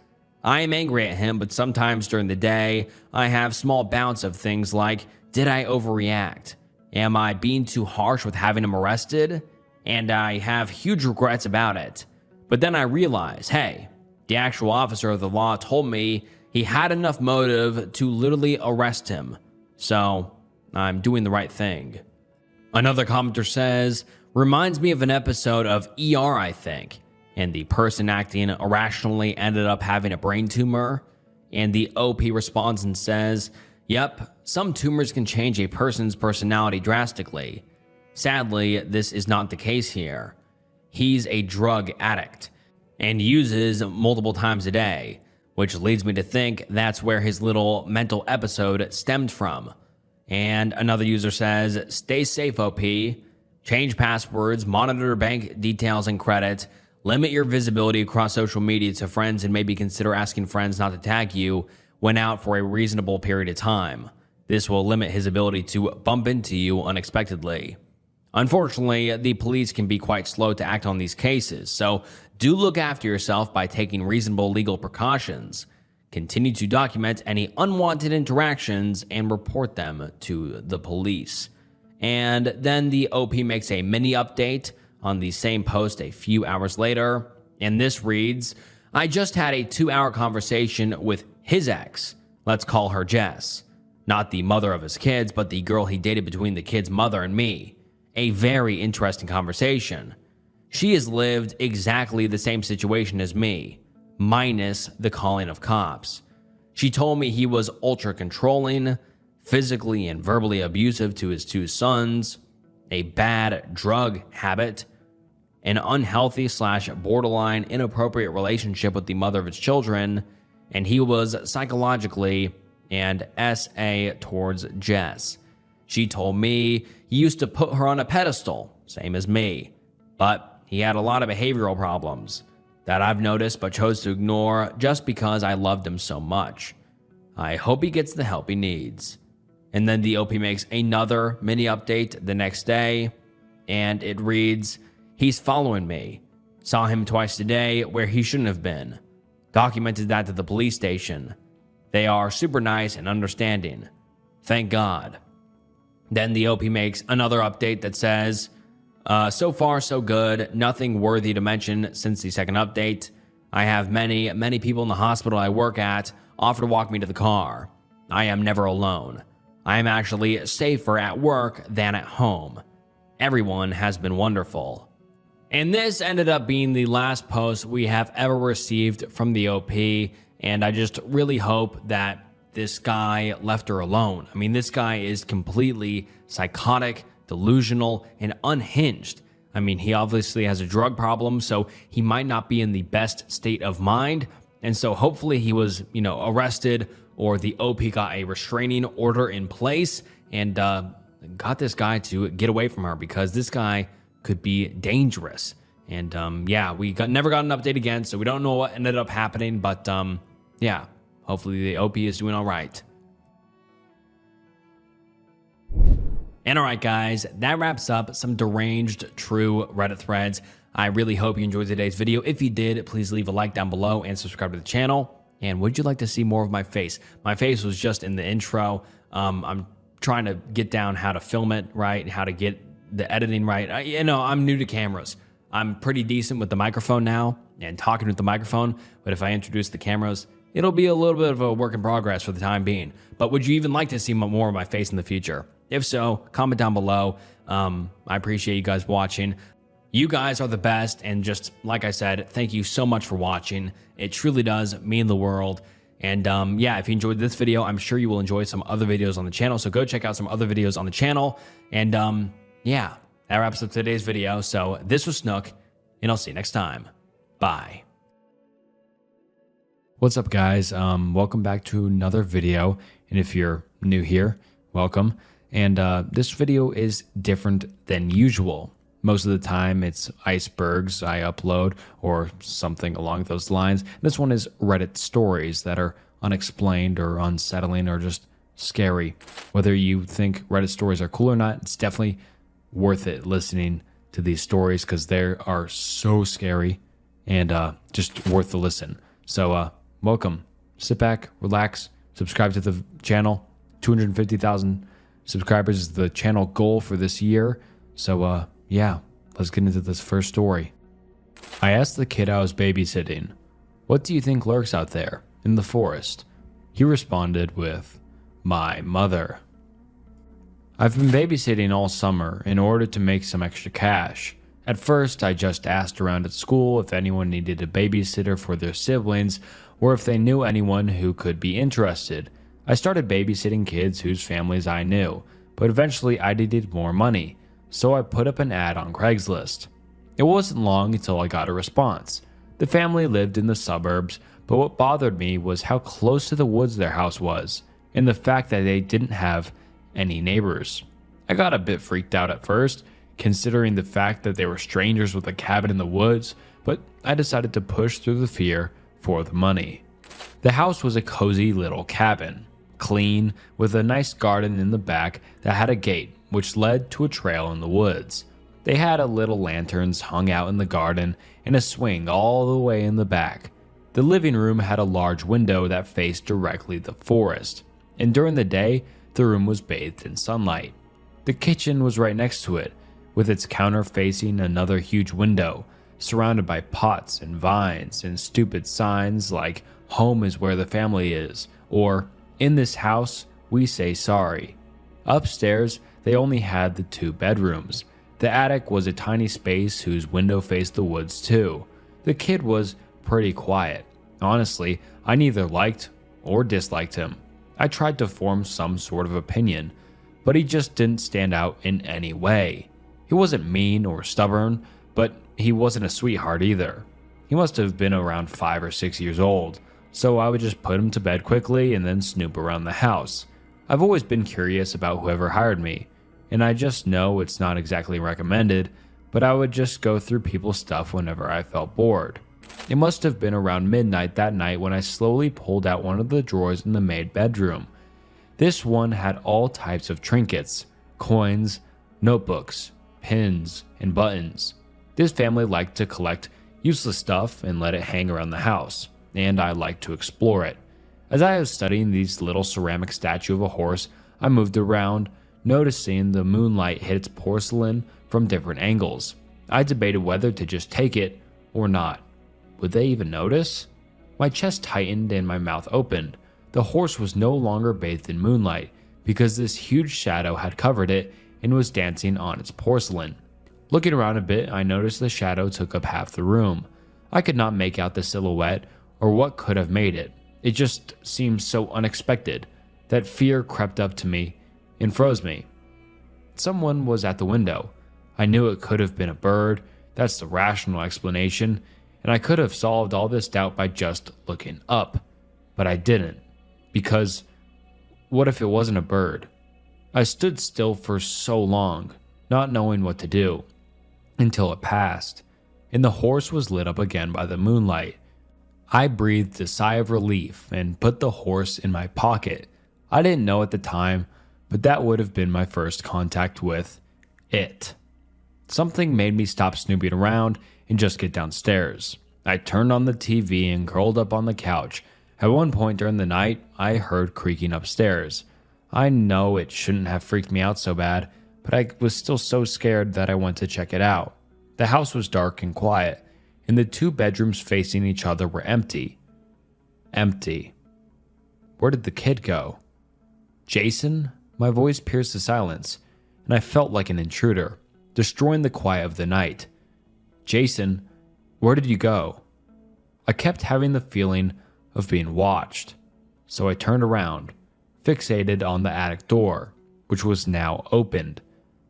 Speaker 1: I am angry at him, but sometimes during the day, I have small bouts of things like, did I overreact? Am I being too harsh with having him arrested? And I have huge regrets about it. But then I realize, hey, the actual officer of the law told me he had enough motive to literally arrest him. So I'm doing the right thing. Another commenter says, reminds me of an episode of ER, I think. And the person acting irrationally ended up having a brain tumor. And the OP responds and says, yep, some tumors can change a person's personality drastically. Sadly, this is not the case here. He's a drug addict and uses multiple times a day, which leads me to think that's where his little mental episode stemmed from. And another user says, stay safe, OP. Change passwords, monitor bank details and credit, limit your visibility across social media to friends, and maybe consider asking friends not to tag you when out for a reasonable period of time. This will limit his ability to bump into you unexpectedly. Unfortunately, the police can be quite slow to act on these cases, so do look after yourself by taking reasonable legal precautions. Continue to document any unwanted interactions and report them to the police. And then the OP makes a mini update on the same post a few hours later, and this reads, I just had a 2-hour conversation with his ex. Let's call her Jess. Not the mother of his kids, but the girl he dated between the kid's mother and me. A very interesting conversation. She has lived exactly the same situation as me, minus the calling of cops. She told me he was ultra controlling, physically and verbally abusive to his 2 sons, a bad drug habit, an unhealthy/borderline inappropriate relationship with the mother of his children, and he was psychologically and SA towards Jess. She told me he used to put her on a pedestal, same as me, but he had a lot of behavioral problems that I've noticed but chose to ignore just because I loved him so much. I hope he gets the help he needs. And then the OP makes another mini update the next day, and it reads, he's following me. Saw him twice today where he shouldn't have been. Documented that to the police station. They are super nice and understanding. Thank God. Then the OP makes another update that says, so far so good, nothing worthy to mention since the second update. I have many people in the hospital I work at offer to walk me to the car. I am never alone. I am actually safer at work than at home. Everyone has been wonderful. And this ended up being the last post we have ever received from the OP, and I just really hope that this guy left her alone. I mean, this guy is completely psychotic, delusional, and unhinged. I mean, he obviously has a drug problem, so he might not be in the best state of mind. And so hopefully he was, arrested, or the OP got a restraining order in place and got this guy to get away from her, because this guy could be dangerous. And we never got an update again, so we don't know what ended up happening. But hopefully the OP is doing all right. And all right, guys, that wraps up some deranged true Reddit threads. I really hope you enjoyed today's video. If you did, please leave a like down below and subscribe to the channel. And would you like to see more of my face? My face was just in the intro. I'm trying to get down how to film it right, how to get the editing right. I'm new to cameras. I'm pretty decent with the microphone now and talking with the microphone, but if I introduce the cameras, it'll be a little bit of a work in progress for the time being. But would you even like to see more of my face in the future? If so, comment down below. I appreciate you guys watching. You guys are the best, and just like I said, thank you so much for watching. It truly does mean the world. And if you enjoyed this video, I'm sure you will enjoy some other videos on the channel. So go check out some other videos on the channel. And that wraps up today's video. So this was Snook, and I'll see you next time. Bye. What's up, guys? Welcome back to another video. And if you're new here, welcome. And this video is different than usual. Most of the time it's icebergs I upload or something along those lines. This one is Reddit stories that are unexplained or unsettling or just scary. Whether you think Reddit stories are cool or not, it's definitely worth it listening to these stories because they are so scary and just worth the listen. So welcome. Sit back, relax, subscribe to the channel. 250,000 subscribers is the channel goal for this year. So, yeah, let's get into this first story. I asked the kid I was babysitting, "What do you think lurks out there in the forest?" He responded with, "My mother." I've been babysitting all summer in order to make some extra cash. At first, I just asked around at school if anyone needed a babysitter for their siblings or if they knew anyone who could be interested. I started babysitting kids whose families I knew, but eventually I needed more money, so I put up an ad on Craigslist. It wasn't long until I got a response. The family lived in the suburbs, but what bothered me was how close to the woods their house was, and the fact that they didn't have any neighbors. I got a bit freaked out at first, considering the fact that they were strangers with a cabin in the woods, but I decided to push through the fear for the money. The house was a cozy little cabin, clean, with a nice garden in the back that had a gate which led to a trail in the woods. They had a little lanterns hung out in the garden and a swing all the way in the back. The living room had a large window that faced directly the forest, and during the day, the room was bathed in sunlight. The kitchen was right next to it, with its counter facing another huge window, surrounded by pots and vines and stupid signs like "Home is where the family is," or "In this house, we say sorry." Upstairs, they only had the 2 bedrooms. The attic was a tiny space whose window faced the woods too. The kid was pretty quiet. Honestly, I neither liked or disliked him. I tried to form some sort of opinion, but he just didn't stand out in any way. He wasn't mean or stubborn, but he wasn't a sweetheart either. He must have been around 5 or 6 years old, so I would just put him to bed quickly and then snoop around the house. I've always been curious about whoever hired me, and I just know it's not exactly recommended, but I would just go through people's stuff whenever I felt bored. It must have been around midnight that night when I slowly pulled out one of the drawers in the maid bedroom. This one had all types of trinkets, coins, notebooks, pins, and buttons. This family liked to collect useless stuff and let it hang around the house, and I liked to explore it. As I was studying this little ceramic statue of a horse, I moved around, noticing the moonlight hit its porcelain from different angles. I debated whether to just take it or not. Would they even notice? My chest tightened and my mouth opened. The horse was no longer bathed in moonlight because this huge shadow had covered it and was dancing on its porcelain. Looking around a bit, I noticed the shadow took up half the room. I could not make out the silhouette or what could have made it. It just seemed so unexpected that fear crept up to me and froze me. Someone was at the window. I knew it could have been a bird. That's the rational explanation, and I could have solved all this doubt by just looking up. But I didn't, because what if it wasn't a bird? I stood still for so long, not knowing what to do, until it passed, and the horse was lit up again by the moonlight. I breathed a sigh of relief and put the horse in my pocket. I didn't know at the time, but that would have been my first contact with it. Something made me stop snooping around and just get downstairs. I turned on the TV and curled up on the couch. At one point during the night, I heard creaking upstairs. I know it shouldn't have freaked me out so bad, but I was still so scared that I went to check it out. The house was dark and quiet, and the 2 bedrooms facing each other were empty. Empty. Where did the kid go? Jason? My voice pierced the silence, and I felt like an intruder, destroying the quiet of the night. Jason, where did you go? I kept having the feeling of being watched, so I turned around, fixated on the attic door, which was now opened.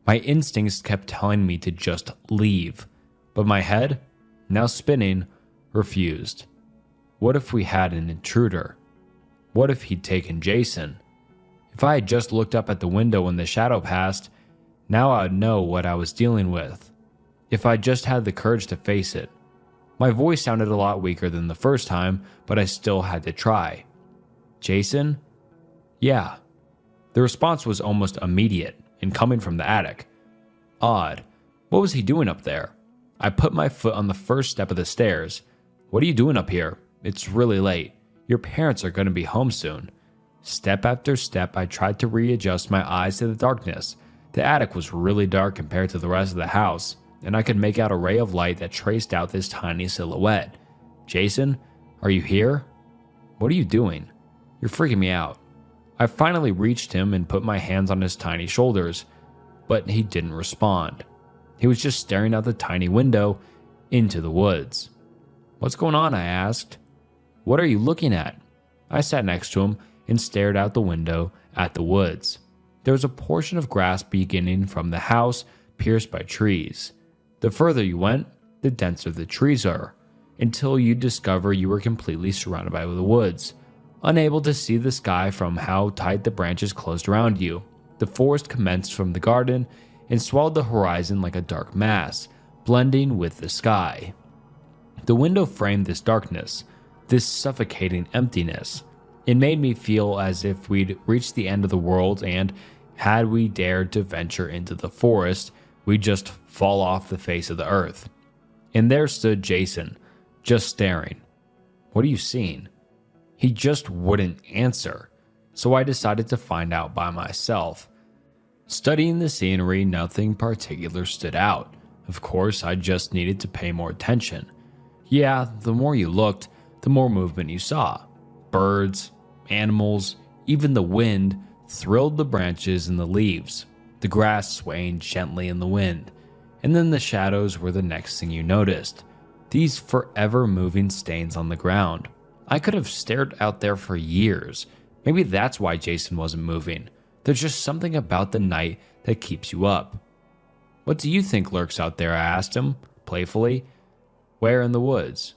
Speaker 1: My instincts kept telling me to just leave, but my head, now spinning, refused. What if we had an intruder? What if he'd taken Jason? If I had just looked up at the window when the shadow passed, now I'd know what I was dealing with. If I just had the courage to face it. My voice sounded a lot weaker than the first time, but I still had to try. Jason? Yeah. The response was almost immediate and coming from the attic. Odd. What was he doing up there? I put my foot on the first step of the stairs. What are you doing up here? It's really late. Your parents are going to be home soon. Step after step, I tried to readjust my eyes to the darkness. The attic was really dark compared to the rest of the house, and I could make out a ray of light that traced out this tiny silhouette. Jason, are you here? What are you doing? You're freaking me out. I finally reached him and put my hands on his tiny shoulders, but he didn't respond. He was just staring out the tiny window into the woods. What's going on? I asked. What are you looking at? I sat next to him and stared out the window at the woods. There was a portion of grass beginning from the house, pierced by trees. The further you went, the denser the trees are, until you discover you were completely surrounded by the woods. Unable to see the sky from how tight the branches closed around you, the forest commenced from the garden and swallowed the horizon like a dark mass, blending with the sky. The window framed this darkness, this suffocating emptiness. It made me feel as if we'd reached the end of the world, and had we dared to venture into the forest, we'd just fall off the face of the earth. And there stood Jason, just staring. What are you seeing? He just wouldn't answer, so I decided to find out by myself. Studying the scenery, nothing particular stood out. Of course, I just needed to pay more attention. Yeah, the more you looked, the more movement you saw. Birds, animals, even the wind thrilled the branches and the leaves, the grass swaying gently in the wind. And then the shadows were the next thing you noticed. These forever moving stains on the ground. I could have stared out there for years. Maybe that's why Jason wasn't moving. There's just something about the night that keeps you up. What do you think lurks out there? I asked him, playfully. Where in the woods?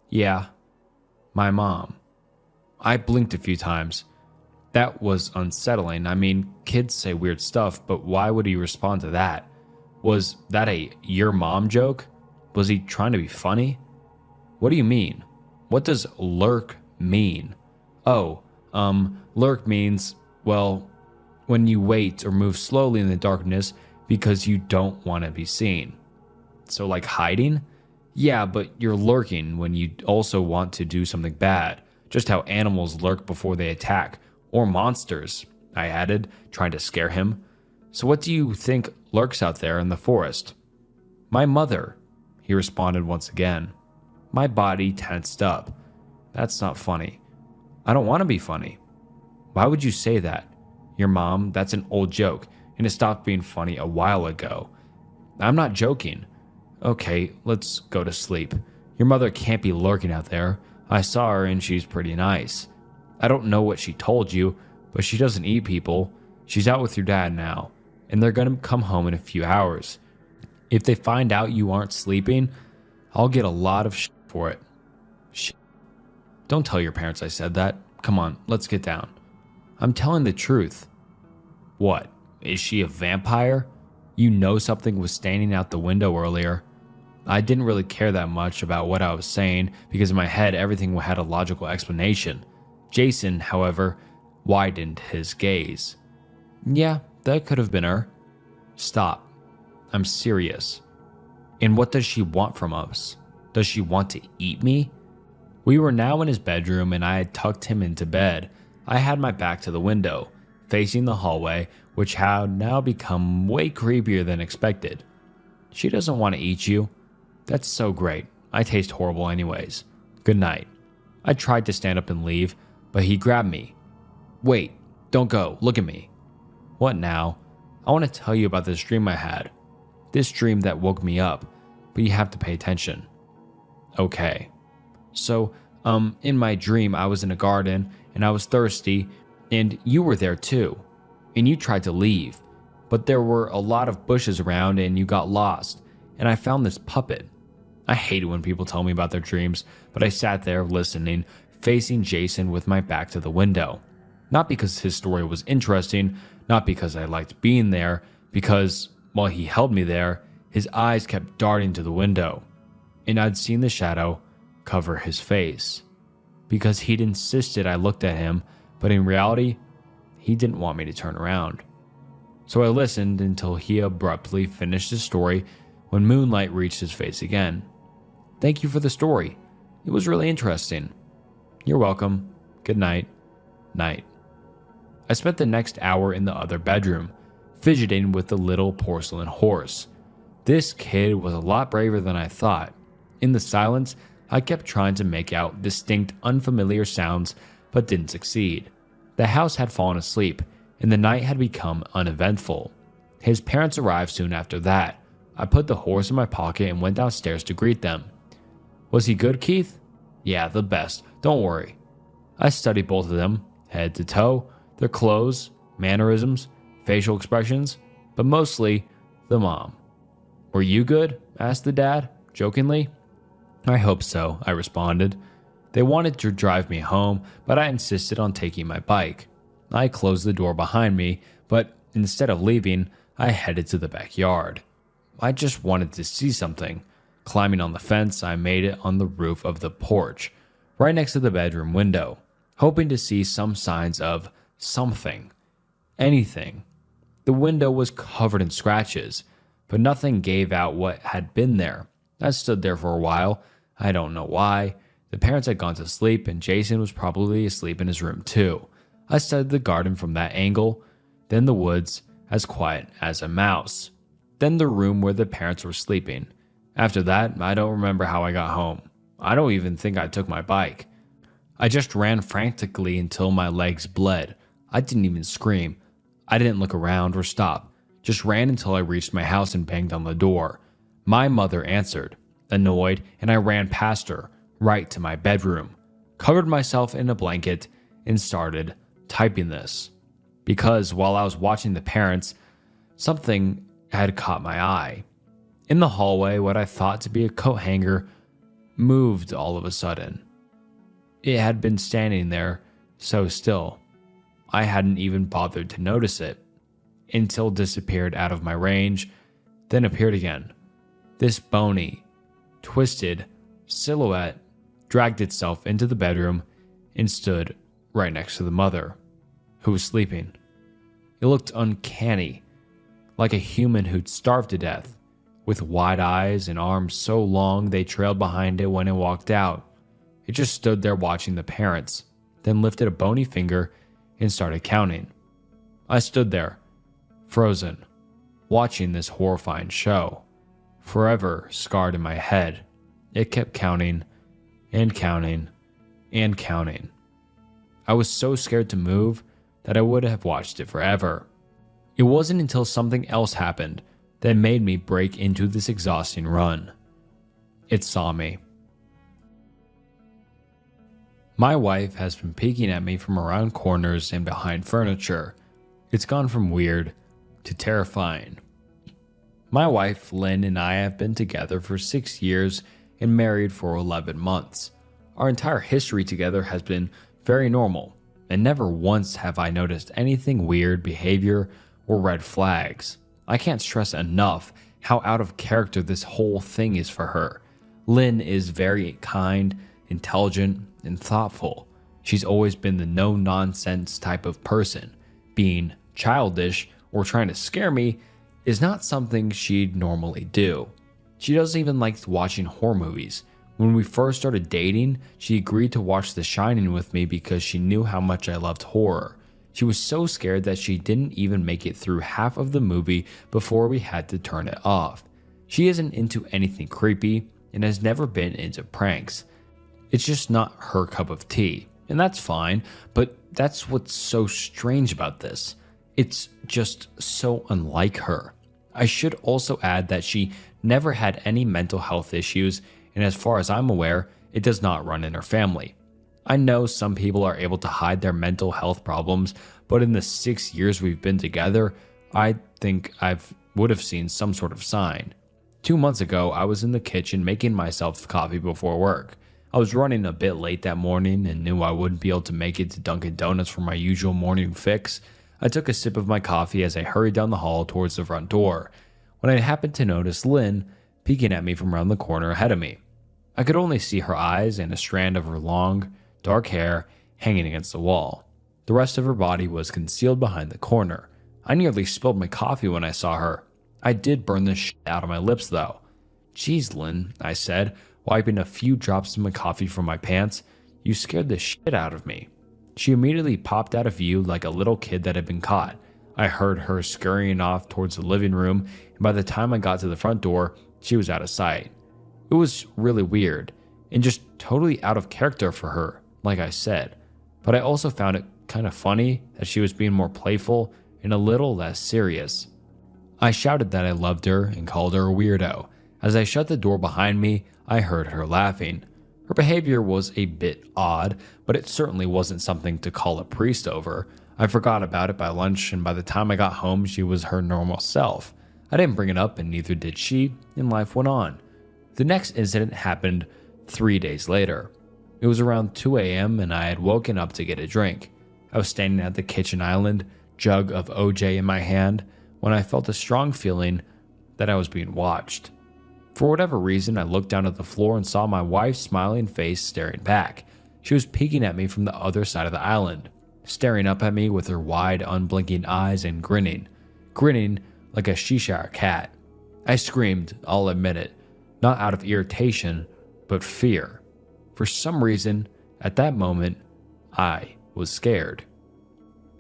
Speaker 1: Yeah, my mom. I blinked a few times. That was unsettling. I mean, kids say weird stuff, but why would he respond to that? Was that a your mom joke? Was he trying to be funny? What do you mean? What does lurk mean? Oh, lurk means, well, when you wait or move slowly in the darkness because you don't want to be seen. So like hiding? Yeah, but you're lurking when you also want to do something bad. Just how animals lurk before they attack. Or monsters, I added, trying to scare him. So what do you think lurks out there in the forest? My mother, he responded once again. My body tensed up. That's not funny. I don't want to be funny. Why would you say that? Your mom, that's an old joke, and it stopped being funny a while ago. I'm not joking. Okay, let's go to sleep. Your mother can't be lurking out there. I saw her and she's pretty nice. I don't know what she told you, but she doesn't eat people. She's out with your dad now, and they're gonna come home in a few hours. If they find out you aren't sleeping, I'll get a lot of shit for it. Shit. Don't tell your parents I said that. Come on, let's get down. I'm telling the truth. What? Is she a vampire? You know something was standing out the window earlier. I didn't really care that much about what I was saying because in my head everything had a logical explanation. Jason, however, widened his gaze. Yeah, that could have been her. Stop. I'm serious. And what does she want from us? Does she want to eat me? We were now in his bedroom and I had tucked him into bed. I had my back to the window, facing the hallway, which had now become way creepier than expected. She doesn't want to eat you. That's so great. I taste horrible anyways. Good night. I tried to stand up and leave, but he grabbed me. Wait, don't go. Look at me. What now? I want to tell you about this dream I had. This dream that woke me up, but you have to pay attention. Okay. So, in my dream, I was in a garden and I was thirsty, and you were there too. And you tried to leave, but there were a lot of bushes around and you got lost, and I found this puppet. I hate it when people tell me about their dreams, but I sat there listening, facing Jason with my back to the window. Not because his story was interesting, not because I liked being there, because while he held me there, his eyes kept darting to the window, and I'd seen the shadow cover his face. Because he'd insisted I looked at him, but in reality, he didn't want me to turn around. So I listened until he abruptly finished his story when moonlight reached his face again. Thank you for the story. It was really interesting. You're welcome. Good night. Night. I spent the next hour in the other bedroom, fidgeting with the little porcelain horse. This kid was a lot braver than I thought. In the silence, I kept trying to make out distinct, unfamiliar sounds, but didn't succeed. The house had fallen asleep, and the night had become uneventful. His parents arrived soon after that. I put the horse in my pocket and went downstairs to greet them. Was he good, Keith? Yeah, the best. Don't worry. I studied both of them, head to toe, their clothes, mannerisms, facial expressions, but mostly the mom. Were you good? Asked the dad, jokingly. I hope so, I responded. They wanted to drive me home, but I insisted on taking my bike. I closed the door behind me, but instead of leaving, I headed to the backyard. I just wanted to see something. Climbing on the fence, I made it on the roof of the porch, right next to the bedroom window, hoping to see some signs of something. Anything. The window was covered in scratches, but nothing gave out what had been there. I stood there for a while. I don't know why. The parents had gone to sleep, and Jason was probably asleep in his room too. I studied the garden from that angle, then the woods, as quiet as a mouse. Then the room where the parents were sleeping. After that, I don't remember how I got home. I don't even think I took my bike. I just ran frantically until my legs bled. I didn't even scream. I didn't look around or stop. Just ran until I reached my house and banged on the door. My mother answered, annoyed, and I ran past her, right to my bedroom, covered myself in a blanket, and started typing this. Because while I was watching the parents, something had caught my eye. In the hallway, what I thought to be a coat hanger moved all of a sudden. It had been standing there so still. I hadn't even bothered to notice it, until it disappeared out of my range, then appeared again. This bony, twisted silhouette dragged itself into the bedroom and stood right next to the mother, who was sleeping. It looked uncanny, like a human who'd starved to death, with wide eyes and arms so long they trailed behind it when it walked out. It just stood there watching the parents, then lifted a bony finger and started counting. I stood there, frozen, watching this horrifying show, forever scarred in my head. It kept counting and counting and counting. I was so scared to move that I would have watched it forever. It wasn't until something else happened that made me break into this exhausting run. It saw me. My wife has been peeking at me from around corners and behind furniture. It's gone from weird to terrifying. My wife, Lynn, and I have been together for 6 years and married for 11 months. Our entire history together has been very normal, and never once have I noticed anything weird behavior or red flags. I can't stress enough how out of character this whole thing is for her. Lynn is very kind, intelligent, and thoughtful. She's always been the no-nonsense type of person. Being childish or trying to scare me is not something she'd normally do. She doesn't even like watching horror movies. When we first started dating, she agreed to watch The Shining with me because she knew how much I loved horror. She was so scared that she didn't even make it through half of the movie before we had to turn it off. She isn't into anything creepy and has never been into pranks. It's just not her cup of tea, and that's fine, but that's what's so strange about this. It's just so unlike her. I should also add that she never had any mental health issues, and as far as I'm aware, it does not run in her family. I know some people are able to hide their mental health problems, but in the 6 years we've been together, I think I would have seen some sort of sign. 2 months ago, I was in the kitchen making myself coffee before work. I was running a bit late that morning and knew I wouldn't be able to make it to Dunkin' Donuts for my usual morning fix. I took a sip of my coffee as I hurried down the hall towards the front door, when I happened to notice Lynn peeking at me from around the corner ahead of me. I could only see her eyes and a strand of her long, dark hair hanging against the wall. The rest of her body was concealed behind the corner. I nearly spilled my coffee when I saw her. I did burn the shit out of my lips though. "Geez, Lynn," I said, wiping a few drops of my coffee from my pants. "You scared the shit out of me." She immediately popped out of view like a little kid that had been caught. I heard her scurrying off towards the living room, and by the time I got to the front door, she was out of sight. It was really weird, and just totally out of character for her, like I said. But I also found it kind of funny that she was being more playful and a little less serious. I shouted that I loved her and called her a weirdo. As I shut the door behind me, I heard her laughing. Her behavior was a bit odd, but it certainly wasn't something to call a priest over. I forgot about it by lunch, and by the time I got home, she was her normal self. I didn't bring it up, and neither did she, and life went on. The next incident happened 3 days later. It was around 2 a.m., and I had woken up to get a drink. I was standing at the kitchen island, jug of OJ in my hand, when I felt a strong feeling that I was being watched. For whatever reason, I looked down at the floor and saw my wife's smiling face staring back. She was peeking at me from the other side of the island, staring up at me with her wide, unblinking eyes and grinning like a Cheshire cat. I screamed, I'll admit it, not out of irritation, but fear. For some reason, at that moment, I was scared.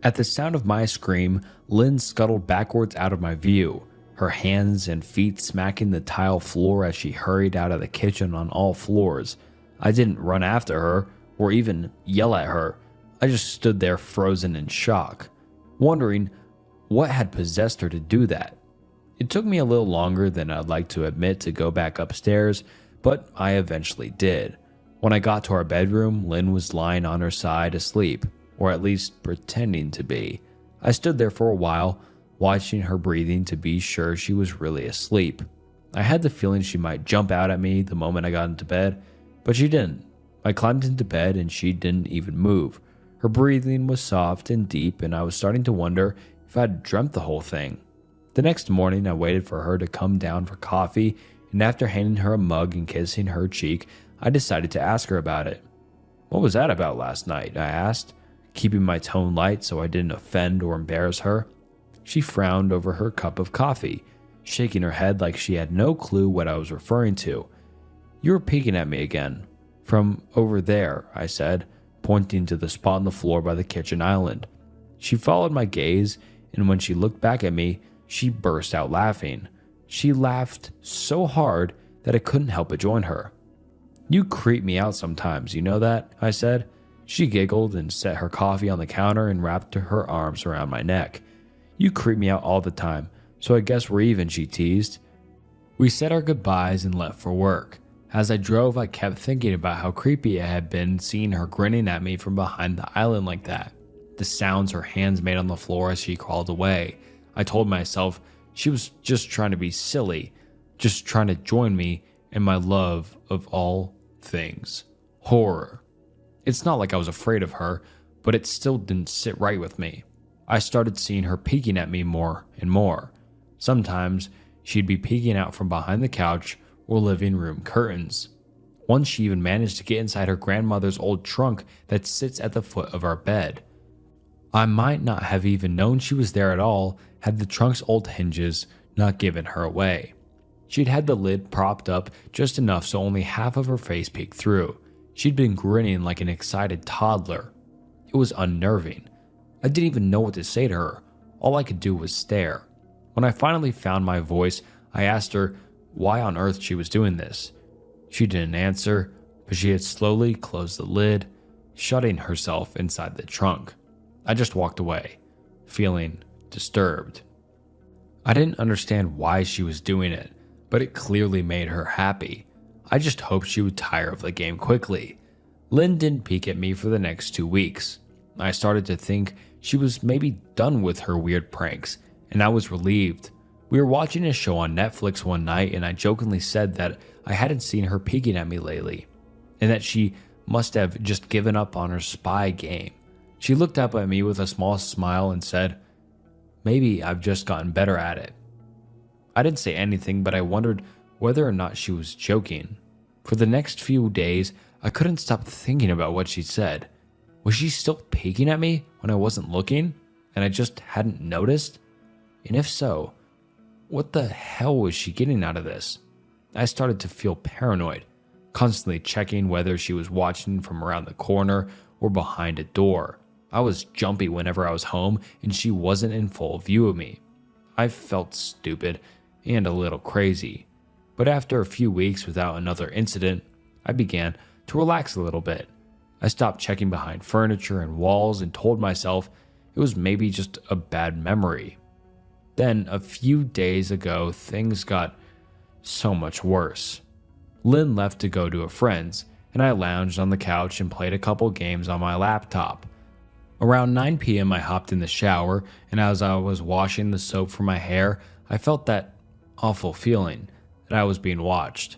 Speaker 1: At the sound of my scream, Lynn scuttled backwards out of my view, her hands and feet smacking the tile floor as she hurried out of the kitchen on all floors. I didn't run after her or even yell at her. I just stood there frozen in shock, wondering what had possessed her to do that. It took me a little longer than I'd like to admit to go back upstairs, but I eventually did. When I got to our bedroom, Lynn was lying on her side asleep, or at least pretending to be. I stood there for a while, watching her breathing to be sure she was really asleep. I had the feeling she might jump out at me the moment I got into bed, but she didn't. I climbed into bed and she didn't even move. Her breathing was soft and deep, and I was starting to wonder if I'd dreamt the whole thing. The next morning, I waited for her to come down for coffee, and after handing her a mug and kissing her cheek, I decided to ask her about it. "What was that about last night?" I asked, keeping my tone light so I didn't offend or embarrass her. She frowned over her cup of coffee, shaking her head like she had no clue what I was referring to. "You were peeking at me again. From over there," I said, pointing to the spot on the floor by the kitchen island. She followed my gaze, and when she looked back at me, she burst out laughing. She laughed so hard that I couldn't help but join her. "You creep me out sometimes, you know that?" I said. She giggled and set her coffee on the counter and wrapped her arms around my neck. "You creep me out all the time, so I guess we're even," she teased. We said our goodbyes and left for work. As I drove, I kept thinking about how creepy it had been seeing her grinning at me from behind the island like that. The sounds her hands made on the floor as she crawled away. I told myself she was just trying to be silly, just trying to join me in my love of all things horror. It's not like I was afraid of her, but it still didn't sit right with me. I started seeing her peeking at me more and more. Sometimes she'd be peeking out from behind the couch or living room curtains. Once she even managed to get inside her grandmother's old trunk that sits at the foot of our bed. I might not have even known she was there at all had the trunk's old hinges not given her away. She'd had the lid propped up just enough so only half of her face peeked through. She'd been grinning like an excited toddler. It was unnerving. I didn't even know what to say to her. All I could do was stare. When I finally found my voice, I asked her why on earth she was doing this. She didn't answer, but she had slowly closed the lid, shutting herself inside the trunk. I just walked away, feeling disturbed. I didn't understand why she was doing it, but it clearly made her happy. I just hoped she would tire of the game quickly. Lynn didn't peek at me for the next 2 weeks. I started to think she was maybe done with her weird pranks, and I was relieved. We were watching a show on Netflix one night, and I jokingly said that I hadn't seen her peeking at me lately, and that she must have just given up on her spy game. She looked up at me with a small smile and said, "Maybe I've just gotten better at it." I didn't say anything, but I wondered whether or not she was joking. For the next few days, I couldn't stop thinking about what she said. Was she still peeking at me when I wasn't looking, and I just hadn't noticed? And if so, what the hell was she getting out of this? I started to feel paranoid. constantly checking whether she was watching from around the corner or behind a door. I was jumpy whenever I was home and she wasn't in full view of me. I felt stupid and a little crazy. But after a few weeks without another incident, I began to relax a little bit. I stopped checking behind furniture and walls and told myself it was maybe just a bad memory. Then, a few days ago, things got so much worse. Lynn left to go to a friend's, and I lounged on the couch and played a couple games on my laptop. Around 9 p.m. I hopped in the shower, and as I was washing the soap from my hair, I felt that awful feeling that I was being watched.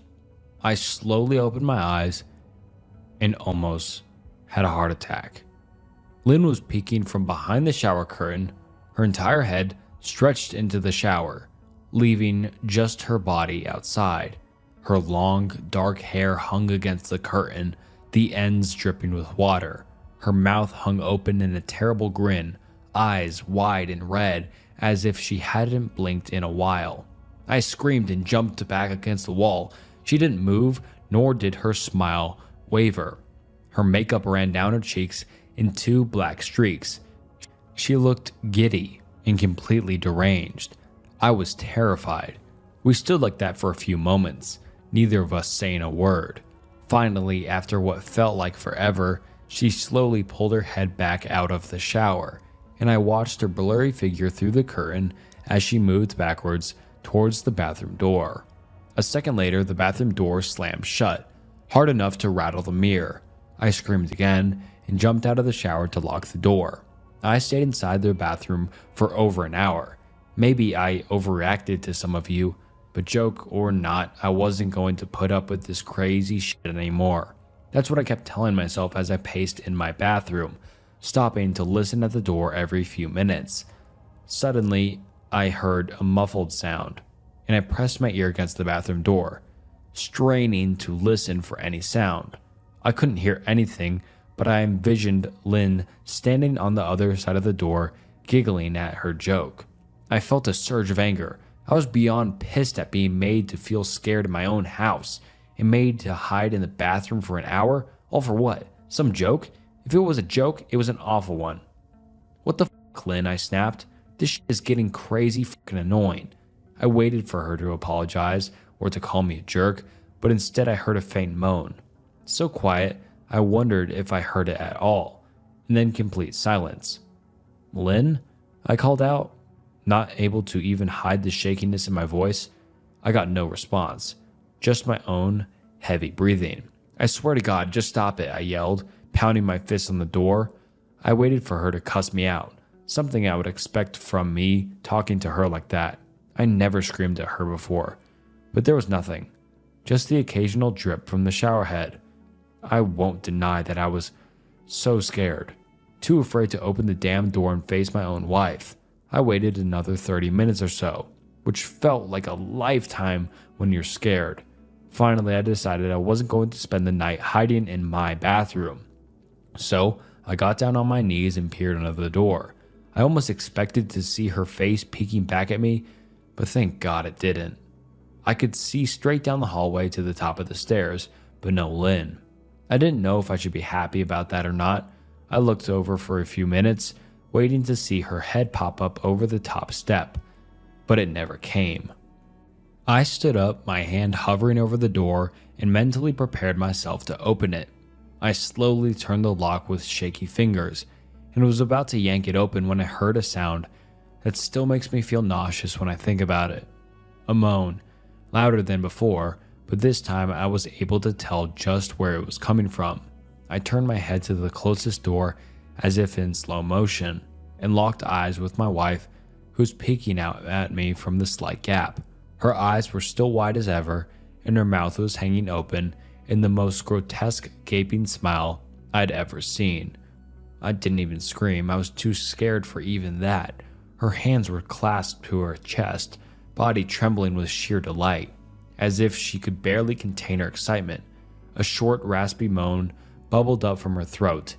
Speaker 1: I slowly opened my eyes and almost had a heart attack. Lynn was peeking from behind the shower curtain, her entire head stretched into the shower, leaving just her body outside. Her long, dark hair hung against the curtain, the ends dripping with water. Her mouth hung open in a terrible grin, eyes wide and red as if she hadn't blinked in a while. I screamed and jumped back against the wall. She didn't move, nor did her smile waver. Her makeup ran down her cheeks in 2 black streaks. She looked giddy and completely deranged. I was terrified. We stood like that for a few moments, neither of us saying a word. Finally, after what felt like forever, she slowly pulled her head back out of the shower, and I watched her blurry figure through the curtain as she moved backwards towards the bathroom door. A second later, the bathroom door slammed shut, hard enough to rattle the mirror. I screamed again and jumped out of the shower to lock the door. I stayed inside the bathroom for over an hour. Maybe I overreacted to some of you, but joke or not, I wasn't going to put up with this crazy shit anymore. That's what I kept telling myself as I paced in my bathroom, stopping to listen at the door every few minutes. Suddenly, I heard a muffled sound, and I pressed my ear against the bathroom door, straining to listen for any sound. I couldn't hear anything, but I envisioned Lynn standing on the other side of the door, giggling at her joke. I felt a surge of anger. I was beyond pissed at being made to feel scared in my own house and made to hide in the bathroom for an hour. All for what? Some joke? If it was a joke, it was an awful one. What the fuck, Lynn? I snapped. This shit is getting crazy fucking annoying. I waited for her to apologize or to call me a jerk, but instead I heard a faint moan. So quiet, I wondered if I heard it at all, and then complete silence. Lynn? I called out, not able to even hide the shakiness in my voice. I got no response, just my own heavy breathing. I swear to God, just stop it, I yelled, pounding my fist on the door. I waited for her to cuss me out, something I would expect from me talking to her like that. I never screamed at her before, but there was nothing, just the occasional drip from the shower head. I won't deny that I was so scared, too afraid to open the damn door and face my own wife. I waited another 30 minutes or so, which felt like a lifetime when you're scared. Finally, I decided I wasn't going to spend the night hiding in my bathroom. So, I got down on my knees and peered under the door. I almost expected to see her face peeking back at me, but thank God it didn't. I could see straight down the hallway to the top of the stairs, but no Lynn. I didn't know if I should be happy about that or not. I looked over for a few minutes, waiting to see her head pop up over the top step, but it never came. I stood up, my hand hovering over the door, and mentally prepared myself to open it. I slowly turned the lock with shaky fingers, and was about to yank it open when I heard a sound that still makes me feel nauseous when I think about it. A moan, louder than before, but this time I was able to tell just where it was coming from. I turned my head to the closest door as if in slow motion, and locked eyes with my wife, who's peeking out at me from the slight gap. Her eyes were still wide as ever, and her mouth was hanging open in the most grotesque gaping smile I'd ever seen. I didn't even scream. I was too scared for even that. Her hands were clasped to her chest, body trembling with sheer delight, as if she could barely contain her excitement. A short, raspy moan bubbled up from her throat,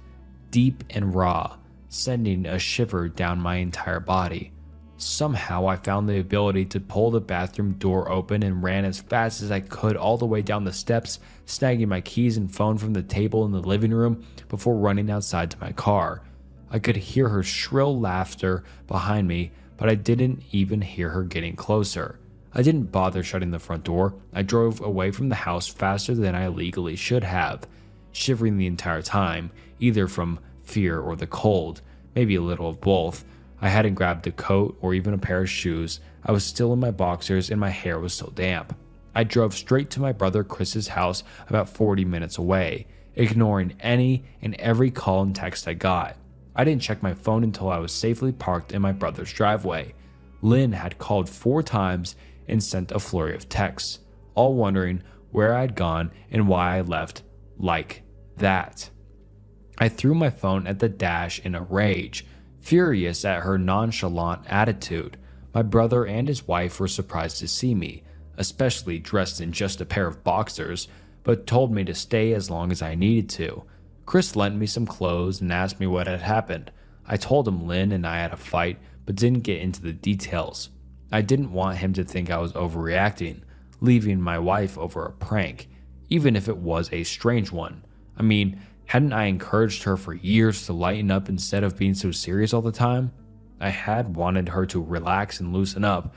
Speaker 1: deep and raw, sending a shiver down my entire body. Somehow I found the ability to pull the bathroom door open and ran as fast as I could all the way down the steps, snagging my keys and phone from the table in the living room before running outside to my car. I could hear her shrill laughter behind me, but I didn't even hear her getting closer. I didn't bother shutting the front door. I drove away from the house faster than I legally should have, shivering the entire time, either from fear or the cold, maybe a little of both. I hadn't grabbed a coat or even a pair of shoes. I was still in my boxers and my hair was still damp. I drove straight to my brother Chris's house about 40 minutes away, ignoring any and every call and text I got. I didn't check my phone until I was safely parked in my brother's driveway. Lynn had called 4 times and sent a flurry of texts, all wondering where I'd gone and why I left like that. I threw my phone at the dash in a rage, furious at her nonchalant attitude. My brother and his wife were surprised to see me, especially dressed in just a pair of boxers, but told me to stay as long as I needed to. Chris lent me some clothes and asked me what had happened. I told him Lynn and I had a fight, but didn't get into the details. I didn't want him to think I was overreacting, leaving my wife over a prank, even if it was a strange one. I mean, hadn't I encouraged her for years to lighten up instead of being so serious all the time? I had wanted her to relax and loosen up,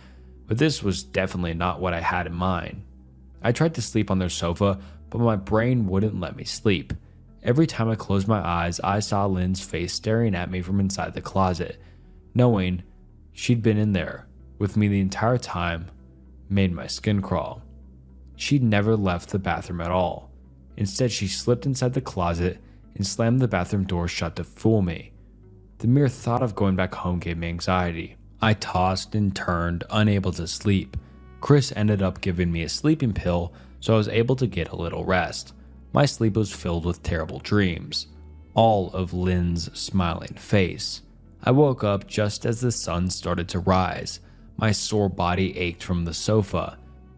Speaker 1: but this was definitely not what I had in mind. I tried to sleep on their sofa, but my brain wouldn't let me sleep. Every time I closed my eyes, I saw Lynn's face staring at me from inside the closet. Knowing she'd been in there with me the entire time made my skin crawl. She'd never left the bathroom at all. Instead, she slipped inside the closet and slammed the bathroom door shut to fool me. The mere thought of going back home gave me anxiety. I tossed and turned, unable to sleep. Chris ended up giving me a sleeping pill, so I was able to get a little rest. My sleep was filled with terrible dreams, all of Lynn's smiling face. I woke up just as the sun started to rise. My sore body ached from the sofa,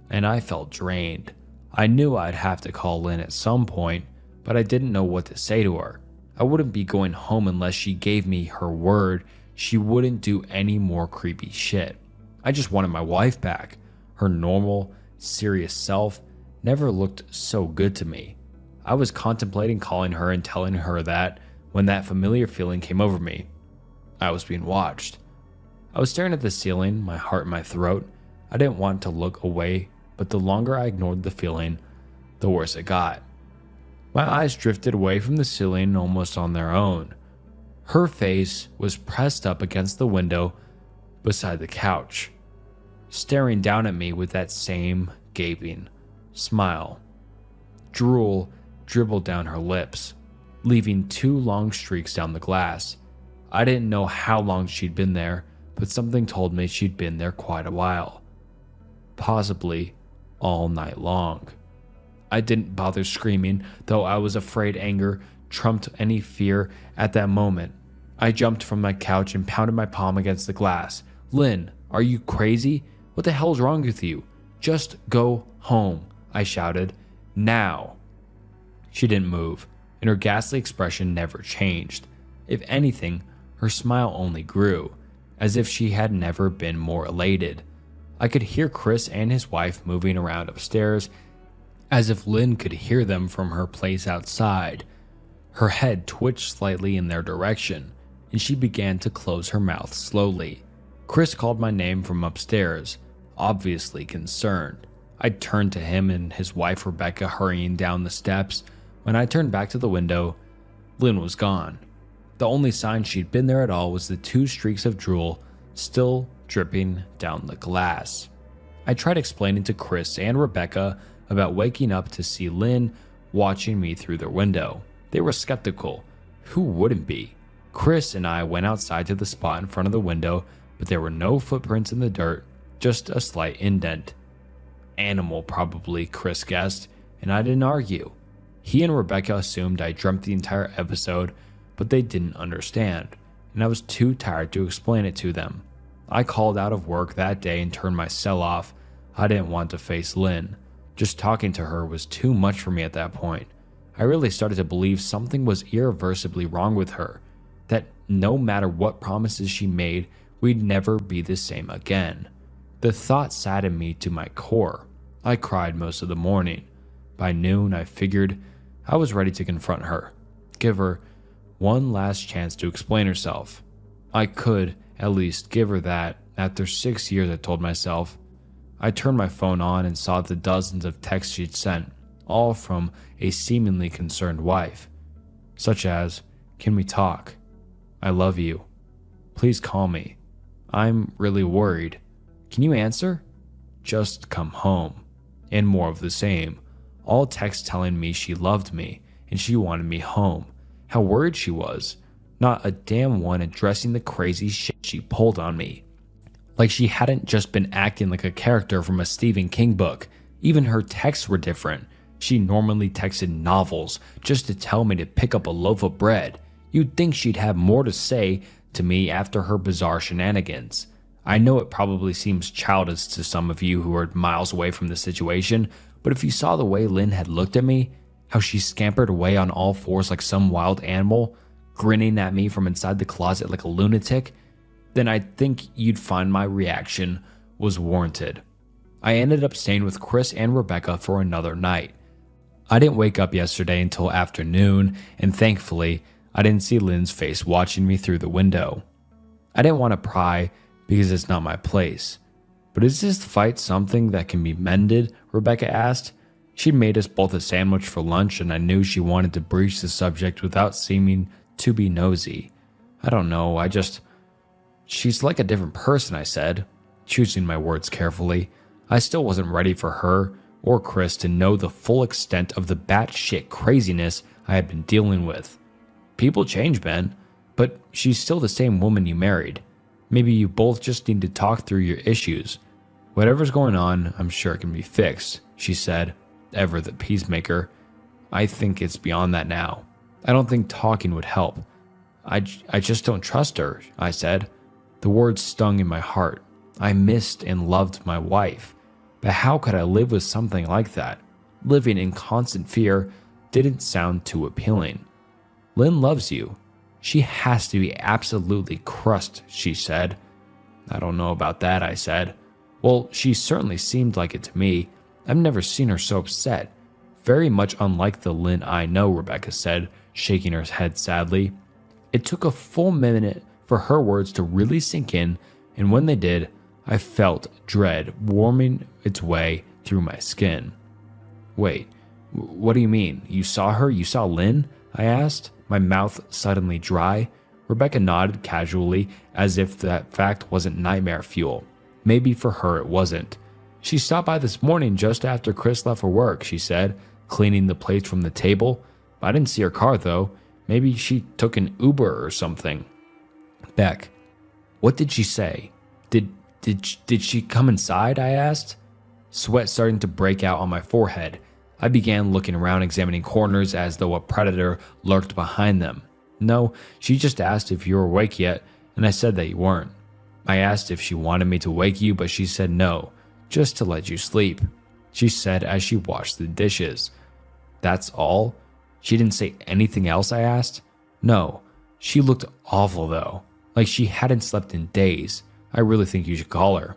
Speaker 1: and I felt drained. I knew I'd have to call Lynn at some point, but I didn't know what to say to her. I wouldn't be going home unless she gave me her word she wouldn't do any more creepy shit. I just wanted my wife back. Her normal, serious self never looked so good to me. I was contemplating calling her and telling her that when that familiar feeling came over me. I was being watched. I was staring at the ceiling, my heart in my throat. I didn't want to look away, but the longer I ignored the feeling, the worse it got. My eyes drifted away from the ceiling almost on their own. Her face was pressed up against the window beside the couch, staring down at me with that same gaping smile. Drool dribbled down her lips, leaving 2 long streaks down the glass. I didn't know how long she'd been there, but something told me she'd been there quite a while. Possibly all night long. I didn't bother screaming, though I was afraid anger trumped any fear at that moment. I jumped from my couch and pounded my palm against the glass. "Lynn, are you crazy? What the hell's wrong with you? Just go home," I shouted. "Now." She didn't move, and her ghastly expression never changed. If anything, her smile only grew, as if she had never been more elated. I could hear Chris and his wife moving around upstairs, as if Lynn could hear them from her place outside. Her head twitched slightly in their direction, and she began to close her mouth slowly. Chris called my name from upstairs, obviously concerned. I turned to him and his wife Rebecca hurrying down the steps. When I turned back to the window, Lynn was gone. The only sign she'd been there at all was the 2 streaks of drool still dripping down the glass. I tried explaining to Chris and Rebecca about waking up to see Lynn watching me through their window. They were skeptical. Who wouldn't be? Chris and I went outside to the spot in front of the window, but there were no footprints in the dirt, just a slight indent. Animal, probably, Chris guessed, and I didn't argue. He and Rebecca assumed I dreamt the entire episode, but they didn't understand, and I was too tired to explain it to them. I called out of work that day and turned my cell off. I didn't want to face Lynn. Just talking to her was too much for me at that point. I really started to believe something was irreversibly wrong with her, that no matter what promises she made we'd never be the same again. The thought saddened me to my core. I cried most of the morning. By noon, I figured I was ready to confront her, give her one last chance to explain herself. I could at least give her that after 6 years, I told myself. I turned my phone on and saw the dozens of texts she'd sent, all from a seemingly concerned wife, such as, "Can we talk? I love you. Please call me. I'm really worried. Can you answer? Just come home." And more of the same, all texts telling me she loved me and she wanted me home, how worried she was. Not a damn one addressing the crazy shit she pulled on me. Like she hadn't just been acting like a character from a Stephen King book. Even her texts were different. She normally texted novels just to tell me to pick up a loaf of bread. You'd think she'd have more to say to me after her bizarre shenanigans. I know it probably seems childish to some of you who are miles away from the situation, but if you saw the way Lynn had looked at me, how she scampered away on all fours like some wild animal, grinning at me from inside the closet like a lunatic, then I think you'd find my reaction was warranted. I ended up staying with Chris and Rebecca for another night. I didn't wake up yesterday until afternoon, and thankfully, I didn't see Lynn's face watching me through the window. I didn't want to pry because it's not my place. "But is this fight something that can be mended?" Rebecca asked. She'd made us both a sandwich for lunch, and I knew she wanted to breach the subject without seeming to be nosy. "I don't know, She's like a different person," I said, choosing my words carefully. I still wasn't ready for her or Chris to know the full extent of the batshit craziness I had been dealing with. "People change, Ben, but she's still the same woman you married. Maybe you both just need to talk through your issues. Whatever's going on, I'm sure it can be fixed," she said, ever the peacemaker. "I think it's beyond that now. I don't think talking would help. I just don't trust her," I said. The words stung in my heart. I missed and loved my wife, but how could I live with something like that? Living in constant fear didn't sound too appealing. "Lynn loves you. She has to be absolutely crushed," she said. "I don't know about that," I said. "Well, she certainly seemed like it to me. I've never seen her so upset. Very much unlike the Lynn I know," Rebecca said, shaking her head sadly. It took a full minute for her words to really sink in, and when they did, I felt dread warming its way through my skin. "Wait, what do you mean? You saw her? You saw Lynn?" I asked, my mouth suddenly dry. Rebecca nodded casually, as if that fact wasn't nightmare fuel. Maybe for her it wasn't. "She stopped by this morning just after Chris left for work," she said, cleaning the plates from the table. "I didn't see her car, though. Maybe she took an Uber or something." "Beck, what did she say? Did she come inside?" I asked. Sweat starting to break out on my forehead. I began looking around, examining corners as though a predator lurked behind them. "No, she just asked if you were awake yet, and I said that you weren't. I asked if she wanted me to wake you, but she said no, just to let you sleep," she said as she washed the dishes. "That's all? She didn't say anything else?" I asked. "No. She looked awful though, like she hadn't slept in days. I really think you should call her."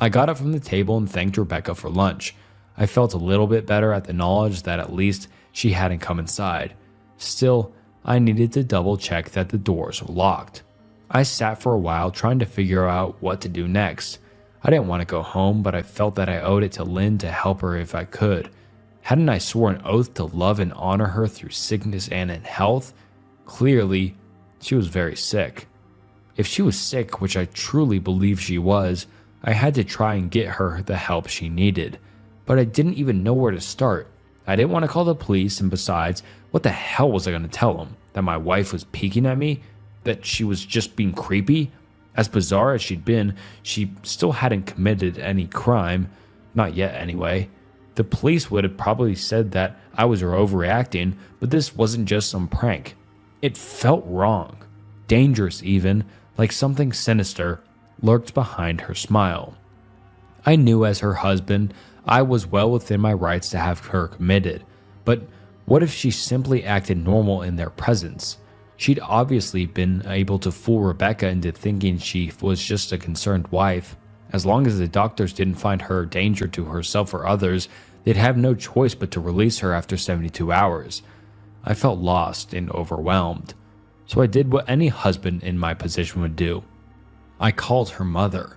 Speaker 1: I got up from the table and thanked Rebecca for lunch. I felt a little bit better at the knowledge that at least she hadn't come inside. Still, I needed to double check that the doors were locked. I sat for a while trying to figure out what to do next. I didn't want to go home, but I felt that I owed it to Lynn to help her if I could. Hadn't I sworn an oath to love and honor her through sickness and in health? Clearly, she was very sick. If she was sick, which I truly believe she was, I had to try and get her the help she needed. But I didn't even know where to start. I didn't want to call the police, and besides, what the hell was I going to tell them? That my wife was peeking at me? That she was just being creepy? As bizarre as she'd been, she still hadn't committed any crime. Not yet, anyway. The police would have probably said that I was overreacting, but this wasn't just some prank. It felt wrong. Dangerous even, like something sinister lurked behind her smile. I knew as her husband, I was well within my rights to have her committed, but what if she simply acted normal in their presence? She'd obviously been able to fool Rebecca into thinking she was just a concerned wife. As long as the doctors didn't find her a danger to herself or others, they'd have no choice but to release her after 72 hours. I felt lost and overwhelmed, so I did what any husband in my position would do. I called her mother.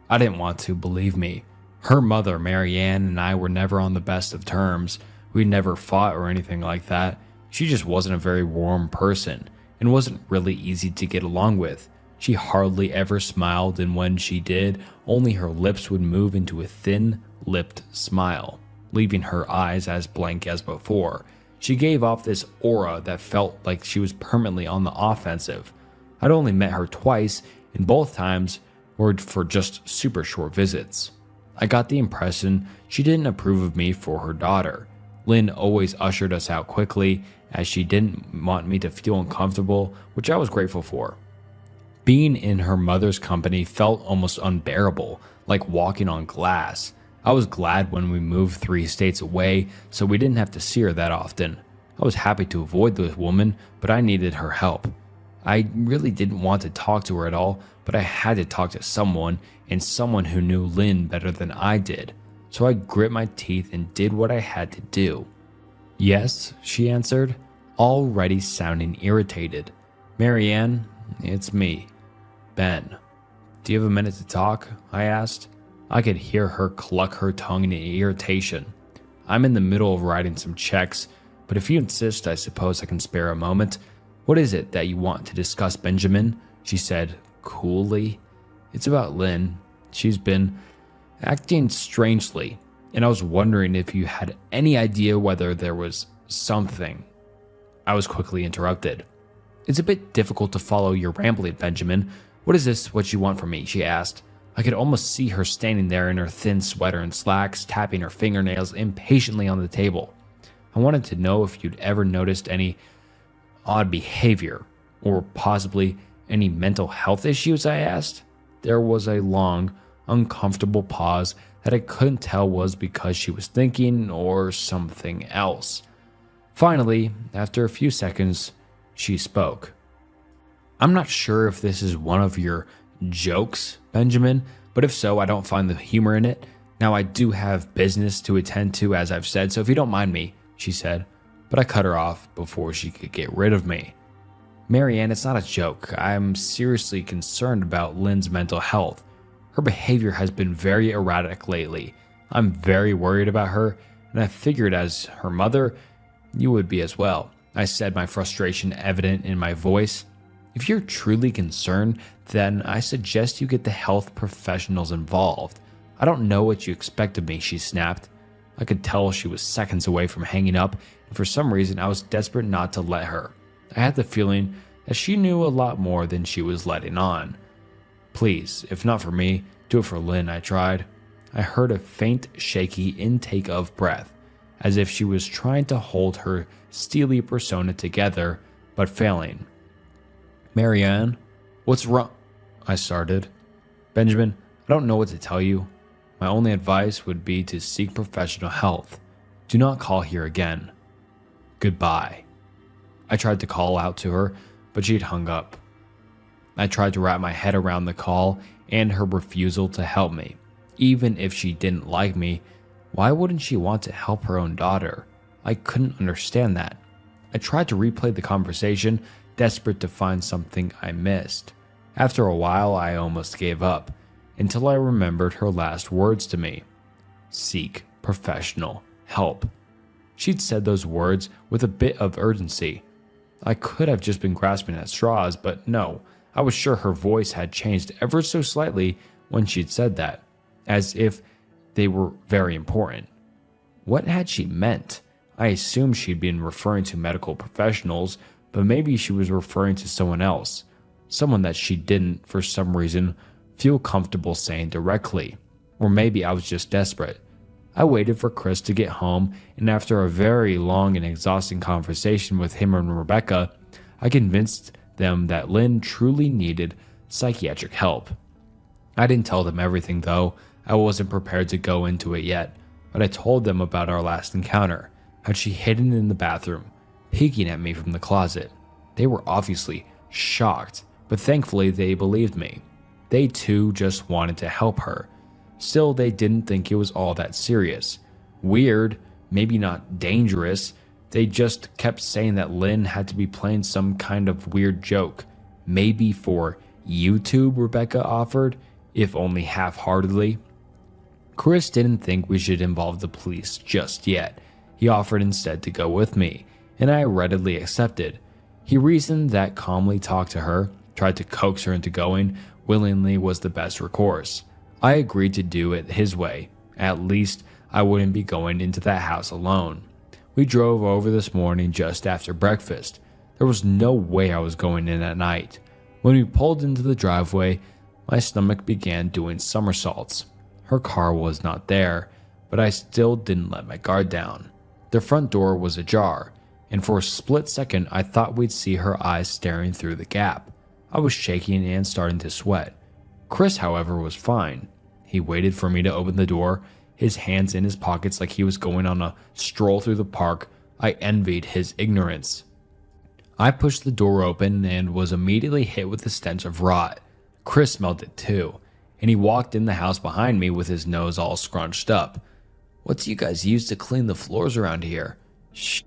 Speaker 1: I didn't want to, believe me. Her mother, Marianne, and I were never on the best of terms. We never fought or anything like that. She just wasn't a very warm person and wasn't really easy to get along with. She hardly ever smiled, and when she did, only her lips would move into a thin-lipped smile, leaving her eyes as blank as before. She gave off this aura that felt like she was permanently on the offensive. I'd only met her twice, and both times were for just super short visits. I got the impression she didn't approve of me for her daughter. Lynn always ushered us out quickly, as she didn't want me to feel uncomfortable, which I was grateful for. Being in her mother's company felt almost unbearable, like walking on glass. I was glad when we moved 3 states away, so we didn't have to see her that often. I was happy to avoid this woman, but I needed her help. I really didn't want to talk to her at all, but I had to talk to someone, and someone who knew Lynn better than I did. So I grit my teeth and did what I had to do. "Yes," she answered, already sounding irritated. "Marianne, it's me, Ben. Do you have a minute to talk?" I asked. I could hear her cluck her tongue in irritation. "I'm in the middle of writing some checks, but if you insist, I suppose I can spare a moment. What is it that you want to discuss, Benjamin?" she said coolly. "It's about Lynn. She's been acting strangely, and I was wondering if you had any idea whether there was something." I was quickly interrupted. "It's a bit difficult to follow your rambling, Benjamin. What is this, what you want from me?" she asked. I could almost see her standing there in her thin sweater and slacks, tapping her fingernails impatiently on the table. "I wanted to know if you'd ever noticed any odd behavior, or possibly any mental health issues," I asked. There was a long, uncomfortable pause that I couldn't tell was because she was thinking or something else. Finally, after a few seconds, she spoke. "I'm not sure if this is one of your jokes, Benjamin, but if so, I don't find the humor in it. Now, I do have business to attend to, as I've said, so if you don't mind me," she said, but I cut her off before she could get rid of me. "Marianne, it's not a joke. I'm seriously concerned about Lynn's mental health. Her behavior has been very erratic lately. I'm very worried about her, and I figured as her mother, you would be as well," I said, my frustration evident in my voice. "If you're truly concerned, then I suggest you get the health professionals involved. I don't know what you expect of me," she snapped. I could tell she was seconds away from hanging up, and for some reason I was desperate not to let her. I had the feeling that she knew a lot more than she was letting on. "Please, if not for me, do it for Lynn," I tried. I heard a faint, shaky intake of breath, as if she was trying to hold her steely persona together, but failing. "Marianne, what's wrong?" I started. "Benjamin, I don't know what to tell you. My only advice would be to seek professional help. Do not call here again. Goodbye." I tried to call out to her, but she'd hung up. I tried to wrap my head around the call and her refusal to help me. Even if she didn't like me, why wouldn't she want to help her own daughter? I couldn't understand that. I tried to replay the conversation, desperate to find something I missed. After a while, I almost gave up, until I remembered her last words to me. Seek professional help. She'd said those words with a bit of urgency. I could have just been grasping at straws, but no, I was sure her voice had changed ever so slightly when she'd said that, as if they were very important. What had she meant? I assumed she'd been referring to medical professionals, but maybe she was referring to someone else, someone that she didn't, for some reason, feel comfortable saying directly. Or maybe I was just desperate. I waited for Chris to get home, and after a very long and exhausting conversation with him and Rebecca, I convinced them that Lynn truly needed psychiatric help. I didn't tell them everything, though. I wasn't prepared to go into it yet, but I told them about our last encounter, how she hidden in the bathroom, peeking at me from the closet. They were obviously shocked, but thankfully they believed me. They too just wanted to help her. Still, they didn't think it was all that serious. Weird, maybe not dangerous. They just kept saying that Lynn had to be playing some kind of weird joke. Maybe for YouTube, Rebecca offered, if only half-heartedly. Chris didn't think we should involve the police just yet. He offered instead to go with me, and I readily accepted. He reasoned that calmly talk to her, tried to coax her into going willingly was the best recourse. I agreed to do it his way. At least I wouldn't be going into that house alone. We drove over this morning just after breakfast. There was no way I was going in at night. When we pulled into the driveway, my stomach began doing somersaults. Her car was not there, but I still didn't let my guard down. The front door was ajar, and for a split second I thought we'd see her eyes staring through the gap. I was shaking and starting to sweat. Chris, however, was fine. He waited for me to open the door, his hands in his pockets like he was going on a stroll through the park. I envied his ignorance. I pushed the door open and was immediately hit with the stench of rot. Chris smelled it too, and he walked in the house behind me with his nose all scrunched up. "What do you guys use to clean the floors around here?" "Shh,"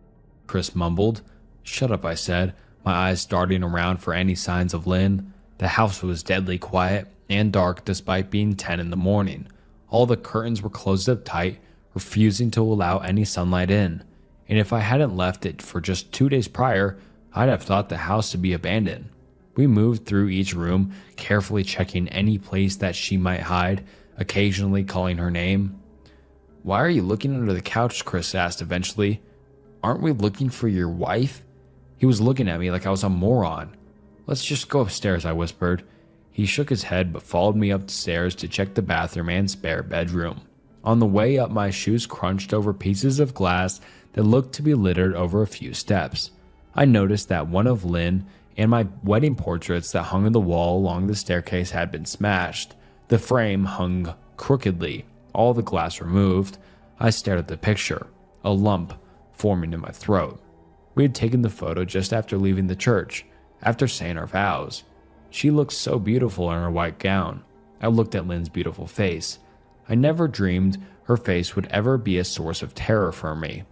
Speaker 1: Chris mumbled. "Shut up," I said, my eyes darting around for any signs of Lynn. The house was deadly quiet and dark despite being 10 in the morning. All the curtains were closed up tight, refusing to allow any sunlight in. And if I hadn't left it for just 2 days prior, I'd have thought the house to be abandoned. We moved through each room, carefully checking any place that she might hide, occasionally calling her name. "Why are you looking under the couch?" Chris asked eventually. "Aren't we looking for your wife?" He was looking at me like I was a moron. "Let's just go upstairs," I whispered. He shook his head but followed me upstairs to check the bathroom and spare bedroom. On the way up, my shoes crunched over pieces of glass that looked to be littered over a few steps. I noticed that one of Lynn and my wedding portraits that hung on the wall along the staircase had been smashed. The frame hung crookedly, all the glass removed. I stared at the picture, a lump forming in my throat. We had taken the photo just after leaving the church, after saying our vows. She looked so beautiful in her white gown. I looked at Lynn's beautiful face. I never dreamed her face would ever be a source of terror for me.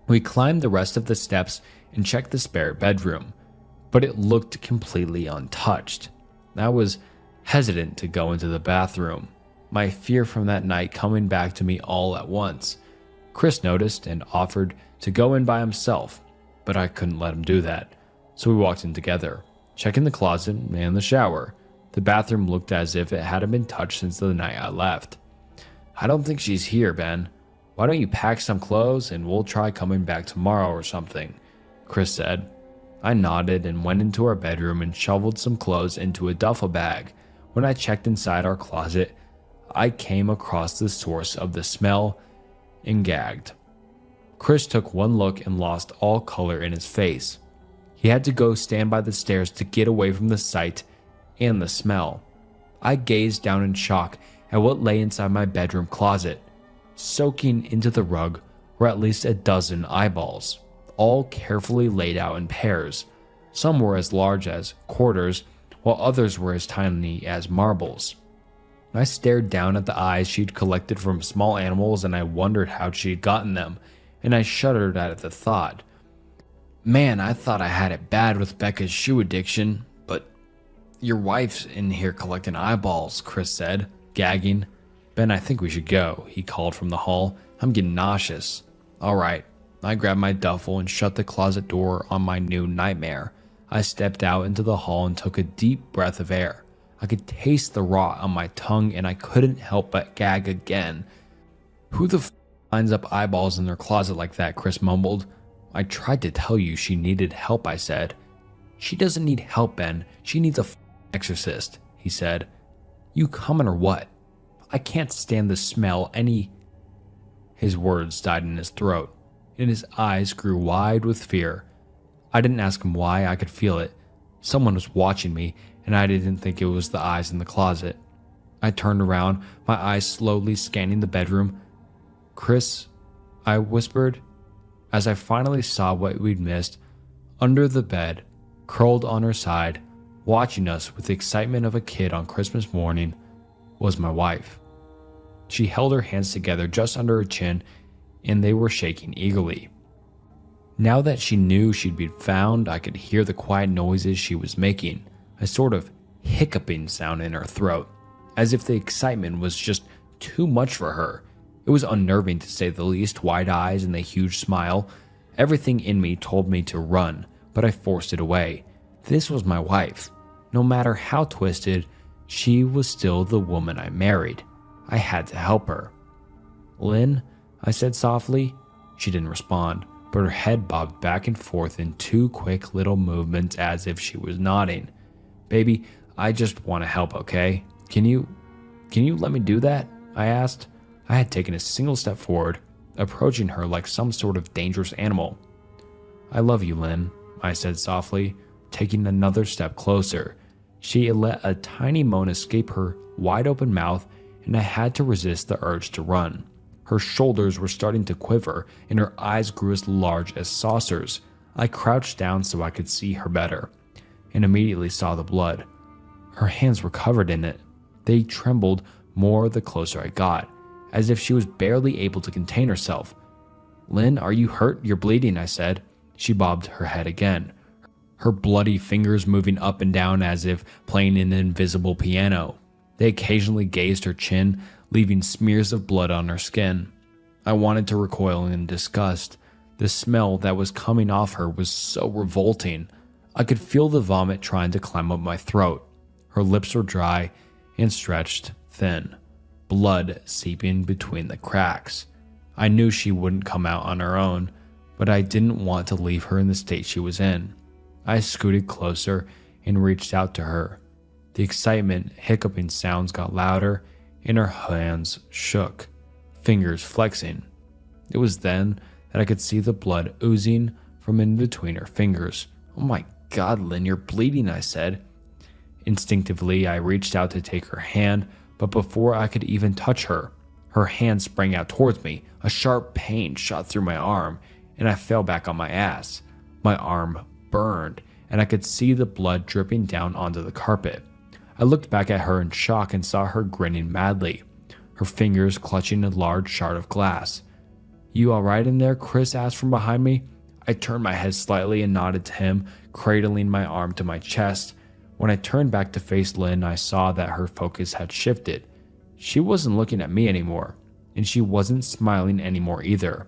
Speaker 1: We climbed the rest of the steps and checked the spare bedroom, but it looked completely untouched. I was hesitant to go into the bathroom, my fear from that night coming back to me all at once. Chris noticed and offered to go in by himself, but I couldn't let him do that, so we walked in together, checking the closet and the shower. The bathroom looked as if it hadn't been touched since the night I left. "I don't think she's here, Ben. Why don't you pack some clothes and we'll try coming back tomorrow or something," Chris said. I nodded and went into our bedroom and shoveled some clothes into a duffel bag. When I checked inside our closet, I came across the source of the smell and gagged. Chris took one look and lost all color in his face. He had to go stand by the stairs to get away from the sight and the smell. I gazed down in shock at what lay inside my bedroom closet. Soaking into the rug were at least a dozen eyeballs, all carefully laid out in pairs. Some were as large as quarters, while others were as tiny as marbles. I stared down at the eyes she'd collected from small animals and I wondered how she'd gotten them, and I shuddered at the thought. "Man, I thought I had it bad with Becca's shoe addiction, but your wife's in here collecting eyeballs," Chris said, gagging. "Ben, I think we should go," he called from the hall. "I'm getting nauseous." "All right." I grabbed my duffel and shut the closet door on my new nightmare. I stepped out into the hall and took a deep breath of air. I could taste the rot on my tongue and I couldn't help but gag again. "Who the f lines up eyeballs in their closet like that?" Chris mumbled. "I tried to tell you she needed help," I said. "She doesn't need help, Ben. She needs a exorcist," he said. "You coming or what? I can't stand the smell any—" His words died in his throat, and his eyes grew wide with fear. I didn't ask him why, I could feel it. Someone was watching me, and I didn't think it was the eyes in the closet. I turned around, my eyes slowly scanning the bedroom. "Chris," I whispered. As I finally saw what we'd missed, under the bed, Curled on her side, watching us with the excitement of a kid on Christmas morning, was my wife. She held her hands together just under her chin, and they were shaking eagerly. Now that she knew she'd been found, I could hear the quiet noises she was making, a sort of hiccuping sound in her throat, as if the excitement was just too much for her. It was unnerving to say the least. Wide eyes and a huge smile. Everything in me told me to run, but I forced it away. This was my wife. No matter how twisted, she was still the woman I married. I had to help her. "Lynn," I said softly. She didn't respond, but her head bobbed back and forth in two quick little movements as if she was nodding. "Baby, I just want to help, okay? Can you let me do that?" I asked. I had taken a single step forward, approaching her like some sort of dangerous animal. "I love you, Lynn," I said softly, taking another step closer. She let a tiny moan escape her wide open mouth, and I had to resist the urge to run. Her shoulders were starting to quiver, and her eyes grew as large as saucers. I crouched down so I could see her better, and immediately saw the blood. Her hands were covered in it. They trembled more the closer I got, as if she was barely able to contain herself. "Lynn, are you hurt? You're bleeding," I said. She bobbed her head again, her bloody fingers moving up and down as if playing an invisible piano. They occasionally grazed her chin, leaving smears of blood on her skin. I wanted to recoil in disgust. The smell that was coming off her was so revolting. I could feel the vomit trying to climb up my throat. Her lips were dry and stretched thin, blood seeping between the cracks. I knew she wouldn't come out on her own, but I didn't want to leave her in the state she was in. I scooted closer and reached out to her. The excitement, hiccuping sounds got louder, and her hands shook, fingers flexing. It was then that I could see the blood oozing from in between her fingers. "Oh my God, Lynn, you're bleeding," I said. Instinctively, I reached out to take her hand, but before I could even touch her, her hand sprang out towards me. A sharp pain shot through my arm, and I fell back on my ass. My arm burned, and I could see the blood dripping down onto the carpet. I looked back at her in shock and saw her grinning madly, her fingers clutching a large shard of glass. "You all right in there?" Chris asked from behind me. I turned my head slightly and nodded to him, cradling my arm to my chest. When I turned back to face Lynn, I saw that her focus had shifted. She wasn't looking at me anymore, and she wasn't smiling anymore either.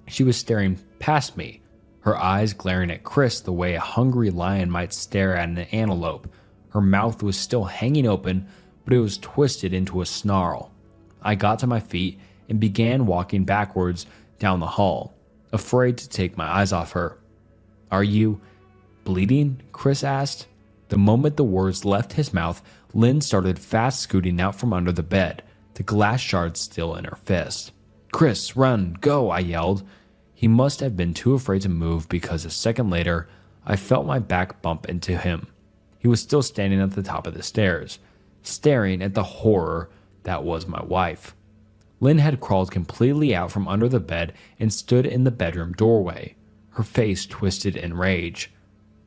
Speaker 1: She was staring past me, her eyes glaring at Chris the way a hungry lion might stare at an antelope. Her mouth was still hanging open, but it was twisted into a snarl. I got to my feet and began walking backwards down the hall, afraid to take my eyes off her. "Are you bleeding?" Chris asked. The moment the words left his mouth, Lynn started fast scooting out from under the bed, the glass shard still in her fist. "Chris, run, go," I yelled. He must have been too afraid to move because a second later, I felt my back bump into him. He was still standing at the top of the stairs, staring at the horror that was my wife. Lynn had crawled completely out from under the bed and stood in the bedroom doorway, her face twisted in rage.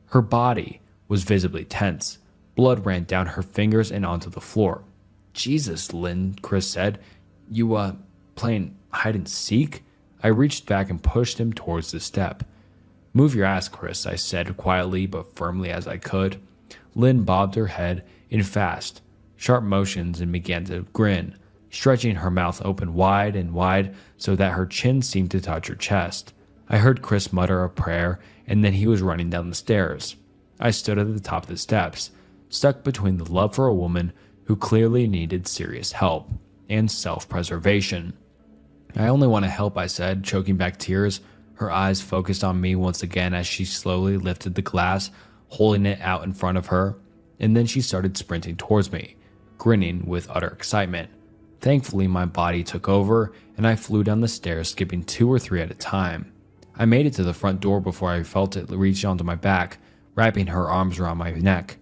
Speaker 1: Her body was visibly tense. Blood ran down her fingers and onto the floor. "Jesus, Lynn," Chris said. You playing hide and seek?" I reached back and pushed him towards the step. "Move your ass, Chris," I said quietly but firmly as I could. Lynn bobbed her head in fast, sharp motions and began to grin, stretching her mouth open wide and wide so that her chin seemed to touch her chest. I heard Chris mutter a prayer, and then he was running down the stairs. I stood at the top of the steps, stuck between the love for a woman who clearly needed serious help and self-preservation. "I only want to help," I said, choking back tears. Her eyes focused on me once again as she slowly lifted the glass, holding it out in front of her, and then she started sprinting towards me, grinning with utter excitement. Thankfully, my body took over, and I flew down the stairs, skipping 2 or 3 at a time. I made it to the front door before I felt it reach onto my back, wrapping her arms around my neck,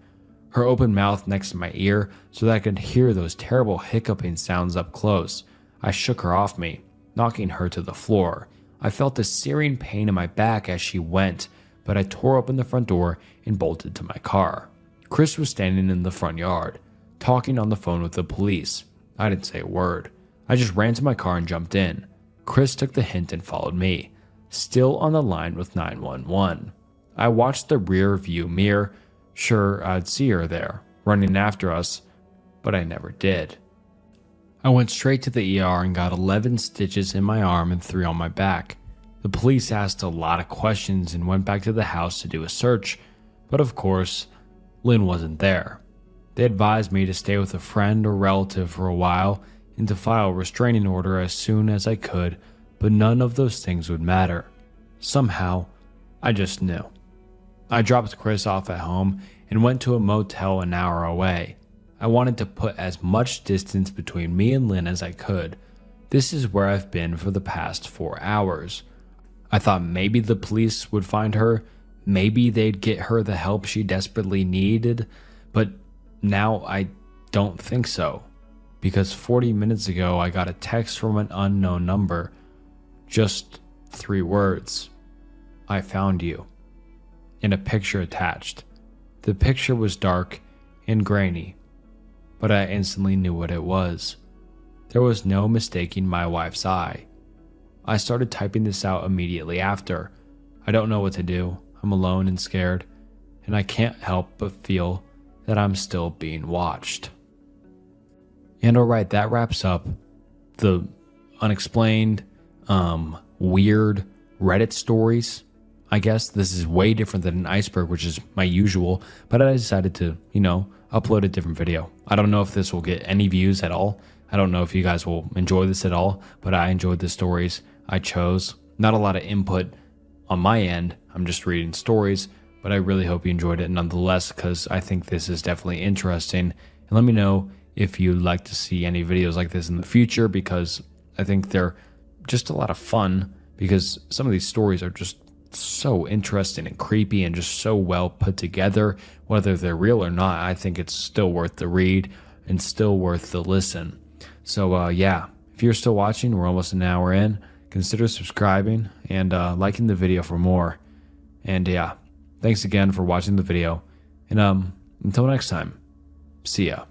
Speaker 1: her open mouth next to my ear so that I could hear those terrible hiccuping sounds up close. I shook her off me, knocking her to the floor. I felt a searing pain in my back as she went, but I tore open the front door and bolted to my car. Chris was standing in the front yard, talking on the phone with the police. I didn't say a word. I just ran to my car and jumped in. Chris took the hint and followed me, still on the line with 911. I watched the rear view mirror. Sure, I'd see her there, running after us, but I never did. I went straight to the ER and got 11 stitches in my arm and 3 on my back. The police asked a lot of questions and went back to the house to do a search, but of course, Lynn wasn't there. They advised me to stay with a friend or relative for a while and to file a restraining order as soon as I could, but none of those things would matter. Somehow, I just knew. I dropped Chris off at home and went to a motel an hour away. I wanted to put as much distance between me and Lynn as I could. This is where I've been for the past 4 hours. I thought maybe the police would find her, maybe they'd get her the help she desperately needed, but now I don't think so. Because 40 minutes ago I got a text from an unknown number. Just 3 words. I found you. And a picture attached. The picture was dark and grainy, but I instantly knew what it was. There was no mistaking my wife's eye. I started typing this out immediately after. I don't know what to do. I'm alone and scared, and I can't help but feel that I'm still being watched. And alright, that wraps up the unexplained, weird Reddit stories. I guess this is way different than an iceberg, which is my usual, but I decided to, upload a different video. I don't know if this will get any views at all. I don't know if you guys will enjoy this at all, but I enjoyed the stories I chose. Not a lot of input on my end. I'm just reading stories, but I really hope you enjoyed it nonetheless, because I think this is definitely interesting. And let me know if you'd like to see any videos like this in the future, because I think they're just a lot of fun, because some of these stories are just so interesting and creepy and just so well put together. Whether they're real or not, I think it's still worth the read and still worth the listen. So yeah, if you're still watching, we're almost an hour in, consider subscribing and liking the video for more. And yeah, thanks again for watching the video, and until next time, see ya.